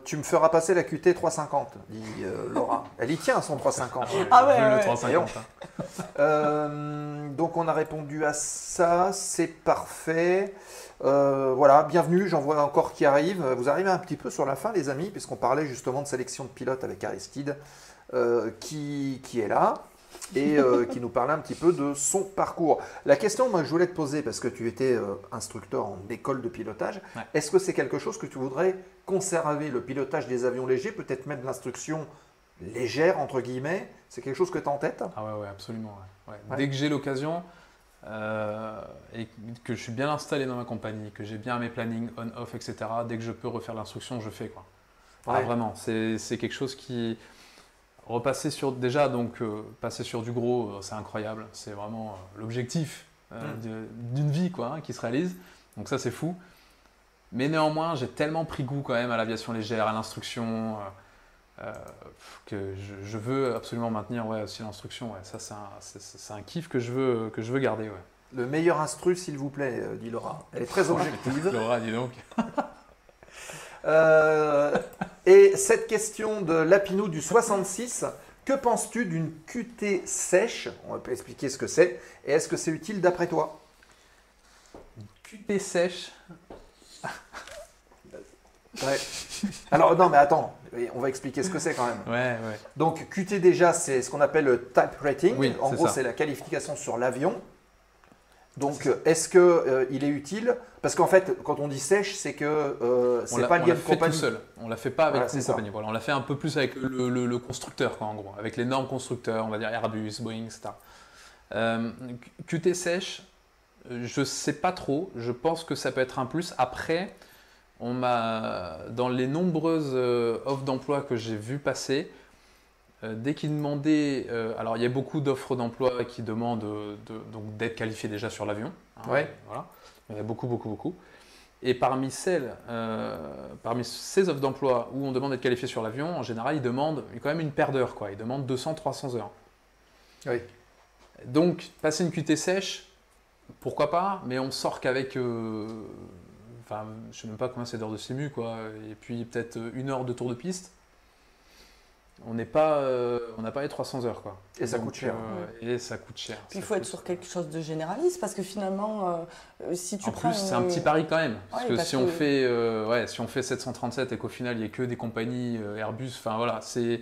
Tu me feras passer la QT 350, dit Laura. Elle y tient à son 350. Le 350. Donc on a répondu à ça, c'est parfait. Voilà, bienvenue, j'en vois encore qui arrivent. Vous arrivez un petit peu sur la fin, les amis, puisqu'on parlait justement de sélection de pilotes avec Aristide, qui est là et qui nous parlait un petit peu de son parcours. La question moi, que je voulais te poser, parce que tu étais instructeur en école de pilotage, est-ce que c'est quelque chose que tu voudrais conserver, le pilotage des avions légers, peut-être même l'instruction légère, entre guillemets? C'est quelque chose que tu as en tête? Ah ouais, absolument. Ouais. Dès que j'ai l'occasion et que je suis bien installé dans ma compagnie, que j'ai bien mes plannings on-off, etc., dès que je peux refaire l'instruction, je fais, quoi. Ah, vraiment, c'est quelque chose qui... Repasser sur, déjà, donc, passer sur du gros, c'est incroyable. C'est vraiment l'objectif d'une vie, quoi, qui se réalise. Donc ça, c'est fou. Mais néanmoins, j'ai tellement pris goût quand même à l'aviation légère, à l'instruction, que je veux absolument maintenir aussi l'instruction. Ouais. Ça, c'est un kiff que je veux garder. Ouais. Le meilleur instru, s'il vous plaît, dit Laura. Elle est très objective. Laura, dis donc. Et cette question de Lapinou du 66, que penses-tu d'une QT sèche? On peut expliquer ce que c'est. Et est-ce que c'est utile d'après toi? QT sèche. Ouais. Alors non mais attends, on va expliquer ce que c'est quand même. Ouais. Donc QT déjà c'est ce qu'on appelle le type rating. Oui, en gros c'est la qualification sur l'avion. Donc est-ce qu'il est utile? Parce qu'en fait quand on dit sèche c'est que c'est pas lié à une compagnie. Tout seul. On l'a fait pas avec une compagnie. Voilà, on l'a fait un peu plus avec le constructeur quoi, en gros, avec les normes constructeurs, on va dire Airbus, Boeing, etc. QT sèche, je sais pas trop. Je pense que ça peut être un plus. Après, dans les nombreuses offres d'emploi que j'ai vues passer, dès qu'ils demandaient, alors il y a beaucoup d'offres d'emploi qui demandent donc d'être qualifié déjà sur l'avion. Hein, voilà. Il y en a beaucoup. Et parmi ces offres d'emploi où on demande d'être qualifié sur l'avion, en général, ils demandent quand même une paire d'heures, quoi. Ils demandent 200-300 heures. Oui. Donc, passer une QT sèche, pourquoi pas, mais on sort qu'avec, je ne sais même pas combien c'est d'heures de simu, quoi, et puis peut-être 1 heure de tour de piste. On n'a pas les 300 heures, quoi. Et ça coûte cher. Et ça coûte cher. Puis il faut être sur quelque chose de généraliste, parce que finalement, si tu prends... En plus, c'est un petit pari quand même. Parce que si on fait 737 et qu'au final, il n'y a que des compagnies Airbus, enfin voilà, c'est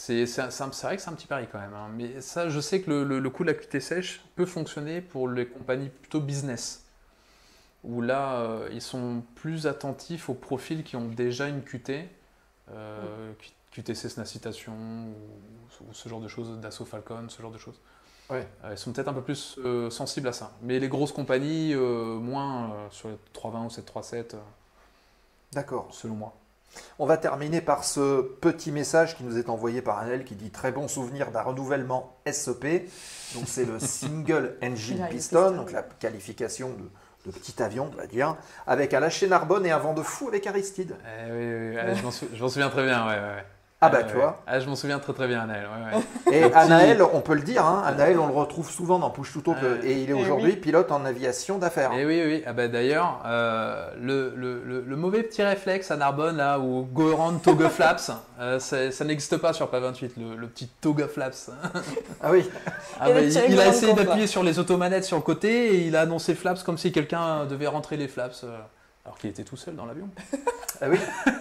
vrai que c'est un petit pari quand même. Hein. Mais ça, je sais que le coût de la QT sèche peut fonctionner pour les compagnies plutôt business, où là, ils sont plus attentifs aux profils qui ont déjà une QT, QTC Cessna Citation ou ce genre de choses, Dassault Falcon, ce genre de choses. Ouais. Ils sont peut-être un peu plus sensibles à ça. Mais les grosses compagnies, moins sur les 320 ou 737, d'accord, selon moi. On va terminer par ce petit message qui nous est envoyé par Annelle qui dit très bon souvenir d'un renouvellement SEP. Donc c'est le Single Engine Piston, donc la qualification de petit avion, on va dire, avec un lâcher Narbonne et un vent de fou avec Aristide. Oui, je m'en souviens très bien, ouais. Ah bah tu vois. Ah, je m'en souviens très très bien, Anaël. Ouais. Et Anaël, on peut le dire, hein, Anaël, on le retrouve souvent dans Push to Talk et il est aujourd'hui oui. pilote en aviation d'affaires. Et oui. Ah bah, d'ailleurs, le mauvais petit réflexe à Narbonne, là, où go around toggle flaps, ça n'existe pas sur PA28, le petit toggle flaps. Ah oui. Ah Et bah, le petit il a règlement de essayé compte, d'appuyer là. sur les automanettes sur le côté et il a annoncé flaps comme si quelqu'un devait rentrer les flaps. Alors qu'il était tout seul dans l'avion. Ah oui.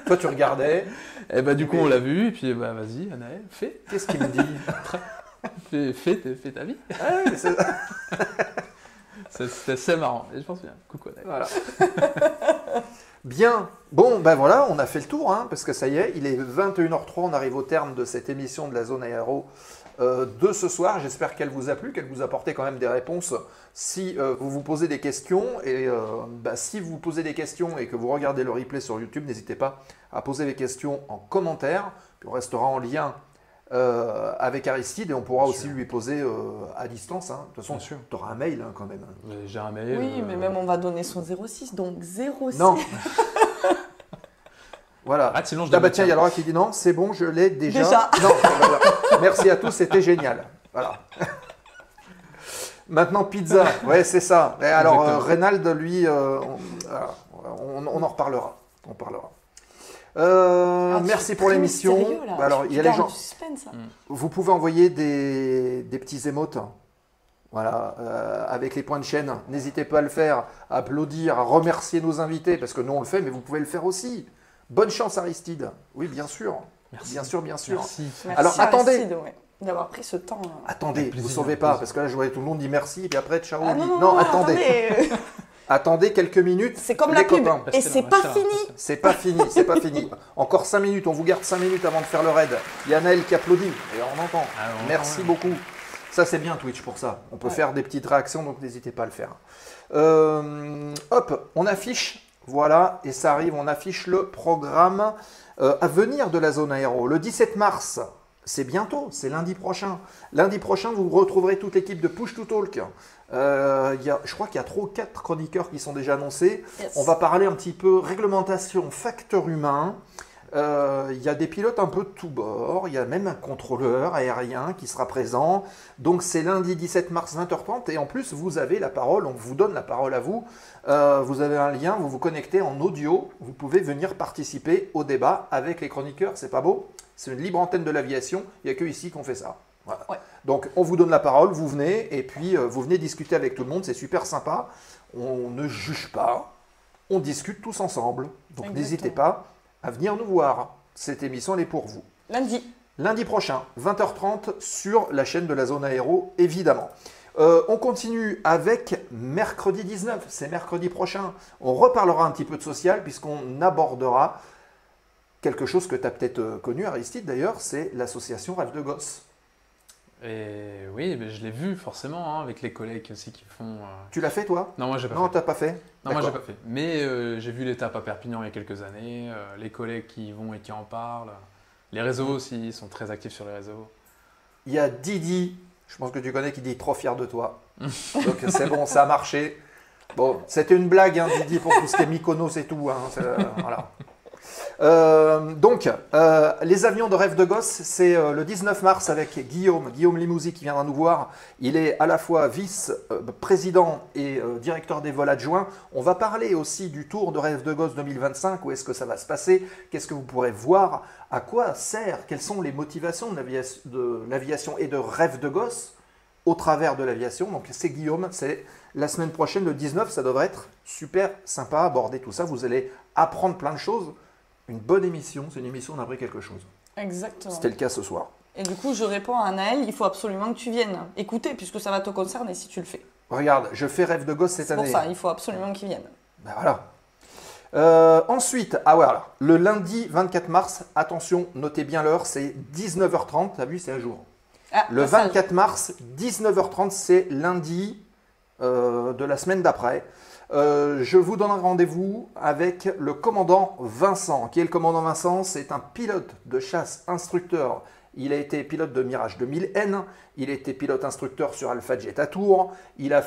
Toi tu regardais. Et bah du coup on l'a vu, et puis bah vas-y Anaël, fais Qu'est-ce qu'il me dit? fais ta vie. Ah oui, c'est- C'était assez marrant, et je pense bien. Coucou Anaël. Voilà. Bien. Bon, ben voilà, on a fait le tour, hein, parce que ça y est, il est 21h03, on arrive au terme de cette émission de la zone aéro de ce soir. J'espère qu'elle vous a plu, qu'elle vous a apporté quand même des réponses si vous vous posez des questions. Et si vous posez des questions et que vous regardez le replay sur YouTube, n'hésitez pas à poser les questions en commentaire. Puis on restera en lien avec Aristide et on pourra Bien aussi sûr. lui poser à distance. Hein. De toute façon, Bien sûr. tu auras un mail hein, quand même. Mais j'ai un mail. Oui, mais même on va donner son 06, donc 06. Non. Voilà. Ah, sinon je Ah bah devais- tiens, il y a Laura qui dit non, c'est bon, je l'ai déjà. Déjà. Non, voilà. Merci à tous, c'était génial. Voilà. Maintenant, pizza. Ouais, c'est ça. Et alors, Exactement. Reynald, lui, on en reparlera. On parlera. Ah, tu merci es pour très l'émission. mystérieux, là. Alors, Tu il y a les gardes gens. du suspense. Vous pouvez envoyer des petits émotes. Voilà, avec les points de chaîne. N'hésitez pas à le faire, à applaudir, à remercier nos invités, parce que nous on le fait, mais vous pouvez le faire aussi. Bonne chance Aristide. Oui, bien sûr. Merci. Bien sûr, bien sûr. Merci. Merci Alors, attendez. Aristide, ouais, d'avoir pris ce temps. Attendez, Avec plaisir, vous ne sauvez avec pas, plaisir. parce que là je voyais tout le monde dit merci, et puis après ciao. Ah on dit- non, attendez. Attendez quelques minutes. C'est comme les la pub. copains. Et c'est pas fini. C'est pas fini, c'est pas fini. Encore 5 minutes, on vous garde 5 minutes avant de faire le raid. Il y a Naël qui applaudit, et on entend. Ah, on Merci entend, beaucoup. Ça c'est bien Twitch pour ça. On peut Ouais. faire des petites réactions, donc n'hésitez pas à le faire. Hop, on affiche, voilà, et ça arrive, on affiche le programme à venir de la zone aéro. Le 17 mars, c'est bientôt, c'est lundi prochain. Lundi prochain, vous retrouverez toute l'équipe de Push to Talk. Je crois qu'il y a 3 ou 4 chroniqueurs qui sont déjà annoncés. Yes. On va parler un petit peu réglementation, facteur humain. Il y a des pilotes un peu de tous bords. Il y a même un contrôleur aérien qui sera présent. Donc c'est lundi 17 mars 20h30. Et en plus, vous avez la parole. On vous donne la parole à vous. Vous avez un lien. Vous vous connectez en audio. Vous pouvez venir participer au débat avec les chroniqueurs. C'est pas beau? C'est une libre antenne de l'aviation. Il n'y a que ici qu'on fait ça. Voilà. Ouais. Donc on vous donne la parole, vous venez et puis vous venez discuter avec tout le monde, c'est super sympa. On ne juge pas, on discute tous ensemble. Donc Exactement. n'hésitez pas à venir nous voir. Cette émission elle est pour vous. Lundi. Lundi prochain, 20h30 sur la chaîne de la zone aéro, évidemment. On continue avec mercredi 19, c'est mercredi prochain. On reparlera un petit peu de social puisqu'on abordera quelque chose que tu as peut-être connu, Aristide d'ailleurs, c'est l'association Rêve de Gosse. Et oui, mais je l'ai vu forcément, hein, avec les collègues aussi qui font. Tu l'as fait toi? Non, moi j'ai pas Non, fait. t'as pas fait? Non, moi j'ai D'accord. pas fait. Mais j'ai vu l'étape à Perpignan il y a quelques années, les collègues qui y vont et qui en parlent. Les réseaux aussi, ils sont très actifs sur les réseaux. Il y a Didi, je pense que tu connais, qui dit trop fier de toi. Donc c'est bon, ça a marché. Bon, c'était une blague, hein, Didi, pour tout ce qui est Mykonos et tout. Hein, voilà. Donc, les avions de Rêve de Gosse, c'est le 19 mars avec Guillaume Limousi qui viendra nous voir. Il est à la fois vice-président et directeur des vols adjoints. On va parler aussi du tour de Rêve de Gosse 2025, où est-ce que ça va se passer, qu'est-ce que vous pourrez voir, à quoi sert, quelles sont les motivations de l'aviation et de Rêve de Gosse au travers de l'aviation. Donc c'est Guillaume, c'est la semaine prochaine, le 19, ça devrait être super sympa à aborder tout ça. Vous allez apprendre plein de choses. Une bonne émission, c'est une émission où on a appris quelque chose. Exactement. C'était le cas ce soir. Et du coup, je réponds à Anaël, il faut absolument que tu viennes écouter, puisque ça va te concerner si tu le fais. Regarde, je fais Rêve de Gosse cette C'est pour année. ça, il faut absolument qu'il vienne. Ben voilà. Ensuite, voilà, le lundi 24 mars, attention, notez bien l'heure, c'est 19h30, t'as vu, c'est un jour. Ah, Le passage. 24 mars, 19h30, c'est lundi de la semaine d'après. Je vous donnerai rendez-vous avec le commandant Vincent. Qui est le commandant Vincent? C'est un pilote de chasse, instructeur Il a été pilote de Mirage 2000N, il a été pilote instructeur sur Alpha Jet à Tours, il a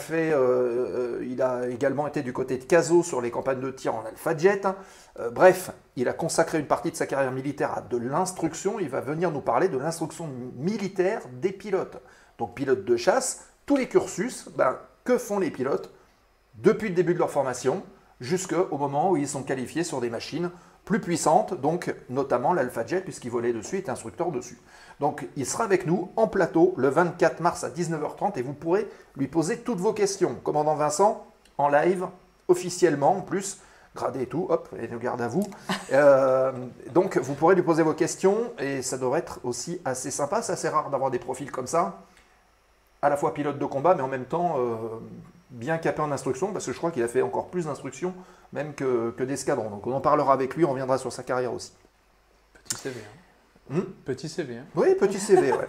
également été du côté de Cazaux sur les campagnes de tir en Alpha Jet. Bref, il a consacré une partie de sa carrière militaire à de l'instruction. Il va venir nous parler de l'instruction militaire des pilotes. Donc pilote de chasse, tous les cursus, que font les pilotes depuis le début de leur formation jusqu'au moment où ils sont qualifiés sur des machines plus puissante, donc notamment l'Alpha Jet, puisqu'il volait dessus et était instructeur dessus. Donc il sera avec nous en plateau le 24 mars à 19h30 et vous pourrez lui poser toutes vos questions. Commandant Vincent, en live, officiellement en plus, gradé et tout, hop, et nous garde à vous. Donc vous pourrez lui poser vos questions et ça devrait être aussi assez sympa. C'est assez rare d'avoir des profils comme ça, à la fois pilote de combat, mais en même temps bien capé en instruction, parce que je crois qu'il a fait encore plus d'instruction même que d'escadron. Donc on en parlera avec lui, on reviendra sur sa carrière aussi. Petit CV. Hein. Petit CV. Hein. Oui, petit CV, ouais.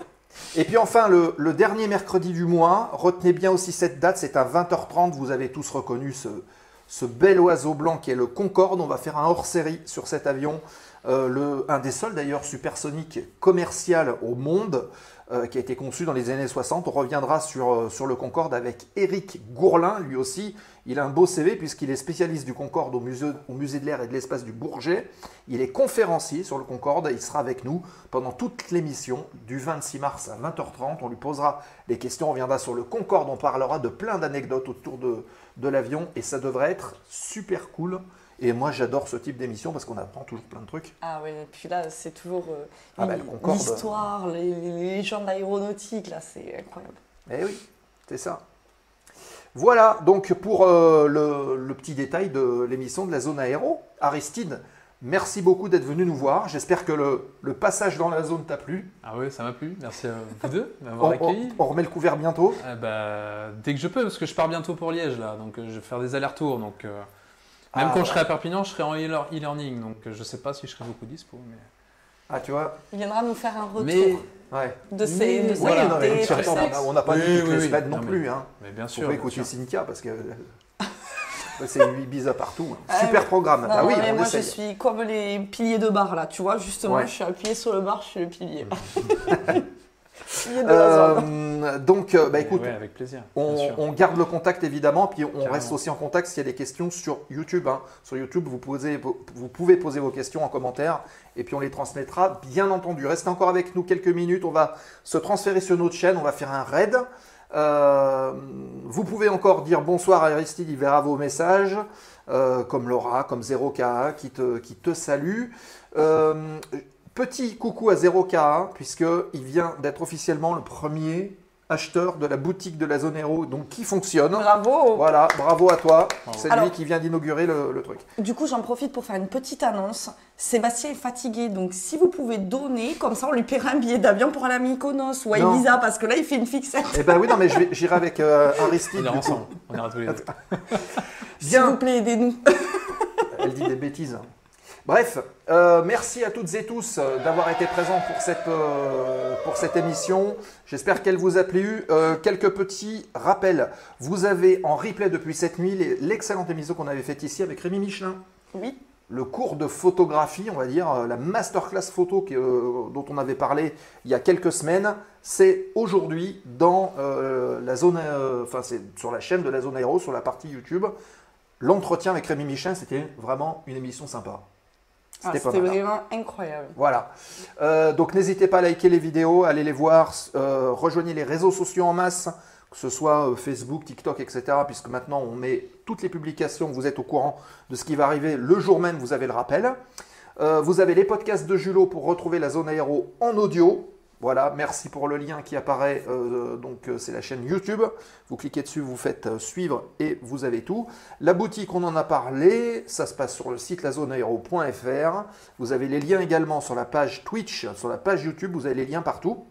Et puis enfin, le dernier mercredi du mois, retenez bien aussi cette date, c'est à 20h30, vous avez tous reconnu ce bel oiseau blanc qui est le Concorde. On va faire un hors-série sur cet avion, un des seuls d'ailleurs supersoniques commercial au monde, qui a été conçu dans les années 60. On reviendra sur le Concorde avec Éric Gourlin, lui aussi. Il a un beau CV puisqu'il est spécialiste du Concorde au musée de l'air et de l'espace du Bourget. Il est conférencier sur le Concorde et il sera avec nous pendant toute l'émission du 26 mars à 20h30. On lui posera des questions, on reviendra sur le Concorde, on parlera de plein d'anecdotes autour de l'avion et ça devrait être super cool. Et moi, j'adore ce type d'émission parce qu'on apprend toujours plein de trucs. Ah oui, et puis là, c'est toujours l'histoire, les légendes aéronautiques, là, c'est incroyable. Eh oui, c'est ça. Voilà, donc pour le petit détail de l'émission de la zone aéro. Aristide, merci beaucoup d'être venu nous voir. J'espère que le passage dans la zone t'a plu. Ah oui, ça m'a plu. Merci à vous deux de m'avoir accueilli. On remet le couvert bientôt. Dès que je peux, parce que je pars bientôt pour Liège, là. Donc je vais faire des allers-retours. Donc, même quand je serai à Perpignan, je serai en e-learning. Donc je ne sais pas si je serai beaucoup dispo. Mais... Ah, tu vois. Il viendra nous faire un retour. De ces on n'a pas dit toutes les semaines non plus. Hein. Mais bien sûr. On peut écouter Cynthia parce que c'est 8 bises partout. Super programme. Non, oui, moi je suis comme les piliers de bar là, tu vois, justement, je suis appuyé sur le bar, je suis le pilier. Donc, écoute, avec plaisir, on garde le contact évidemment, puis on reste aussi en contact s'il y a des questions sur YouTube. Hein. Sur YouTube, vous pouvez poser vos questions en commentaire et puis on les transmettra, bien entendu. Restez encore avec nous quelques minutes, on va se transférer sur notre chaîne, on va faire un raid. Vous pouvez encore dire bonsoir à Aristide, il verra vos messages, comme Laura, comme 0K qui te salue. Petit coucou à 0K, puisqu'il vient d'être officiellement le premier acheteur de la boutique de la zone aéro, donc qui fonctionne. Bravo. Voilà, bravo à toi. C'est lui qui vient d'inaugurer le truc. Du coup, j'en profite pour faire une petite annonce. Sébastien est fatigué, donc si vous pouvez donner, comme ça on lui paiera un billet d'avion pour aller à Mykonos ou à Ibiza, parce que là il fait une fixette. Eh ben oui, non mais j'irai avec Aristide. On ira ensemble, on ira tous les deux. S'il vous plaît, aidez-nous. Elle dit des bêtises. Bref, merci à toutes et tous d'avoir été présents pour cette émission. J'espère qu'elle vous a plu. Quelques petits rappels. Vous avez en replay depuis cette nuit l'excellente émission qu'on avait faite ici avec Rémi Michelin. Oui. Le cours de photographie, on va dire, la masterclass photo dont on avait parlé il y a quelques semaines, c'est aujourd'hui dans la zone, c'est sur la chaîne de la zone aéro, sur la partie YouTube. L'entretien avec Rémi Michelin, c'était vraiment une émission sympa. C'était vraiment incroyable. Voilà. Donc n'hésitez pas à liker les vidéos, allez les voir, rejoignez les réseaux sociaux en masse, que ce soit Facebook, TikTok, etc. Puisque maintenant on met toutes les publications, vous êtes au courant de ce qui va arriver. Le jour même, vous avez le rappel. Vous avez les podcasts de Julot pour retrouver la zone aéro en audio. Voilà, merci pour le lien qui apparaît, donc c'est la chaîne YouTube. Vous cliquez dessus, vous faites suivre et vous avez tout. La boutique, on en a parlé, ça se passe sur le site lazoneaero.fr. Vous avez les liens également sur la page Twitch, sur la page YouTube, vous avez les liens partout.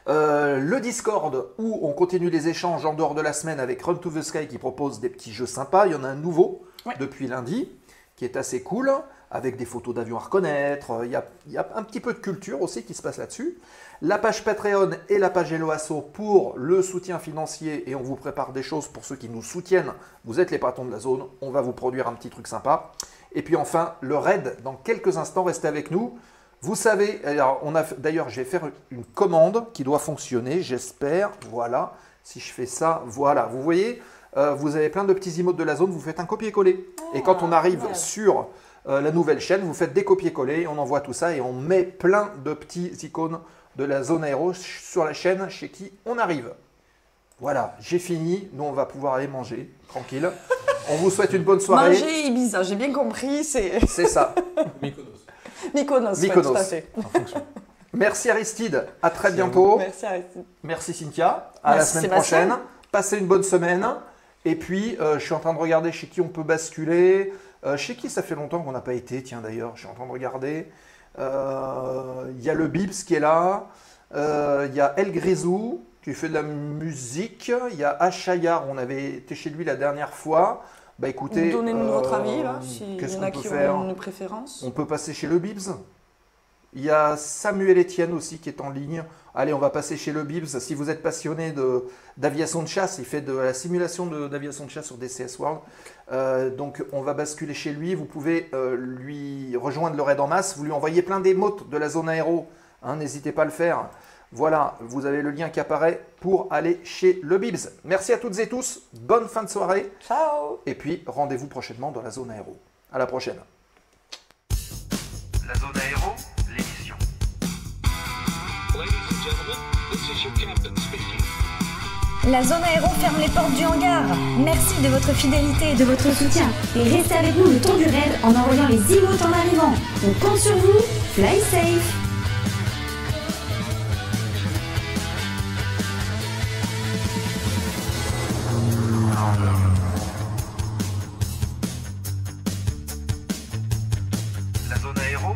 Le Discord où on continue les échanges en dehors de la semaine avec Run to the Sky qui propose des petits jeux sympas. Il y en a un nouveau depuis lundi qui est assez cool, avec des photos d'avions à reconnaître. Il y a un petit peu de culture aussi qui se passe là-dessus. La page Patreon et la page Hello Asso pour le soutien financier et on vous prépare des choses pour ceux qui nous soutiennent. Vous êtes les patrons de la zone, on va vous produire un petit truc sympa. Et puis enfin, le raid, dans quelques instants, restez avec nous. Vous savez, alors d'ailleurs, je vais faire une commande qui doit fonctionner, j'espère. Voilà, si je fais ça, voilà. Vous voyez, vous avez plein de petits emotes de la zone, vous faites un copier-coller. Et quand on arrive sur la nouvelle chaîne, vous faites des copier-coller, on envoie tout ça et on met plein de petits icônes de la zone aéro sur la chaîne chez qui on arrive. Voilà, j'ai fini. Nous, on va pouvoir aller manger, tranquille. On vous souhaite une bonne soirée. Manger Ibiza, j'ai bien compris, c'est... C'est ça. Mykonos, ouais, Mykonos. tout à fait. Merci Aristide, à très bientôt. Merci Aristide. Merci Cynthia, à la Merci semaine Sébastien. prochaine. Passez une bonne semaine. Et puis, je suis en train de regarder chez qui on peut basculer. Chez qui ça fait longtemps qu'on n'a pas été, tiens d'ailleurs, je suis en train de regarder. Il y a le Bibs qui est là. Il y a El Grisou qui fait de la musique. Il y a Achayar, on avait été chez lui la dernière fois. Bah écoutez, Donnez-nous votre avis là, s'il qu'est-ce y en a qu'on qui peut faire? ont une préférence. On peut passer chez le Bibs. Il y a Samuel Etienne aussi qui est en ligne. Allez, on va passer chez le Bibs. Si vous êtes passionné d'aviation de chasse, il fait de la simulation d'aviation de chasse sur DCS World. Donc on va basculer chez lui. Vous pouvez lui rejoindre le raid en masse. Vous lui envoyez plein d'émotes de la zone aéro. Hein, n'hésitez pas à le faire. Voilà, vous avez le lien qui apparaît pour aller chez le Bibs. Merci à toutes et tous. Bonne fin de soirée. Ciao. Et puis rendez-vous prochainement dans la zone aéro. À la prochaine. La zone aéro, l'émission. La zone aéro ferme les portes du hangar. Merci de votre fidélité et de votre soutien. Et restez avec nous le temps du raid en envoyant les emotes en arrivant. On compte sur vous. Fly safe. La zone aéro,